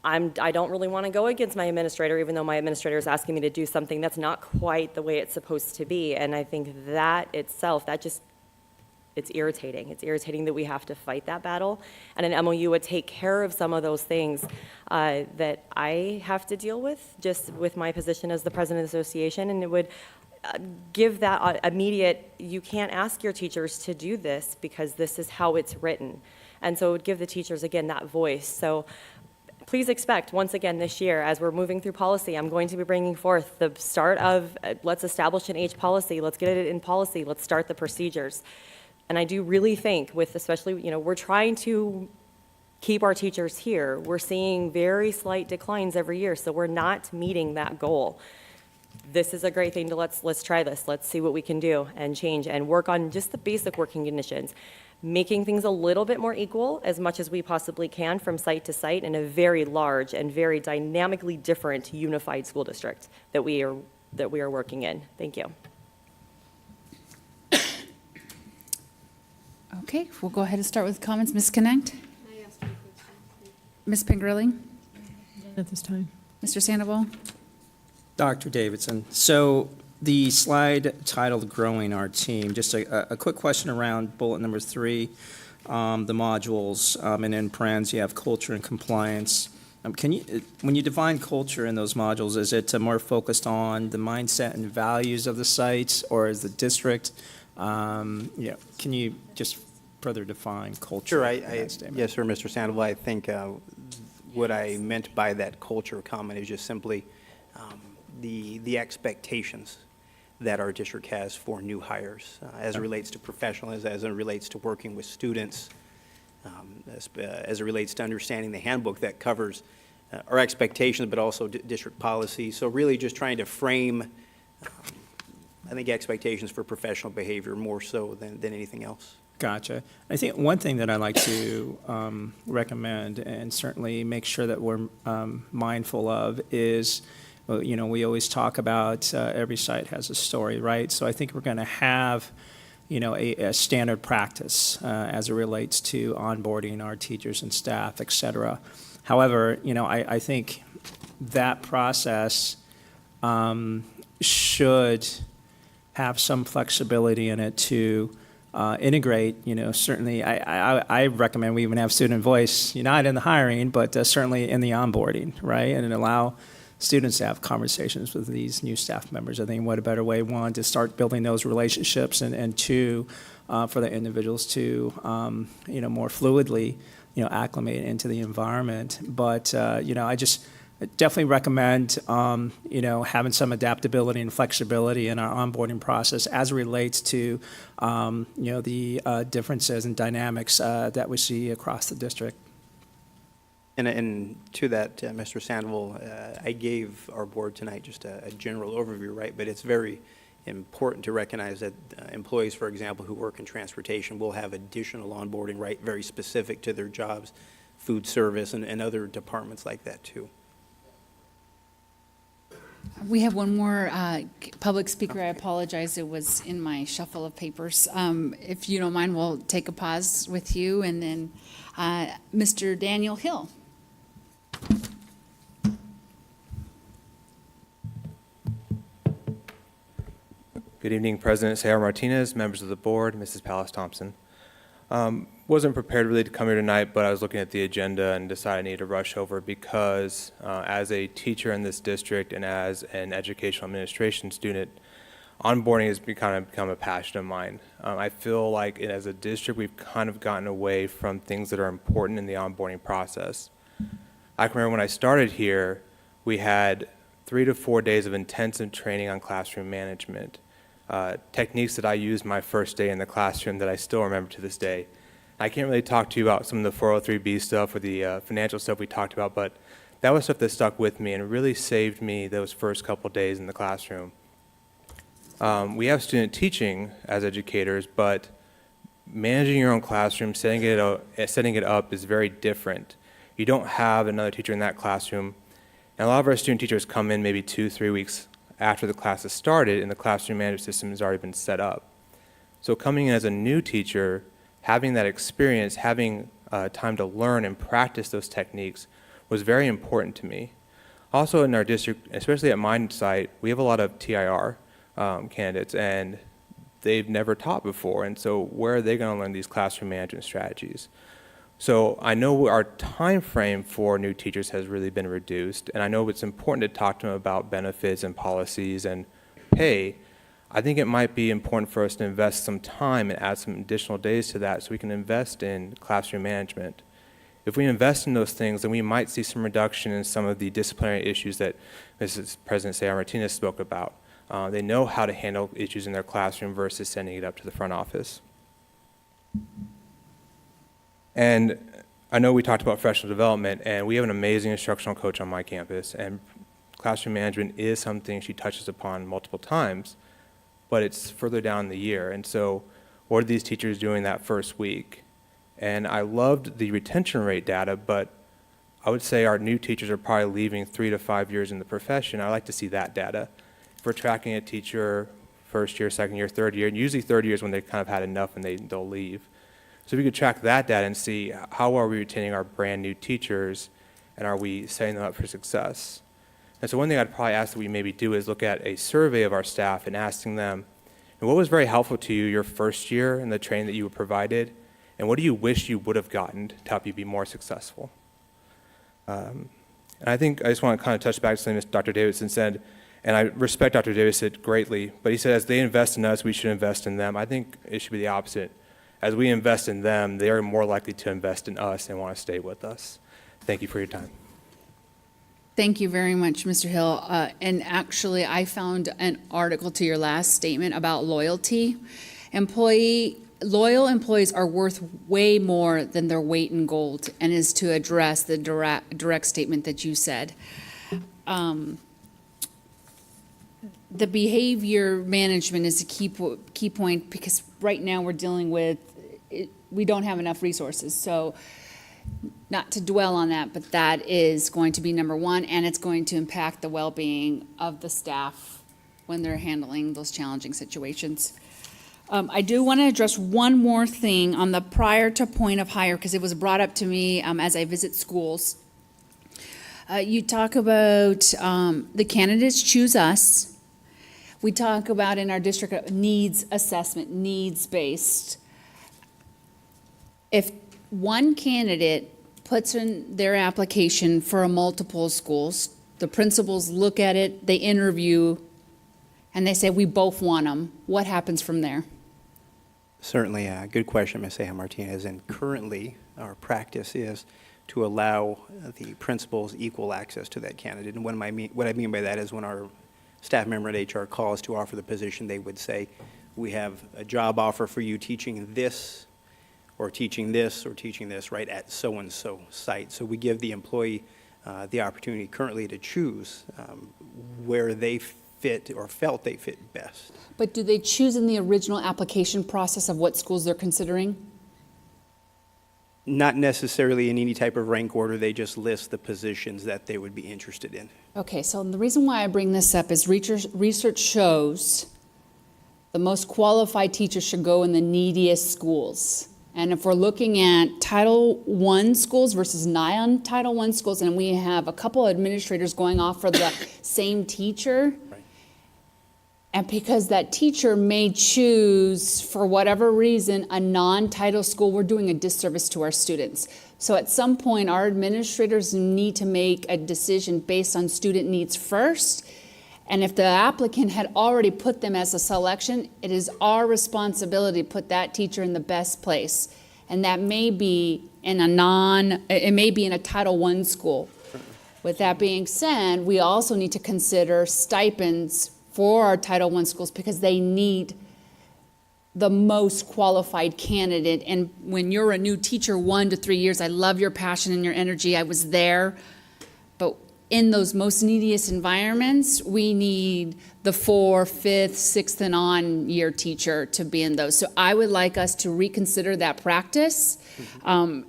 I don't really want to go against my administrator, even though my administrator is asking me to do something that's not quite the way it's supposed to be. And I think that itself, it's irritating. It's irritating that we have to fight that battle. And an MOU would take care of some of those things that I have to deal with, just with my position as the president of the association. And it would give that immediate, you can't ask your teachers to do this because this is how it's written. And so it would give the teachers, again, that voice. So please expect, once again this year, as we're moving through policy, I'm going to be bringing forth the start of, let's establish an age policy, let's get it in policy, let's start the procedures. And I do really think with especially, we're trying to keep our teachers here. We're seeing very slight declines every year, so we're not meeting that goal. This is a great thing to let's try this. Let's see what we can do and change and work on just the basic working conditions. Making things a little bit more equal as much as we possibly can from site to site in a very large and very dynamically different unified school district that we are working in. Thank you. Okay, we'll go ahead and start with comments. Ms. Connect? Ms. Pingerelli? At this time. Mr. Sandoval? Dr. Davidson, so the slide titled Growing Our Team, just a quick question around bullet number 3, the modules, and in parens you have culture and compliance. When you define culture in those modules, is it more focused on the mindset and values of the sites, or is the district, can you just further define culture? Sure, in that statement? yes, sir, Mr. Sandoval. I think what I meant by that culture comment is just simply the expectations that our district has for new hires as it relates to professionalism, as it relates to working with students, as it relates to understanding the handbook that covers our expectations, but also district policy. So really just trying to frame, I think, expectations for professional behavior more so than anything else. Gotcha. I think one thing that I like to recommend and certainly make sure that we're mindful of is, we always talk about every site has a story, right? So I think we're going to have, a standard practice as it relates to onboarding our teachers and staff, et cetera. However, I think that process should have some flexibility in it to integrate, certainly I recommend we even have student voice, not in the hiring, but certainly in the onboarding, right? And allow students to have conversations with these new staff members. I think what a better way, one, to start building those relationships, and two, for the individuals to, more fluidly, acclimate into the environment. But, I just definitely recommend, having some adaptability and flexibility in our onboarding process as it relates to, the differences and dynamics that we see across the district. And to that, Mr. Sandoval, I gave our board tonight just a general overview, right? But it's very important to recognize that employees, for example, who work in transportation will have additional onboarding, right, very specific to their jobs, food service, and other departments like that, too. We have one more public speaker. I apologize, it was in my shuffle of papers. If you don't mind, we'll take a pause with you, and then Mr. Daniel Hill. Good evening, President Sayar Martinez, members of the board, Mrs. Pallas Thompson. Wasn't prepared really to come here tonight, but I was looking at the agenda and decided I needed to rush over because as a teacher in this district and as an educational administration student, onboarding has become a passion of mine. I feel like as a district, we've kind of gotten away from things that are important in the onboarding process. I can remember when I started here, we had 3 to 4 days of intensive training on classroom management. Techniques that I used my first day in the classroom that I still remember to this day. I can't really talk to you about some of the 403B stuff or the financial stuff we talked about, but that was stuff that stuck with me and really saved me those first couple days in the classroom. We have student teaching as educators, but managing your own classroom, setting it up is very different. You don't have another teacher in that classroom, and a lot of our student teachers come in maybe 2-3 weeks after the class has started and the classroom management system has already been set up. So coming in as a new teacher, having that experience, having time to learn and practice those techniques was very important to me. Also in our district, especially at my site, we have a lot of TIR candidates, and they've never taught before, and so where are they going to learn these classroom management strategies? So I know our time frame for new teachers has really been reduced, and I know it's important to talk to them about benefits and policies and pay. I think it might be important for us to invest some time and add some additional days to that so we can invest in classroom management. If we invest in those things, then we might see some reduction in some of the disciplinary issues that Mrs. President Sayre Martinez spoke about. They know how to handle issues in their classroom versus sending it up to the front office. And I know we talked about professional development, and we have an amazing instructional coach on my campus, and classroom management is something she touches upon multiple times, but it's further down the year. And so what are these teachers doing that first week? And I loved the retention rate data, but I would say our new teachers are probably leaving 3 to 5 years in the profession. I like to see that data. If we're tracking a teacher first year, second year, third year, and usually third year is when they've kind of had enough and they'll leave. So we could track that data and see how are we retaining our brand new teachers, and are we setting them up for success. And so one thing I'd probably ask that we maybe do is look at a survey of our staff and asking them, and what was very helpful to you your first year in the training that you were provided, and what do you wish you would have gotten to help you be more successful? And I think I just want to kind of touch back to something Dr. Davidson said, and I respect Dr. Davidson greatly, but he said as they invest in us, we should invest in them. I think it should be the opposite. As we invest in them, they are more likely to invest in us and want to stay with us. Thank you for your time. Thank you very much, Mr. Hill. And actually, I found an article to your last statement about loyalty. Loyal employees are worth way more than their weight in gold, and is to address the direct statement that you said. The behavior management is a key point, because right now we're dealing with, we don't have enough resources. So not to dwell on that, but that is going to be number one, and it's going to impact the well-being of the staff when they're handling those challenging situations. I do want to address one more thing on the prior to point of hire, because it was brought up to me as I visit schools. You talk about the candidates choose us. We talk about in our district needs assessment, needs-based. If one candidate puts in their application for a multiple schools, the principals look at it, they interview, and they say, we both want them, what happens from there? Certainly, good question, Ms. Sayre Martinez. And currently, our practice is to allow the principals equal access to that candidate. And what I mean by that is when our staff member at HR calls to offer the position, they would say, we have a job offer for you teaching this, or teaching this, or teaching this, right, at so-and-so site. So we give the employee the opportunity currently to choose where they fit or felt they fit best. But do they choose in the original application process of what schools they're considering? Not necessarily in any type of rank order, they just list the positions that they would be interested in. Okay, so the reason why I bring this up is research shows the most qualified teachers should go in the neediest schools. And if we're looking at Title I schools versus non-Title I schools, and we have a couple administrators going off for the same teacher, and because that teacher may choose, for whatever reason, a non-title school, we're doing a disservice to our students. So at some point, our administrators need to make a decision based on student needs first. And if the applicant had already put them as a selection, it is our responsibility to put that teacher in the best place. And that may be in it may be in a Title I school. With that being said, we also need to consider stipends for our Title I schools, because they need the most qualified candidate. And when you're a new teacher, 1 to 3 years, I love your passion and your energy. I was there. But in those most neediest environments, we need the 4th, 5th, 6th, and on year teacher to be in those. So I would like us to reconsider that practice. And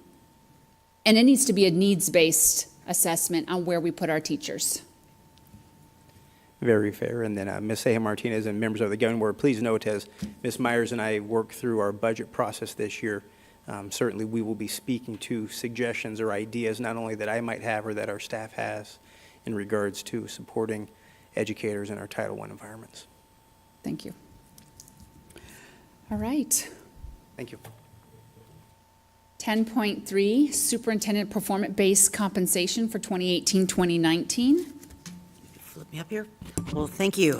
it needs to be a needs-based assessment on where we put our teachers. Very fair. And then Ms. Sayre Martinez and members of the governing board, please note as Ms. Myers and I work through our budget process this year, certainly we will be speaking to suggestions or ideas, not only that I might have or that our staff has, in regards to supporting educators in our Title I environments. Thank you. All right. Thank you. 10.3, Superintendent Performance-Based Compensation for 2018-2019. Flip me up here. Well, thank you.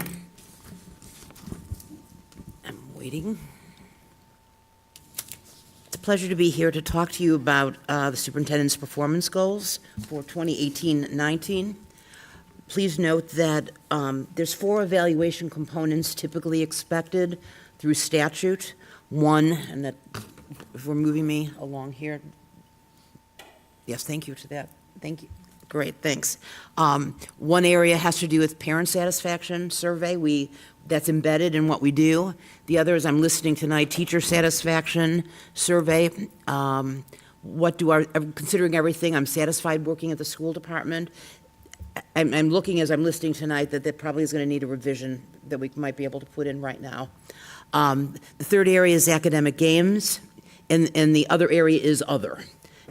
I'm waiting. It's a pleasure to be here to talk to you about the superintendent's performance goals for 2018-19. Please note that there's 4 evaluation components typically expected through statute. One, and that, if we're moving me along here. Yes, thank you to that. Thank you. Great, thanks. One area has to do with parent satisfaction survey. That's embedded in what we do. The other is, I'm listening tonight, teacher satisfaction survey. Considering everything, I'm satisfied working at the school department. I'm looking as I'm listening tonight that probably is going to need a revision that we might be able to put in right now. The third area is academic games, and the other area is other.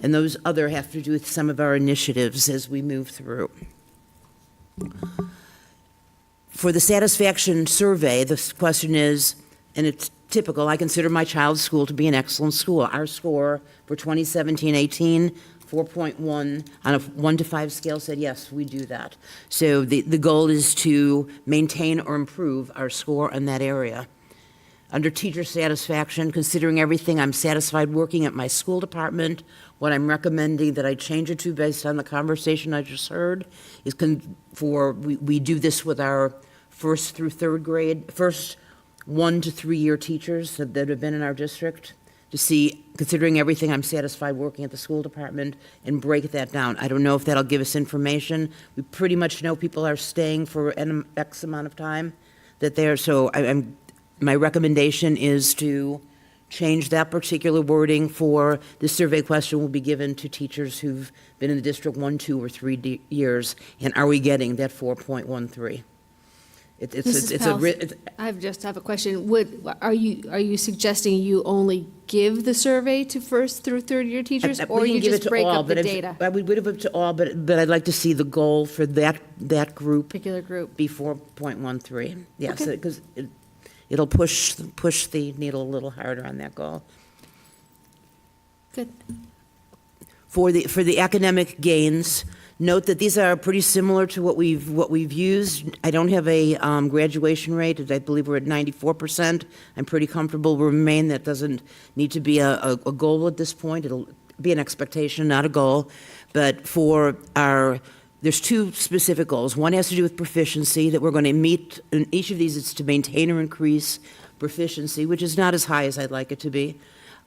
And those other have to do with some of our initiatives as we move through. For the satisfaction survey, the question is, and it's typical, I consider my child's school to be an excellent school. Our score for 2017-18, 4.1 on a 1 to 5 scale said, yes, we do that. So the goal is to maintain or improve our score in that area. Under teacher satisfaction, considering everything, I'm satisfied working at my school department. What I'm recommending that I change it to based on the conversation I just heard is we do this with our first through third grade, first 1 to 3 year teachers that have been in our district, to see, considering everything, I'm satisfied working at the school department, and break that down. I don't know if that'll give us information. We pretty much know people are staying for an X amount of time that they're, so my recommendation is to change that particular wording for this survey question will be given to teachers who've been in the district 1, 2, or 3 years, and are we getting that 4.13? I have a question. Are you suggesting you only give the survey to first through third year teachers, or you just break up the data? We would have it to all, but I'd like to see the goal for that group. Particular group. Be 4.13. Yes, Okay. because it'll push the needle a little harder on that goal. Good. For the academic gains, note that these are pretty similar to what we've used. I don't have a graduation rate. I believe we're at 94%. I'm pretty comfortable. We'll remain. That doesn't need to be a goal at this point. It'll be an expectation, not a goal. But there's 2 specific goals. One has to do with proficiency, that we're going to meet. In each of these, it's to maintain or increase proficiency, which is not as high as I'd like it to be.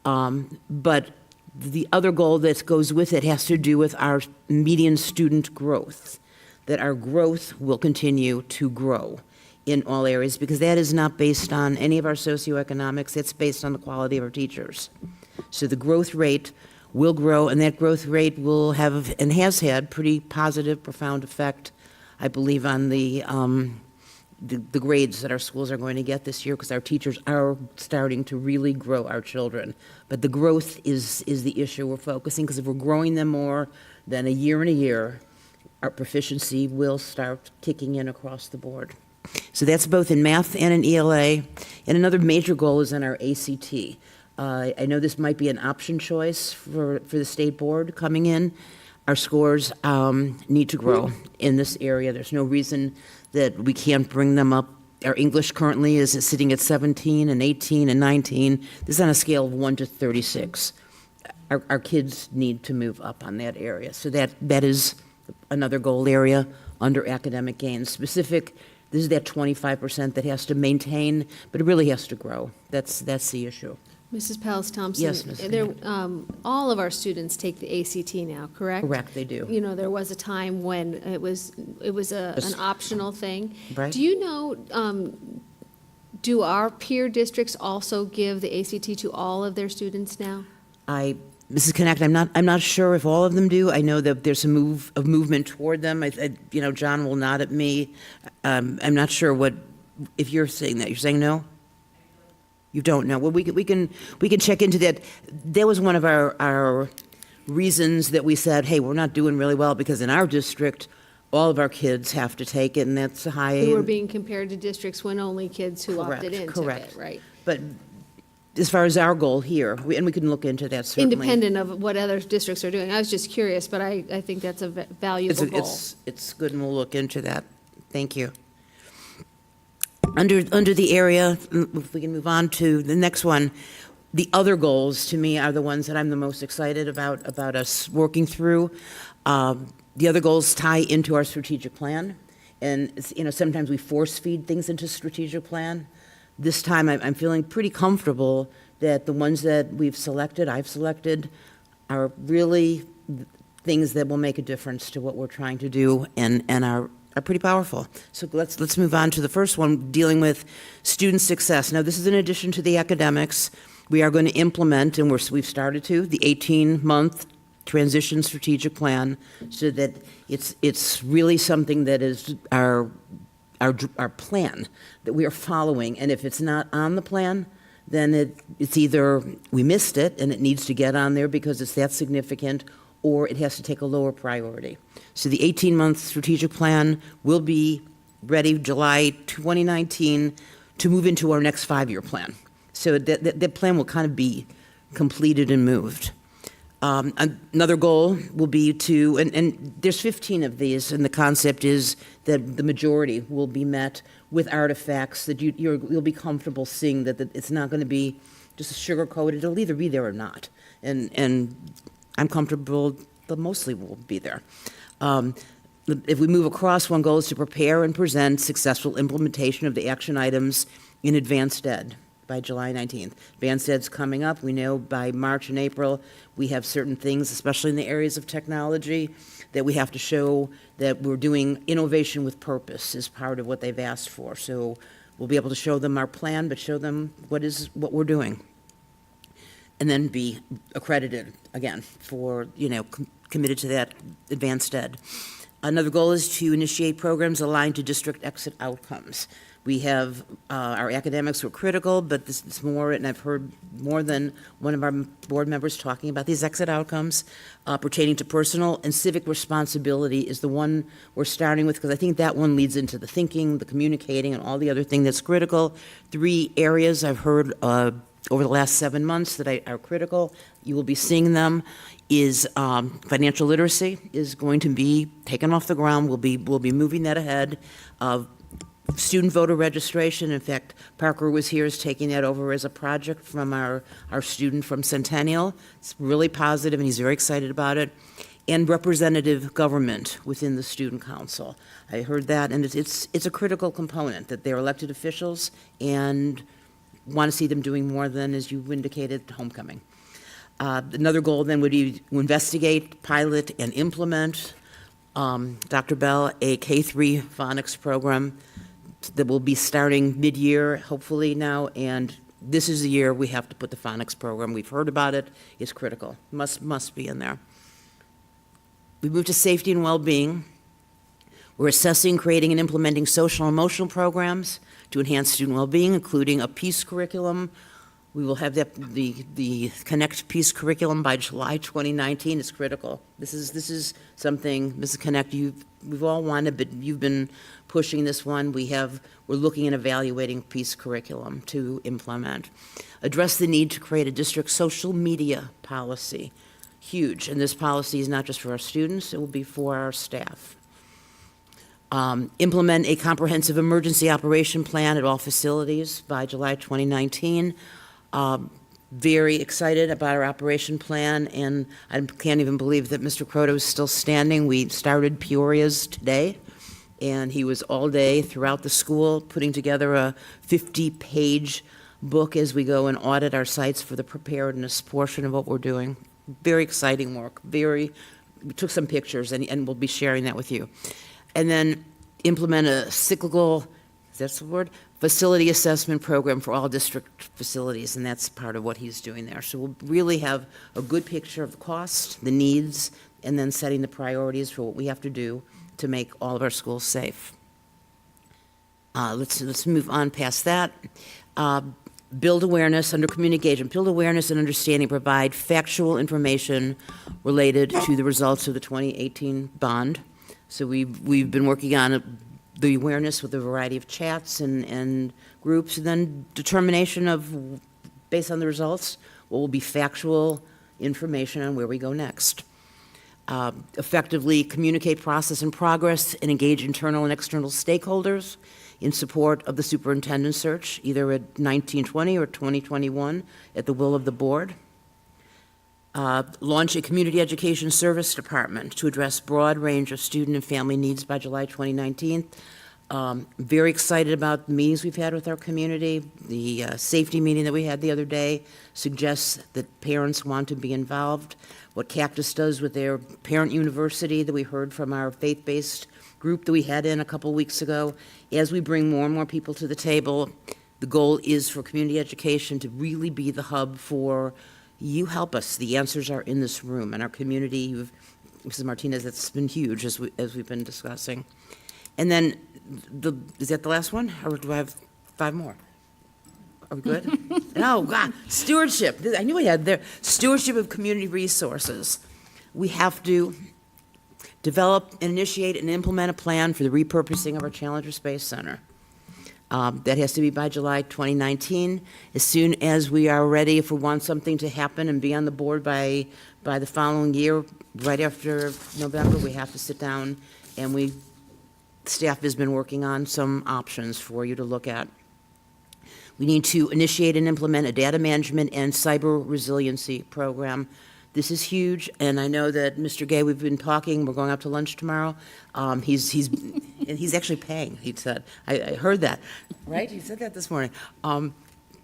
But the other goal that goes with it has to do with our median student growth, that our growth will continue to grow in all areas, because that is not based on any of our socioeconomics. It's based on the quality of our teachers. So the growth rate will grow, and that growth rate will have, and has had, pretty positive, profound effect, I believe, on the grades that our schools are going to get this year, because our teachers are starting to really grow our children. But the growth is the issue we're focusing, because if we're growing them more than a year, our proficiency will start kicking in across the board. So that's both in math and in ELA. And another major goal is in our ACT. I know this might be an option choice for the state board coming in. Our scores need to grow in this area. There's no reason that we can't bring them up. Our English currently is sitting at 17 and 18 and 19. This is on a scale of 1 to 36. Our kids need to move up on that area. So that is another goal area under academic gains. This is that 25% that has to maintain, but it really has to grow. That's the issue. Mrs. Pallas-Thompson? Yes, Ms. All of our students take the ACT now, correct? Correct, they do. You know, there was a time when it was an optional thing. Right. Do you know, do our peer districts also give the ACT to all of their students now? Mrs. Connect, I'm not sure if all of them do. I know that there's a movement toward them. John will nod at me. I'm not sure if you're saying that. You're saying no? You don't know. Well, we can check into that. That was one of our reasons that we said, hey, we're not doing really well because in our district, all of our kids have to take it, and that's a high. We were being compared to districts when only kids who opted in took Correct. it, right? But as far as our goal here, and we can look into that certainly. Independent of what other districts are doing. I was just curious, but I think that's a valuable goal. It's good, and we'll look into that. Thank you. Under the area, if we can move on to the next one, the other goals, to me, are the ones that I'm the most excited about us working through. The other goals tie into our strategic plan, and, sometimes we force-feed things into strategic plan. This time, I'm feeling pretty comfortable that the ones that I've selected, are really things that will make a difference to what we're trying to do and are pretty powerful. So let's move on to the first one, dealing with student success. Now, this is in addition to the academics. We are going to implement, and we've started to, the 18-month transition strategic plan, so that it's really something that is our plan that we are following. And if it's not on the plan, then it's either we missed it and it needs to get on there because it's that significant, or it has to take a lower priority. So the 18-month strategic plan will be ready July 2019 to move into our next 5-year plan. So that plan will kind of be completed and moved. Another goal will be to, and there's 15 of these, and the concept is that the majority will be met with artifacts that you'll be comfortable seeing, that it's not going to be just sugar-coated. It'll either be there or not. And I'm comfortable that mostly will be there. If we move across, one goal is to prepare and present successful implementation of the action items in advanced ed by July 19th. Advanced Ed's coming up. We know by March and April, we have certain things, especially in the areas of technology, that we have to show that we're doing innovation with purpose is part of what they've asked for. So we'll be able to show them our plan, but show them what we're doing. And then be accredited, again, for, committed to that advanced ed. Another goal is to initiate programs aligned to district exit outcomes. We have, our academics were critical, but this is more, and I've heard more than one of our board members talking about these exit outcomes pertaining to personal and civic responsibility is the one we're starting with, because I think that one leads into the thinking, the communicating, and all the other thing that's critical. 3 areas I've heard over the last 7 months that are critical. You will be seeing them. Is financial literacy is going to be taken off the ground. We'll be moving that ahead. Student voter registration. In fact, Parker was here, is taking that over as a project from our student from Centennial. It's really positive, and he's very excited about it. And representative government within the student council. I heard that, and it's a critical component that they're elected officials and want to see them doing more than, as you indicated, homecoming. Another goal then would be to investigate, pilot, and implement, Dr. Bell, a K-3 phonics program that will be starting mid-year, hopefully now, and this is the year we have to put the phonics program. We've heard about it. It's critical. Must be in there. We move to safety and well-being. We're assessing, creating, and implementing social and emotional programs to enhance student well-being, including a peace curriculum. We will have the Connect Peace curriculum by July 2019. It's critical. This is something, Mrs. Connect, we've all wanted, but you've been pushing this one. We're looking and evaluating peace curriculum to implement. Address the need to create a district social media policy. Huge. And this policy is not just for our students, it will be for our staff. Implement a comprehensive emergency operation plan at all facilities by July 2019. Very excited about our operation plan, and I can't even believe that Mr. Croto is still standing. We started Peoria's today, and he was all day throughout the school putting together a 50-page book as we go and audit our sites for the preparedness portion of what we're doing. Very exciting work. We took some pictures, and we'll be sharing that with you. And then implement a cyclical, that's the word, facility assessment program for all district facilities, and that's part of what he's doing there. So we'll really have a good picture of the cost, the needs, and then setting the priorities for what we have to do to make all of our schools safe. Let's move on past that. build awareness under community engagement, build awareness and understanding, provide factual information related to the results of the 2018 bond. So we've been working on the awareness with a variety of chats and groups, and then determination of, based on the results, what will be factual information on where we go next. Effectively communicate process and progress and engage internal and external stakeholders in support of the superintendent search, either at 1920 or 2021, at the will of the board. Launch a community education service department to address broad range of student and family needs by July 2019. Very excited about the meetings we've had with our community. The safety meeting that we had the other day suggests that parents want to be involved. What Cactus does with their parent university that we heard from our faith-based group that we had in a couple weeks ago. As we bring more and more people to the table, the goal is for community education to really be the hub for, you help us. The answers are in this room. And our community, Mrs. Martinez, that's been huge as we've been discussing. And then, is that the last one? Or do I have 5 more? Are we good? Oh, God, stewardship. I knew we had there. Stewardship of community resources. We have to develop and initiate and implement a plan for the repurposing of our Challenger Space Center. That has to be by July 2019. As soon as we are ready, if we want something to happen and be on the board by the following year, right after November, we have to sit down, and staff has been working on some options for you to look at. We need to initiate and implement a data management and cyber resiliency program. This is huge, and I know that Mr. Gay, we've been talking, we're going out to lunch tomorrow. He's actually paying, he said. I heard that, right? He said that this morning.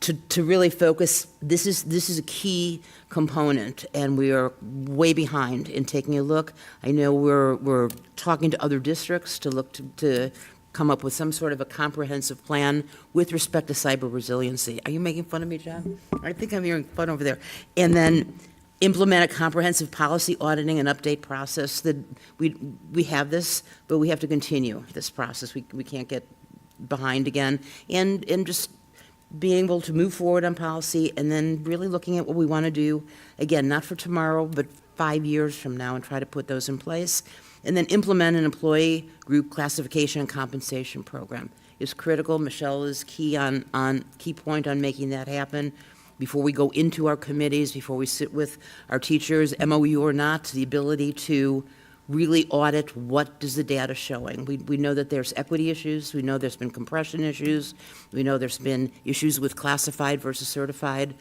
To really focus, this is a key component, and we are way behind in taking a look. I know we're talking to other districts to look to come up with some sort of a comprehensive plan with respect to cyber resiliency. Are you making fun of me, John? I think I'm hearing fun over there. And then implement a comprehensive policy auditing and update process. That we have this, but we have to continue this process. We can't get behind again. And just being able to move forward on policy, and then really looking at what we want to do, again, not for tomorrow, but 5 years from now, and try to put those in place. And then implement an employee group classification and compensation program. It's critical. Michelle is key point on making that happen. Before we go into our committees, before we sit with our teachers, MOU or not, the ability to really audit what is the data showing. We know that there's equity issues. We know there's been compression issues. We know there's been issues with classified versus certified.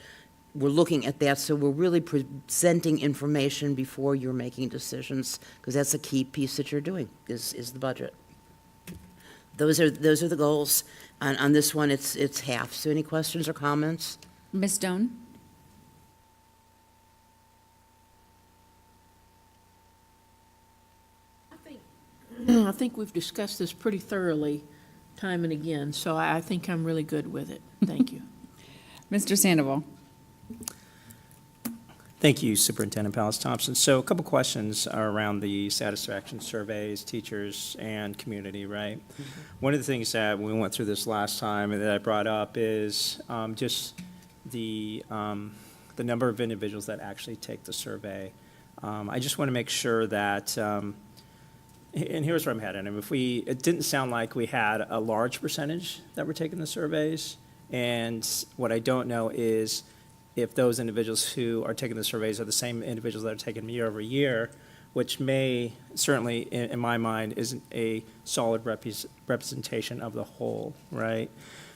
We're looking at that, so we're really presenting information before you're making decisions, because that's a key piece that you're doing, is the budget. Those are the goals. On this one, it's half. So any questions or comments? Ms. Doan? I think we've discussed this pretty thoroughly, time and again, so I think I'm really good with it. Thank you. Mr. Sandoval? Thank you, Superintendent Pallas-Thompson. So a couple questions are around the satisfaction surveys, teachers, and community, right? Mm-hmm. One of the things that we went through this last time and that I brought up is just the number of individuals that actually take the survey. I just want to make sure that, and here's where I'm headed. It didn't sound like we had a large percentage that were taking the surveys, and what I don't know is if those individuals who are taking the surveys are the same individuals that are taking them year over year, which may, certainly in my mind, isn't a solid representation of the whole, right?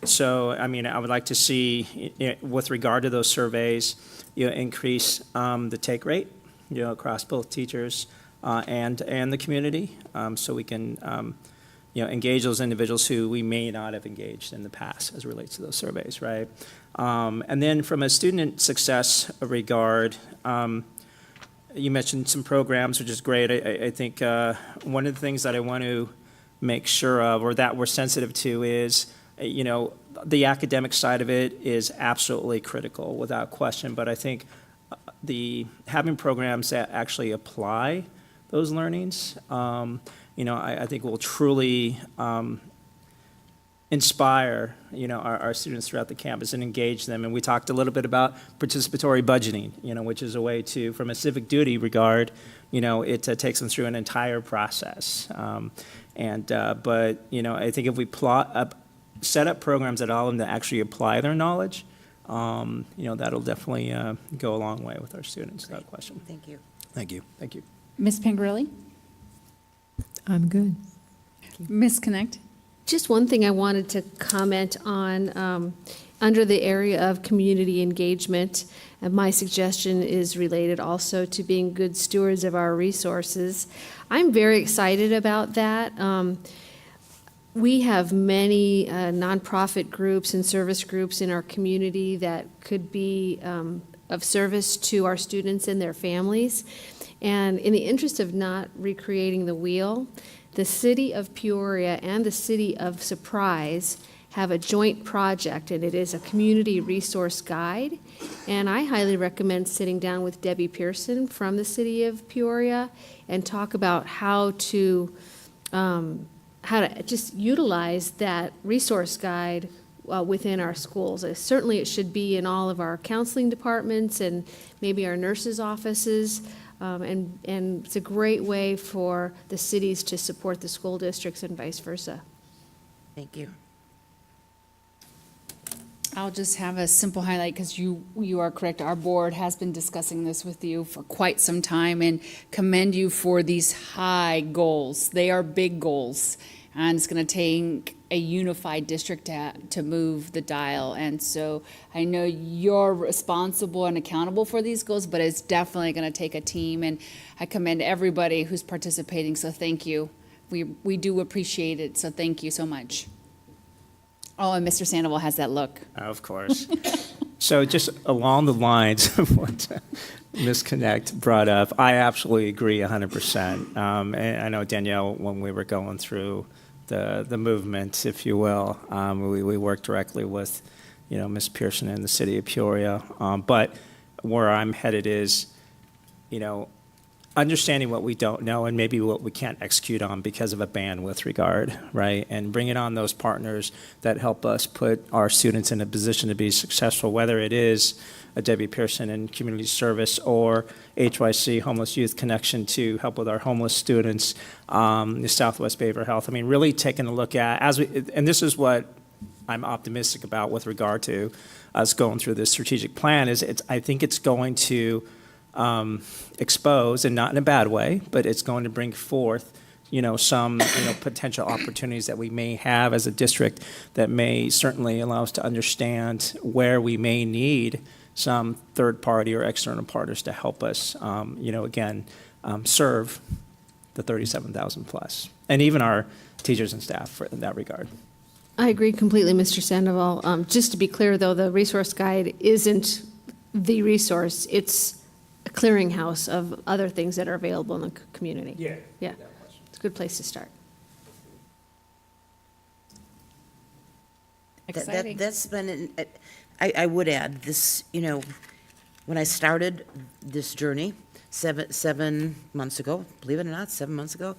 So, I would like to see, with regard to those surveys, increase the take rate, across both teachers and the community, so we can, engage those individuals who we may not have engaged in the past as it relates to those surveys, right? And then from a student success regard, you mentioned some programs, which is great. I think one of the things that I want to make sure of, or that we're sensitive to, is, the academic side of it is absolutely critical, without question. But I think having programs that actually apply those learnings, I think will truly inspire, our students throughout the campus and engage them. And we talked a little bit about participatory budgeting, which is a way to, from a civic duty regard, it takes them through an entire process. But I think if we set up programs that allow them to actually apply their knowledge, that'll definitely go a long way with our students, without question. Thank you. Thank you. Thank you. Ms. Pingerelli? I'm good. Ms. Connect? Just one thing I wanted to comment on, under the area of community engagement, and my suggestion is related also to being good stewards of our resources. I'm very excited about that. We have many nonprofit groups and service groups in our community that could be of service to our students and their families. And in the interest of not recreating the wheel, the city of Peoria and the city of Surprise have a joint project, and it is a community resource guide. And I highly recommend sitting down with Debbie Pearson from the city of Peoria and talk about how to just utilize that resource guide within our schools. Certainly, it should be in all of our counseling departments and maybe our nurses' offices. And it's a great way for the cities to support the school districts and vice versa. Thank you. I'll just have a simple highlight, because you are correct. Our board has been discussing this with you for quite some time, and commend you for these high goals. They are big goals, and it's going to take a unified district to move the dial. And so I know you're responsible and accountable for these goals, but it's definitely going to take a team, and I commend everybody who's participating, so thank you. We do appreciate it, so thank you so much. Oh, and Mr. Sandoval has that look. Of course. So just along the lines of what Ms. Connect brought up, I absolutely agree 100%. And I know, Danielle, when we were going through the movement, if you will, we worked directly with, Ms. Pearson in the city of Peoria. But where I'm headed is, understanding what we don't know and maybe what we can't execute on because of a bandwidth regard, right? And bringing on those partners that help us put our students in a position to be successful, whether it is a Debbie Pearson in community service or HYC Homeless Youth Connection to help with our homeless students, the Southwest Behavioral Health. I mean, really taking a look at, and this is what I'm optimistic about with regard to us going through this strategic plan, I think it's going to expose, and not in a bad way, but it's going to bring forth, some, potential opportunities that we may have as a district that may certainly allow us to understand where we may need some third-party or external partners to help us, serve the 37,000 plus, and even our teachers and staff in that regard. I agree completely, Mr. Sandoval. Just to be clear, though, the resource guide isn't the resource. It's a clearinghouse of other things that are available in the community. Yeah. It's a good place to start. Exciting. That's been, I would add this, when I started this journey 7 months ago, believe it or not, 7 months ago,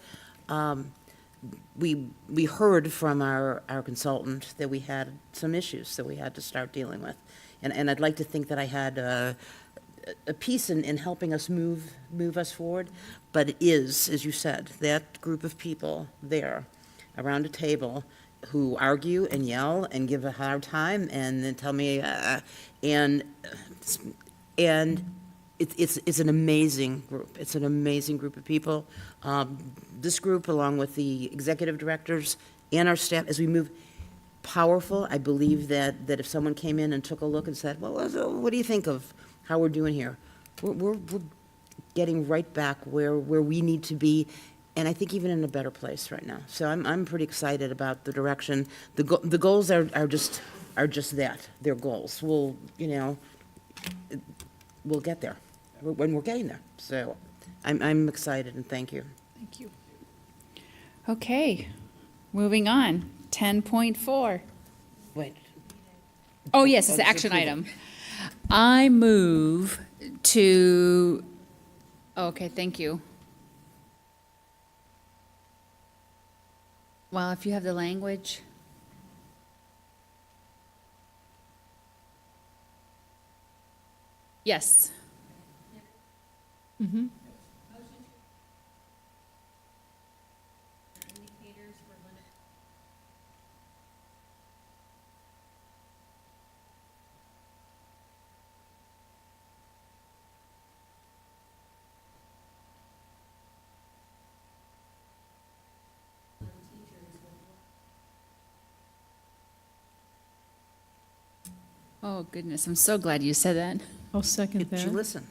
we heard from our consultant that we had some issues that we had to start dealing with. And I'd like to think that I had a piece in helping us move us forward, but it is, as you said, that group of people there around a table who argue and yell and give a hard time and then tell me, and it's an amazing group. It's an amazing group of people. This group, along with the executive directors and our staff, as we move powerful, I believe that if someone came in and took a look and said, well, what do you think of how we're doing here? We're getting right back where we need to be, and I think even in a better place right now. So I'm pretty excited about the direction. The goals are just that. They're goals. We'll get there when we're getting there. So I'm excited, and thank you. Thank you. Okay, moving on. 10.4. Wait. Oh, yes, it's an action item. I move to, okay, thank you. Well, if you have the language. Yes. Oh, goodness, I'm so glad you said that. I'll second Did you that. listen?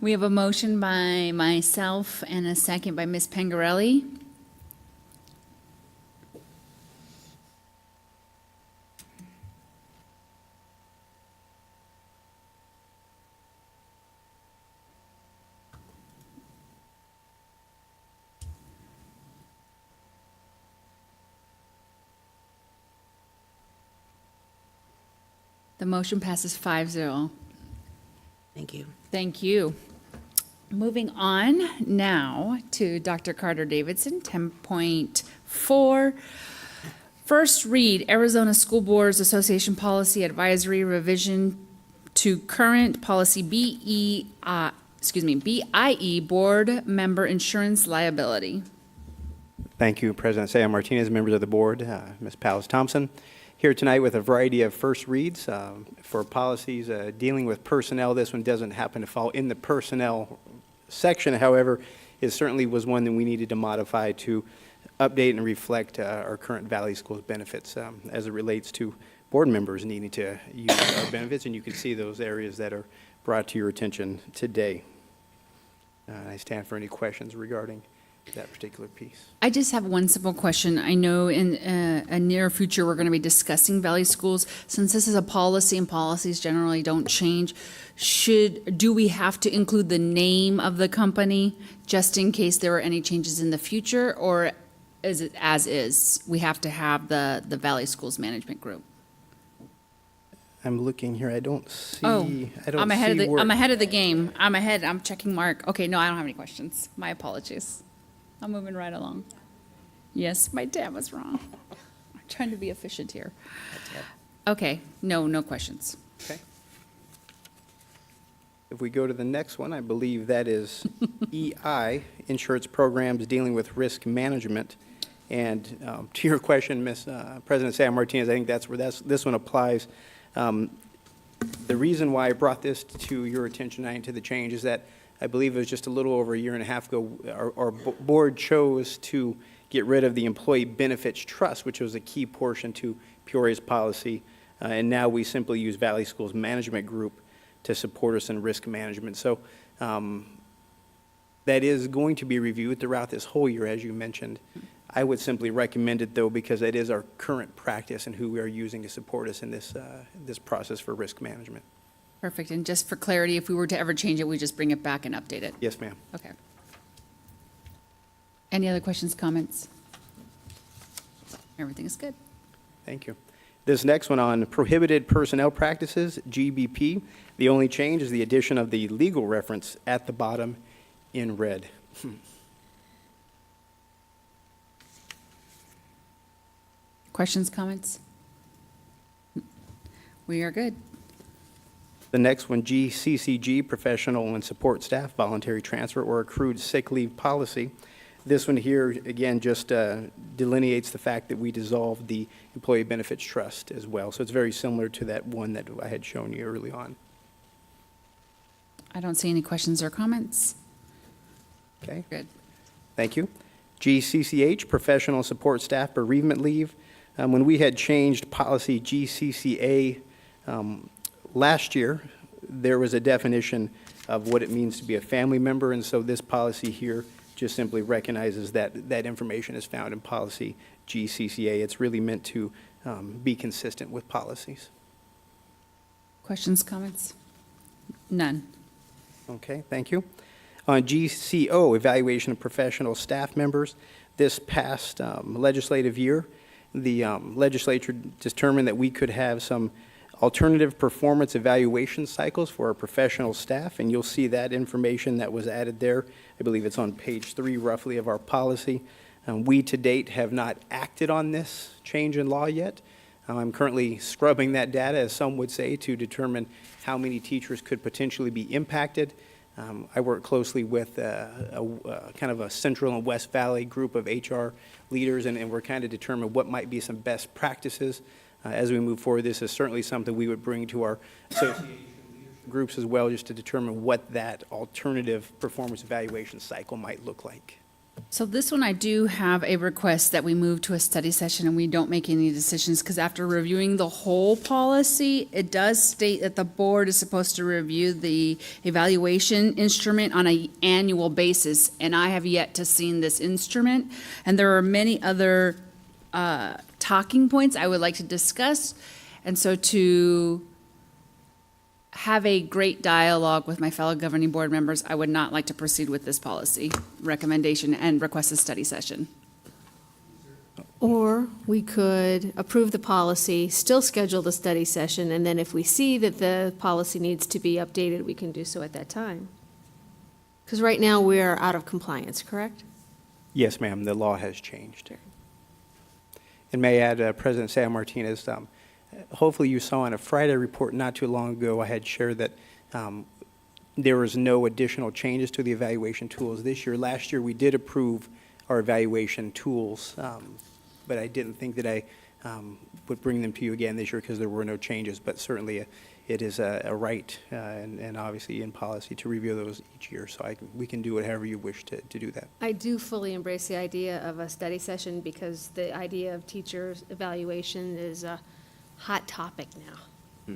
We have a motion by myself and a second by Ms. Pengarelli. The motion passes 5-0. Thank you. Thank you. Moving on now to Dr. Carter Davidson, 10.4. First read, Arizona School Boards Association Policy Advisory Revision to current policy BIE, Board Member Insurance Liability. Thank you, President Sam Martinez, members of the board, Ms. Pallas Thompson. Here tonight with a variety of first reads for policies dealing with personnel. This one doesn't happen to fall in the personnel section, however, it certainly was one that we needed to modify to update and reflect our current Valley Schools benefits as it relates to board members needing to use our benefits, and you can see those areas that are brought to your attention today. I stand for any questions regarding that particular piece. I just have one simple question. I know in a near future, we're going to be discussing Valley Schools. Since this is a policy and policies generally don't change, do we have to include the name of the company just in case there are any changes in the future? Or is it as is? We have to have the Valley Schools Management Group? I'm looking here. I don't see. Oh, I'm ahead where- of the game. I'm checking mark. Okay, no, I don't have any questions. My apologies. I'm moving right along. Yes, my tab was wrong. I'm trying to be efficient here. Okay, no questions. Okay. If we go to the next one, I believe that is EI, Insurance Programs Dealing with Risk Management. And to your question, President Sam Martinez, I think that's where this one applies. The reason why I brought this to your attention and to the change is that I believe it was just a little over a year and a half ago, our board chose to get rid of the Employee Benefits Trust, which was a key portion to Peoria's policy, and now we simply use Valley Schools Management Group to support us in risk management. So that is going to be reviewed throughout this whole year, as you mentioned. I would simply recommend it, though, because that is our current practice and who we are using to support us in this process for risk management. Perfect. And just for clarity, if we were to ever change it, we just bring it back and update it? Yes, ma'am. Okay. Any other questions, comments? Everything is good. Thank you. This next one on prohibited personnel practices, GBP. The only change is the addition of the legal reference at the bottom in red. Questions, comments? We are good. The next one, GCCG, Professional and Support Staff Voluntary Transfer or Accrued Sick Leave Policy. This one here, again, just delineates the fact that we dissolved the Employee Benefits Trust as well. So it's very similar to that one that I had shown you early on. I don't see any questions or comments. Okay. Good. Thank you. GCCH, Professional Support Staff Bereavement Leave. When we had changed policy GCCA last year, there was a definition of what it means to be a family member, and so this policy here just simply recognizes that that information is found in policy GCCA. It's really meant to be consistent with policies. Questions, comments? None. Okay, thank you. On GCO, Evaluation of Professional Staff Members, this past legislative year, the legislature determined that we could have some alternative performance evaluation cycles for our professional staff, and you'll see that information that was added there. I believe it's on page 3 roughly of our policy. We to date have not acted on this change in law yet, I'm currently scrubbing that data, as some would say, to determine how many teachers could potentially be impacted. I work closely with kind of a Central and West Valley group of HR leaders, and we're kind of determining what might be some best practices as we move forward. This is certainly something we would bring to our association groups as well, just to determine what that alternative performance evaluation cycle might look like. So this one, I do have a request that we move to a study session and we don't make any decisions, because after reviewing the whole policy, it does state that the board is supposed to review the evaluation instrument on an annual basis, and I have yet to see this instrument. And there are many other talking points I would like to discuss, and so to have a great dialogue with my fellow governing board members, I would not like to proceed with this policy recommendation and request a study session. Or we could approve the policy, still schedule the study session, and then if we see that the policy needs to be updated, we can do so at that time. Because right now, we're out of compliance, correct? Yes, ma'am, the law has changed. And may I add, President Sam Martinez, hopefully you saw in a Friday report not too long ago, I had shared that there was no additional changes to the evaluation tools this year. Last year, we did approve our evaluation tools, but I didn't think that I would bring them to you again this year because there were no changes. But certainly, it is a right and obviously in policy to review those each year. So we can do it however you wish to do that. I do fully embrace the idea of a study session because the idea of teachers' evaluation is a hot topic now.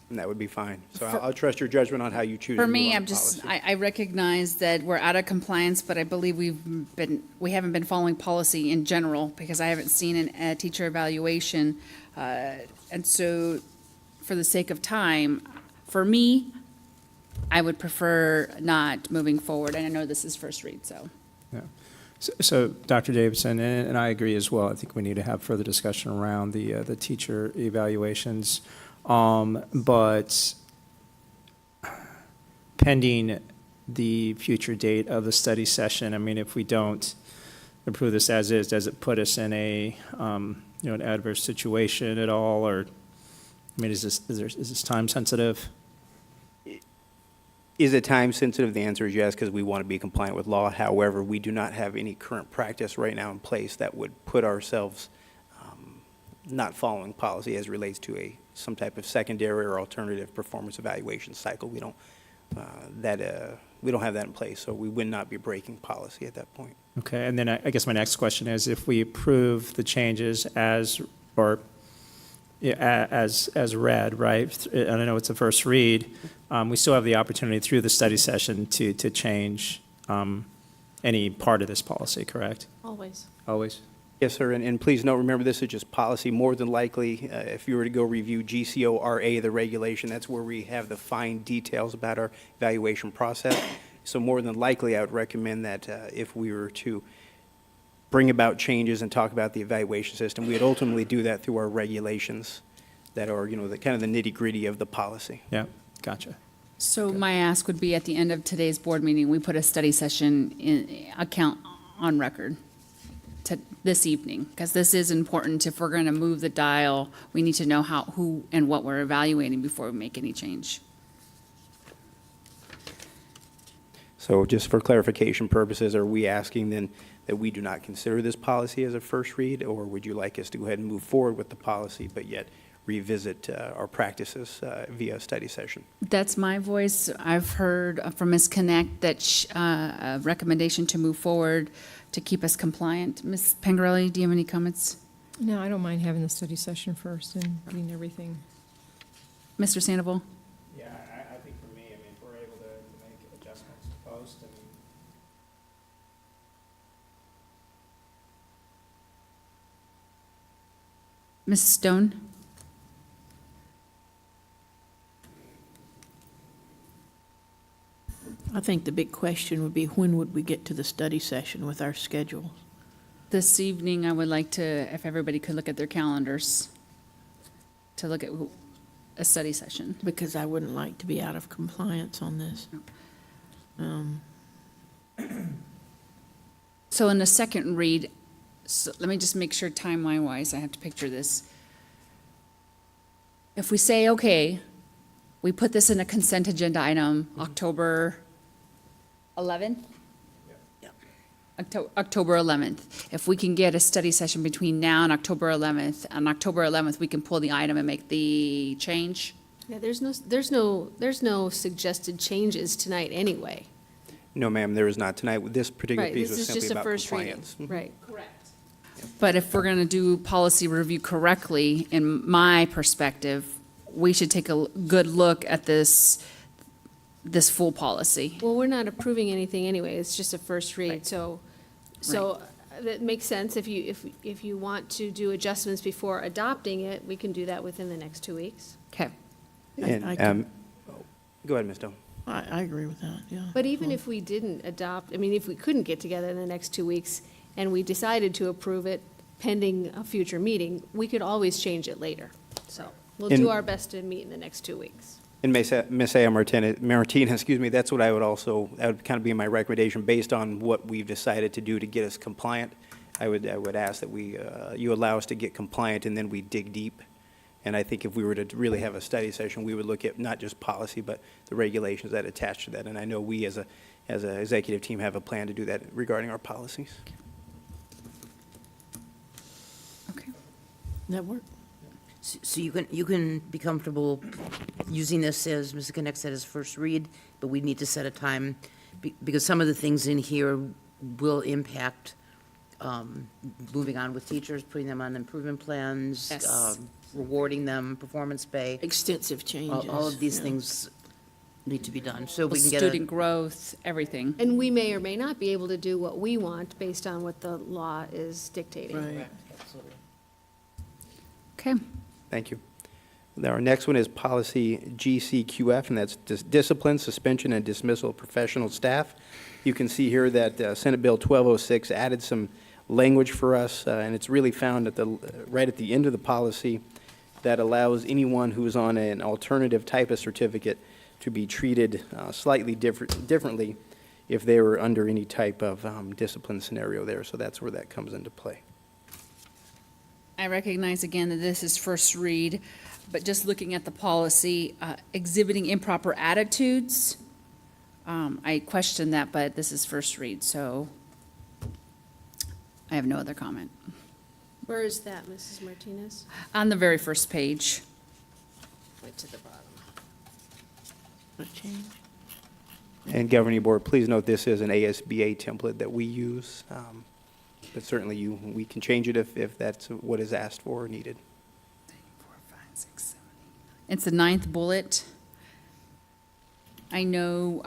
And that would be fine. So I'll trust your judgment on how you choose to For move me, on I'm the just, policy. I recognize that we're out of compliance, but I believe we haven't been following policy in general, because I haven't seen a teacher evaluation. And so, for the sake of time, for me, I would prefer not moving forward, and I know this is first read, so. Yeah. So, Dr. Davidson, and I agree as well, I think we need to have further discussion around the teacher evaluations. But pending the future date of the study session, I mean, if we don't approve this as is, does it put us in a, an adverse situation at all, or, I mean, is this time sensitive? Is it time sensitive? The answer is yes, because we want to be compliant with law. However, we do not have any current practice right now in place that would put ourselves not following policy as relates to some type of secondary or alternative performance evaluation cycle. We don't have that in place, so we would not be breaking policy at that point. Okay, and then I guess my next question is, if we approve the changes as read, right? And I know it's a first read. We still have the opportunity through the study session to change any part of this policy, correct? Always. Always? Yes, sir, and please note, remember, this is just policy. More than likely, if you were to go review GCORA, the regulation, that's where we have the fine details about our evaluation process. So more than likely, I would recommend that if we were to bring about changes and talk about the evaluation system, we would ultimately do that through our regulations that are, the kind of the nitty-gritty of the policy. Yeah, gotcha. So my ask would be, at the end of today's board meeting, we put a study session account on record to this evening, because this is important. If we're going to move the dial, we need to know who and what we're evaluating before we make any change. So just for clarification purposes, are we asking then that we do not consider this policy as a first read, or would you like us to go ahead and move forward with the policy, but yet revisit our practices via study session? That's my voice. I've heard from Ms. Connect that a recommendation to move forward to keep us compliant. Ms. Pangarelli, do you have any comments? No, I don't mind having the study session first and getting everything. Mr. Sandoval? Yeah, I think for me, I mean, if we're able to make adjustments to post, I mean. Ms. Stone? I think the big question would be, when would we get to the study session with our schedule? This evening, I would like to, if everybody could look at their calendars, to look at a study session. Because I wouldn't like to be out of compliance on this. So in the second read, So let me just make sure timeline-wise, I have to picture this. If we say, okay, we put this in a consent agenda item, October 11th? October 11th. If we can get a study session between now and October 11th, on October 11th, we can pull the item and make the change? Yeah, there's no suggested changes tonight anyway. No, ma'am, there is not tonight. This particular Right, piece this was is just simply a about first reading. compliance. Mhm. Right. But if we're going to do policy review correctly, in my perspective, we should take a good look at this full policy. Well, we're not approving anything anyway, it's just a first read, so that makes sense. If you want to do adjustments before adopting it, we can do that within the next 2 weeks. Okay. And, go ahead, Ms. Doe. I agree with that, yeah. But even if we didn't adopt, I mean, if we couldn't get together in the next 2 weeks and we decided to approve it pending a future meeting, we could always change it later. So we'll do our best to meet in the next 2 weeks. And Ms. A. Martina, excuse me, that's what I would also, that would kind of be my recommendation, based on what we've decided to do to get us compliant. I would ask that you allow us to get compliant, and then we dig deep. And I think if we were to really have a study session, we would look at not just policy, but the regulations that attach to that. And I know we, as an executive team, have a plan to do that regarding our policies. Okay. That work? So you can be comfortable using this, as Mrs. Connect said, as first read, but we need to set a time, because some of the things in here will impact moving on with teachers, putting them on improvement plans, Yes. rewarding them, performance pay. Extensive changes. All of these yeah. things need to be done, so we can get a. Student growth, everything. And we may or may not be able to do what we want based on what the law is dictating. Right. Okay. Thank you. Now, our next one is policy GCQF, and that's discipline, suspension, and dismissal of professional staff. You can see here that Senate Bill 1206 added some language for us, and it's really found right at the end of the policy that allows anyone who is on an alternative type of certificate to be treated slightly differently if they were under any type of discipline scenario there. So that's where that comes into play. I recognize again that this is first read, but just looking at the policy, exhibiting improper attitudes, I question that, but this is first read, so I have no other comment. Where is that, Mrs. Martinez? On the very first page. Right to the bottom. What change? And Governing Board, please note this is an ASBA template that we use, but certainly we can change it if that's what is asked for or needed. 4, 5, 6, 7, 8, 9. It's the 9th bullet. I know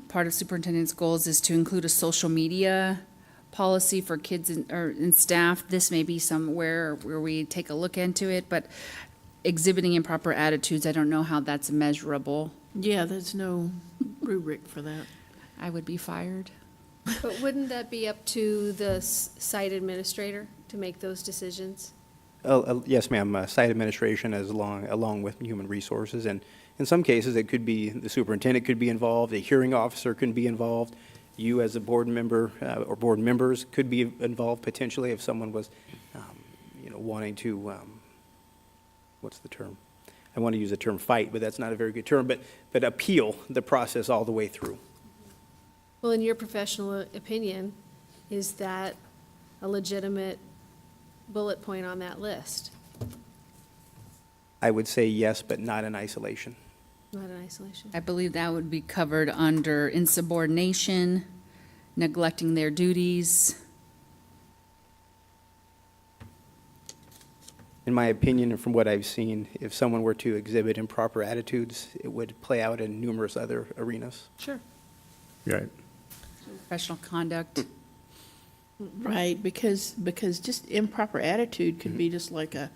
part of superintendent's goals is to include a social media policy for kids and staff. This may be somewhere where we take a look into it, but exhibiting improper attitudes, I don't know how that's measurable. Yeah, there's no rubric for that. I would be fired. But wouldn't that be up to the site administrator to make those decisions? Yes, ma'am. Site administration along with human resources, and in some cases, it could be the superintendent could be involved, a hearing officer could be involved, you as a board member or board members could be involved potentially if someone was, wanting to, what's the term? I want to use the term fight, but that's not a very good term, but appeal the process all the way through. Well, in your professional opinion, is that a legitimate bullet point on that list? I would say yes, but not in isolation. Not in isolation? I believe that would be covered under insubordination, neglecting their duties. In my opinion, and from what I've seen, if someone were to exhibit improper attitudes, it would play out in numerous other arenas. Sure. Right. Professional conduct. Right, because just improper attitude could be just like a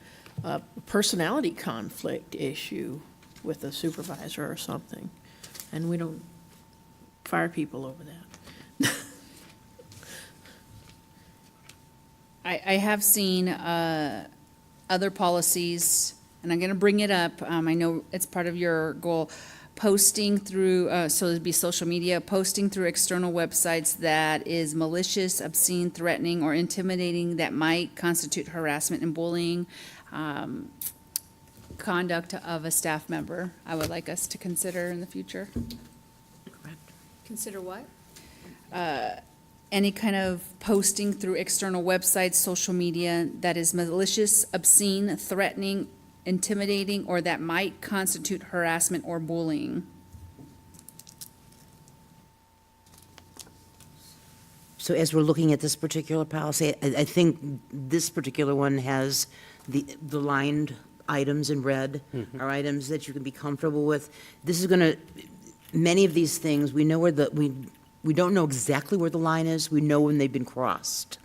personality conflict issue with a supervisor or something, and we don't fire people over that. I have seen other policies, and I'm going to bring it up. I know it's part of your goal. posting through, so it'd be social media, posting through external websites that is malicious, obscene, threatening, or intimidating that might constitute harassment and bullying, conduct of a staff member, I would like us to consider in the future. Consider what? Any kind of posting through external websites, social media that is malicious, obscene, threatening, intimidating, or that might constitute harassment or bullying. So as we're looking at this particular policy, I think this particular one has the lined items in red are items that you can be comfortable with. This is going to, many of these things, we know where we don't know exactly where the line is, we know when they've been crossed.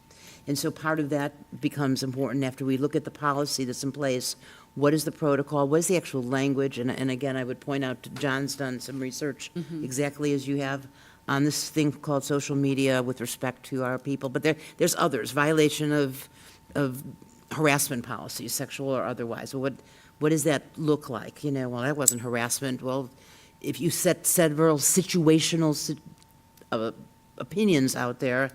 And so part of that becomes important after we look at the policy that's in place. What is the protocol? What is the actual language? And again, I would point out, John's done some research exactly as you have on this thing called social media with respect to our people. But there's others, violation of harassment policies, sexual or otherwise. Well, what does that look like? Well, that wasn't harassment. Well, if you set several situational opinions out there,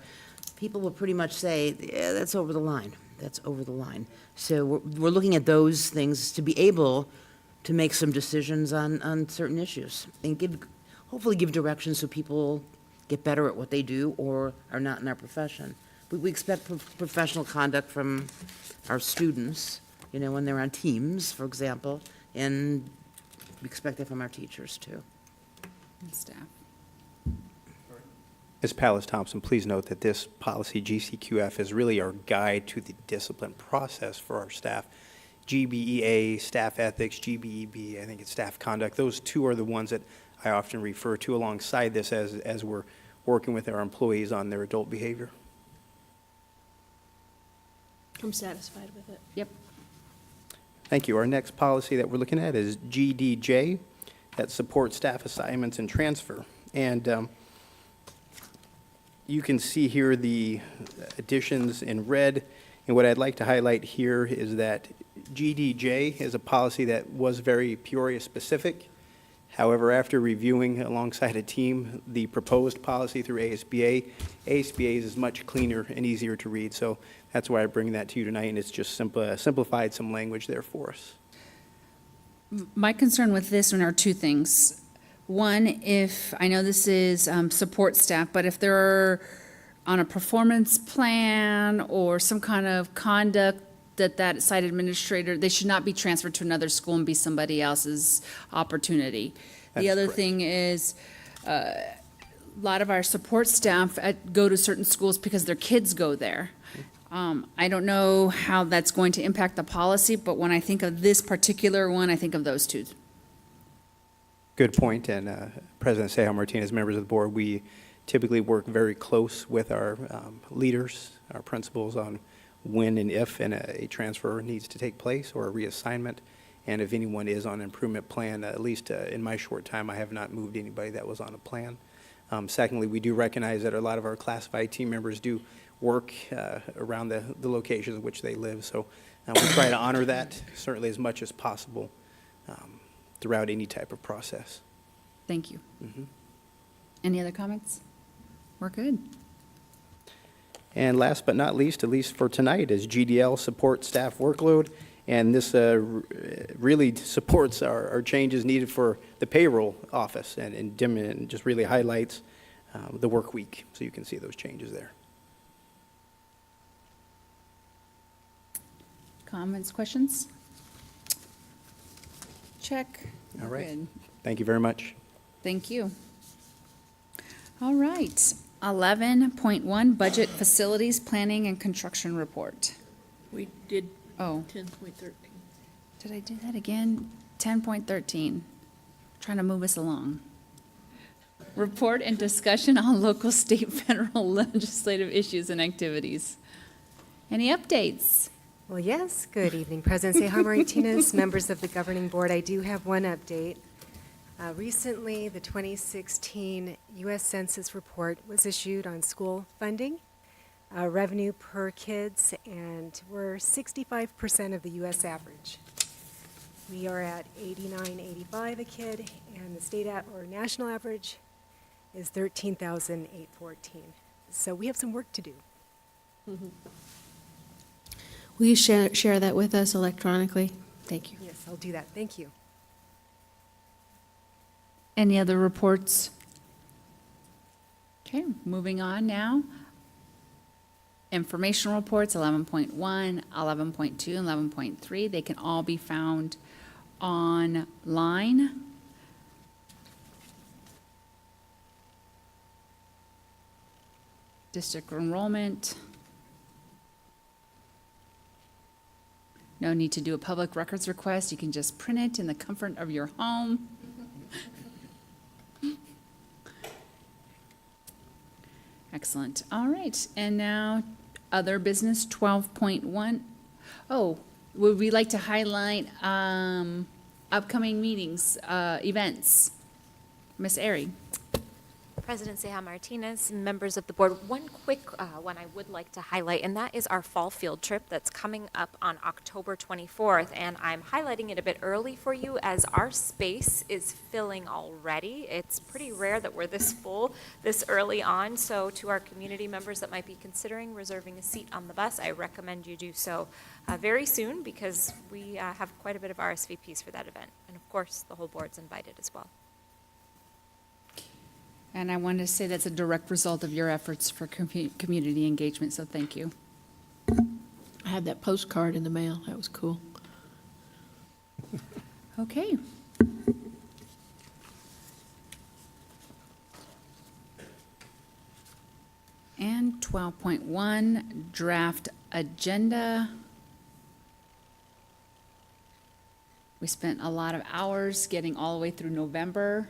people will pretty much say, yeah, that's over the line. That's over the line. So we're looking at those things to be able to make some decisions on certain issues and hopefully give direction so people get better at what they do or are not in our profession. We expect professional conduct from our students, when they're on teams, for example, and we expect that from our teachers, too. And staff. Ms. Pallas Thompson, please note that this policy, GCQF, is really our guide to the discipline process for our staff. GBEA, staff ethics, GBEB, I think it's staff conduct. Those two are the ones that I often refer to alongside this as we're working with our employees on their adult behavior. I'm satisfied with it. Yep. Thank you. Our next policy that we're looking at is GDJ, that supports staff assignments and transfer. And you can see here the additions in red. And what I'd like to highlight here is that GDJ is a policy that was very Peoria specific. However, after reviewing alongside a team the proposed policy through ASBA is much cleaner and easier to read. So that's why I bring that to you tonight, and it's just simplified some language there for us. My concern with this one are two things. One, if, I know this is support staff, but if they're on a performance plan or some kind of conduct that site administrator, they should not be transferred to another school and be somebody else's opportunity. The other thing is, a lot of our support staff go to certain schools because their kids go there. I don't know how that's going to impact the policy, but when I think of this particular one, I think of those two. Good point, and President Ceja Martinez, members of the board, we typically work very close with our leaders, our principals on when and if a transfer needs to take place or a reassignment, and if anyone is on an improvement plan. At least in my short time, I have not moved anybody that was on a plan. Secondly, we do recognize that a lot of our classified team members do work around the locations in which they live, so we try to honor that certainly as much as possible throughout any type of process. Thank you. Any other comments? We're good. And last but not least, at least for tonight, is GDL support staff workload. And this really supports our changes needed for the payroll office and just really highlights the work week. So you can see those changes there. Comments, questions? Check. All right. Good. Thank you very much. Thank you. All right. 11.1 Budget Facilities Planning and Construction Report. We did Oh, 10.13. did I do that again? 10.13. Trying to move us along. Report and discussion on local, state, federal legislative issues and activities. Any updates? Well, yes. Good evening, President Ceja Martinez, members of the governing board. I do have one update. Recently, the 2016 U.S. Census report was issued on school funding, revenue per kids, and we're 65% of the U.S. average. We are at 89.85 a kid, and the state or national average is 13,814. So we have some work to do. Will you share that with us electronically? Thank you. Yes, I'll do that. Thank you. Any other reports? Okay, moving on now. Informational reports, 11.1, 11.2, and 11.3. They can all be found online. District enrollment. No need to do a public records request. You can just print it in the comfort of your home. Excellent. All right. And now, other business, 12.1. Oh, would we like to highlight upcoming meetings, events? Miss Airy. President Ceja Martinez, members of the board, one quick one I would like to highlight, and that is our fall field trip that's coming up on October 24th. And I'm highlighting it a bit early for you as our space is filling already. It's pretty rare that we're this full this early on. So to our community members that might be considering reserving a seat on the bus, I recommend you do so very soon, because we have quite a bit of RSVPs for that event. And of course, the whole board's invited as well. And I want to say that's a direct result of your efforts for community engagement, so thank you. I had that postcard in the mail. That was cool. Okay. And 12.1, draft agenda. We spent a lot of hours getting all the way through November.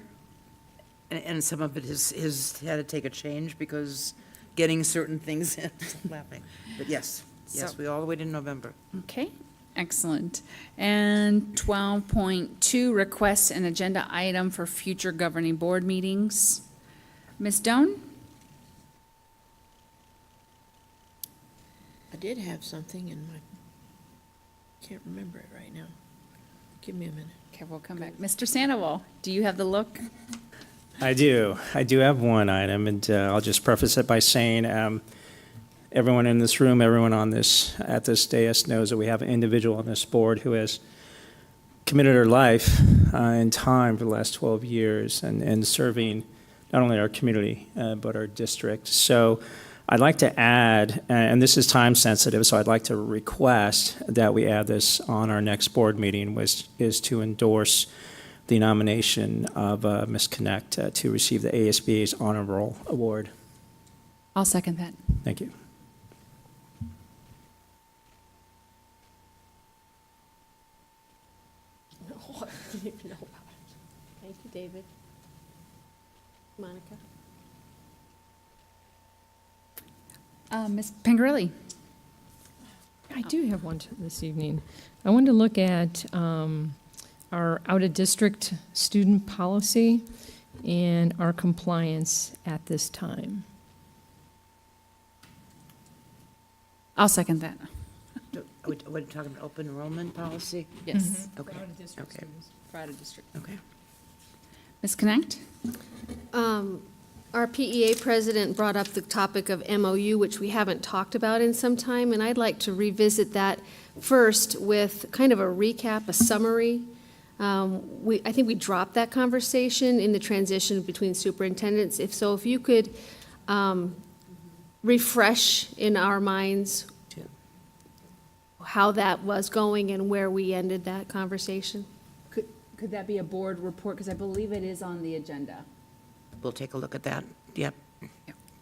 And some of it is had to take a change because getting certain things in, laughing. But yes, So- we all the way to November. Okay, excellent. And 12.2, request an agenda item for future governing board meetings. Ms. Doan? I did have something in my, can't remember it right now. Give me a minute. Okay, we'll come back. Mr. Sandoval, do you have the look? I do have one item, and I'll just preface it by saying everyone in this room, everyone at this dais knows that we have an individual on this board who has committed her life and time for the last 12 years and serving not only our community but our district. So I'd like to add, and this is time sensitive, so I'd like to request that we add this on our next board meeting, which is to endorse the nomination of Ms. Connect to receive the ASBA's Honor Roll Award. I'll second that. Thank you. I didn't even know about it. Thank you, David. Monica? Ms. Pingerelli? I do have one this evening. I wanted to look at our out-of-district student policy and our compliance at this time. I'll second that. Are we talking about open enrollment policy? Yes. Okay. Okay. For out-of-district. Okay. Ms. Connect? Our PEA president brought up the topic of MOU, which we haven't talked about in some time, and I'd like to revisit that first with kind of a recap, a summary. I think we dropped that conversation in the transition between superintendents. If you could refresh in our minds how that was going and where we ended that conversation. Could that be a board report? Because I believe it is on the agenda. We'll take a look at that. Yep,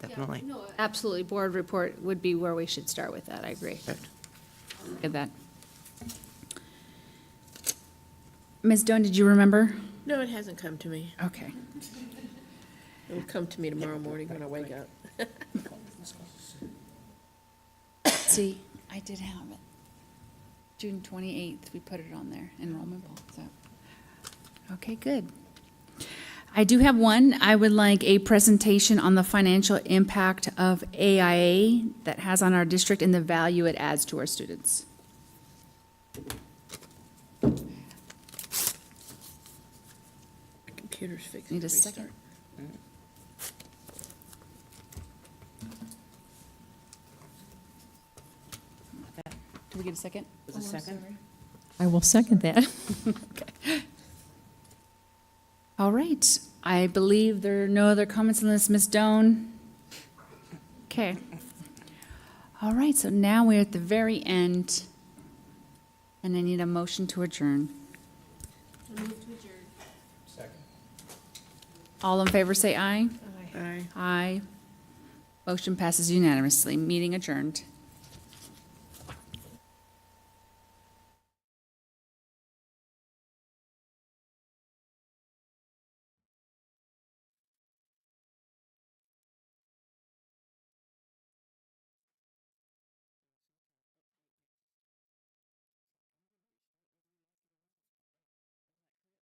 definitely. No, absolutely, board report would be where we should start with that, I agree. Look at that. Ms. Doan, did you remember? No, it hasn't come to me. Okay. It will come to me tomorrow morning when I wake up. See, I did have it. June 28th, we put it on there, enrollment. So. Okay, good. I do have one. I would like a presentation on the financial impact of AIA that has on our district and the value it adds to our students. Computer's fixing Need to a second? restart. Do we get a second? Was a second? I will second that. All right. I believe there are no other comments on this. Ms. Doan? Okay. All right, so now we're at the very end, and I need a motion to adjourn. Second. All in favor, say aye. Aye. Aye. Motion passes unanimously. Meeting adjourned.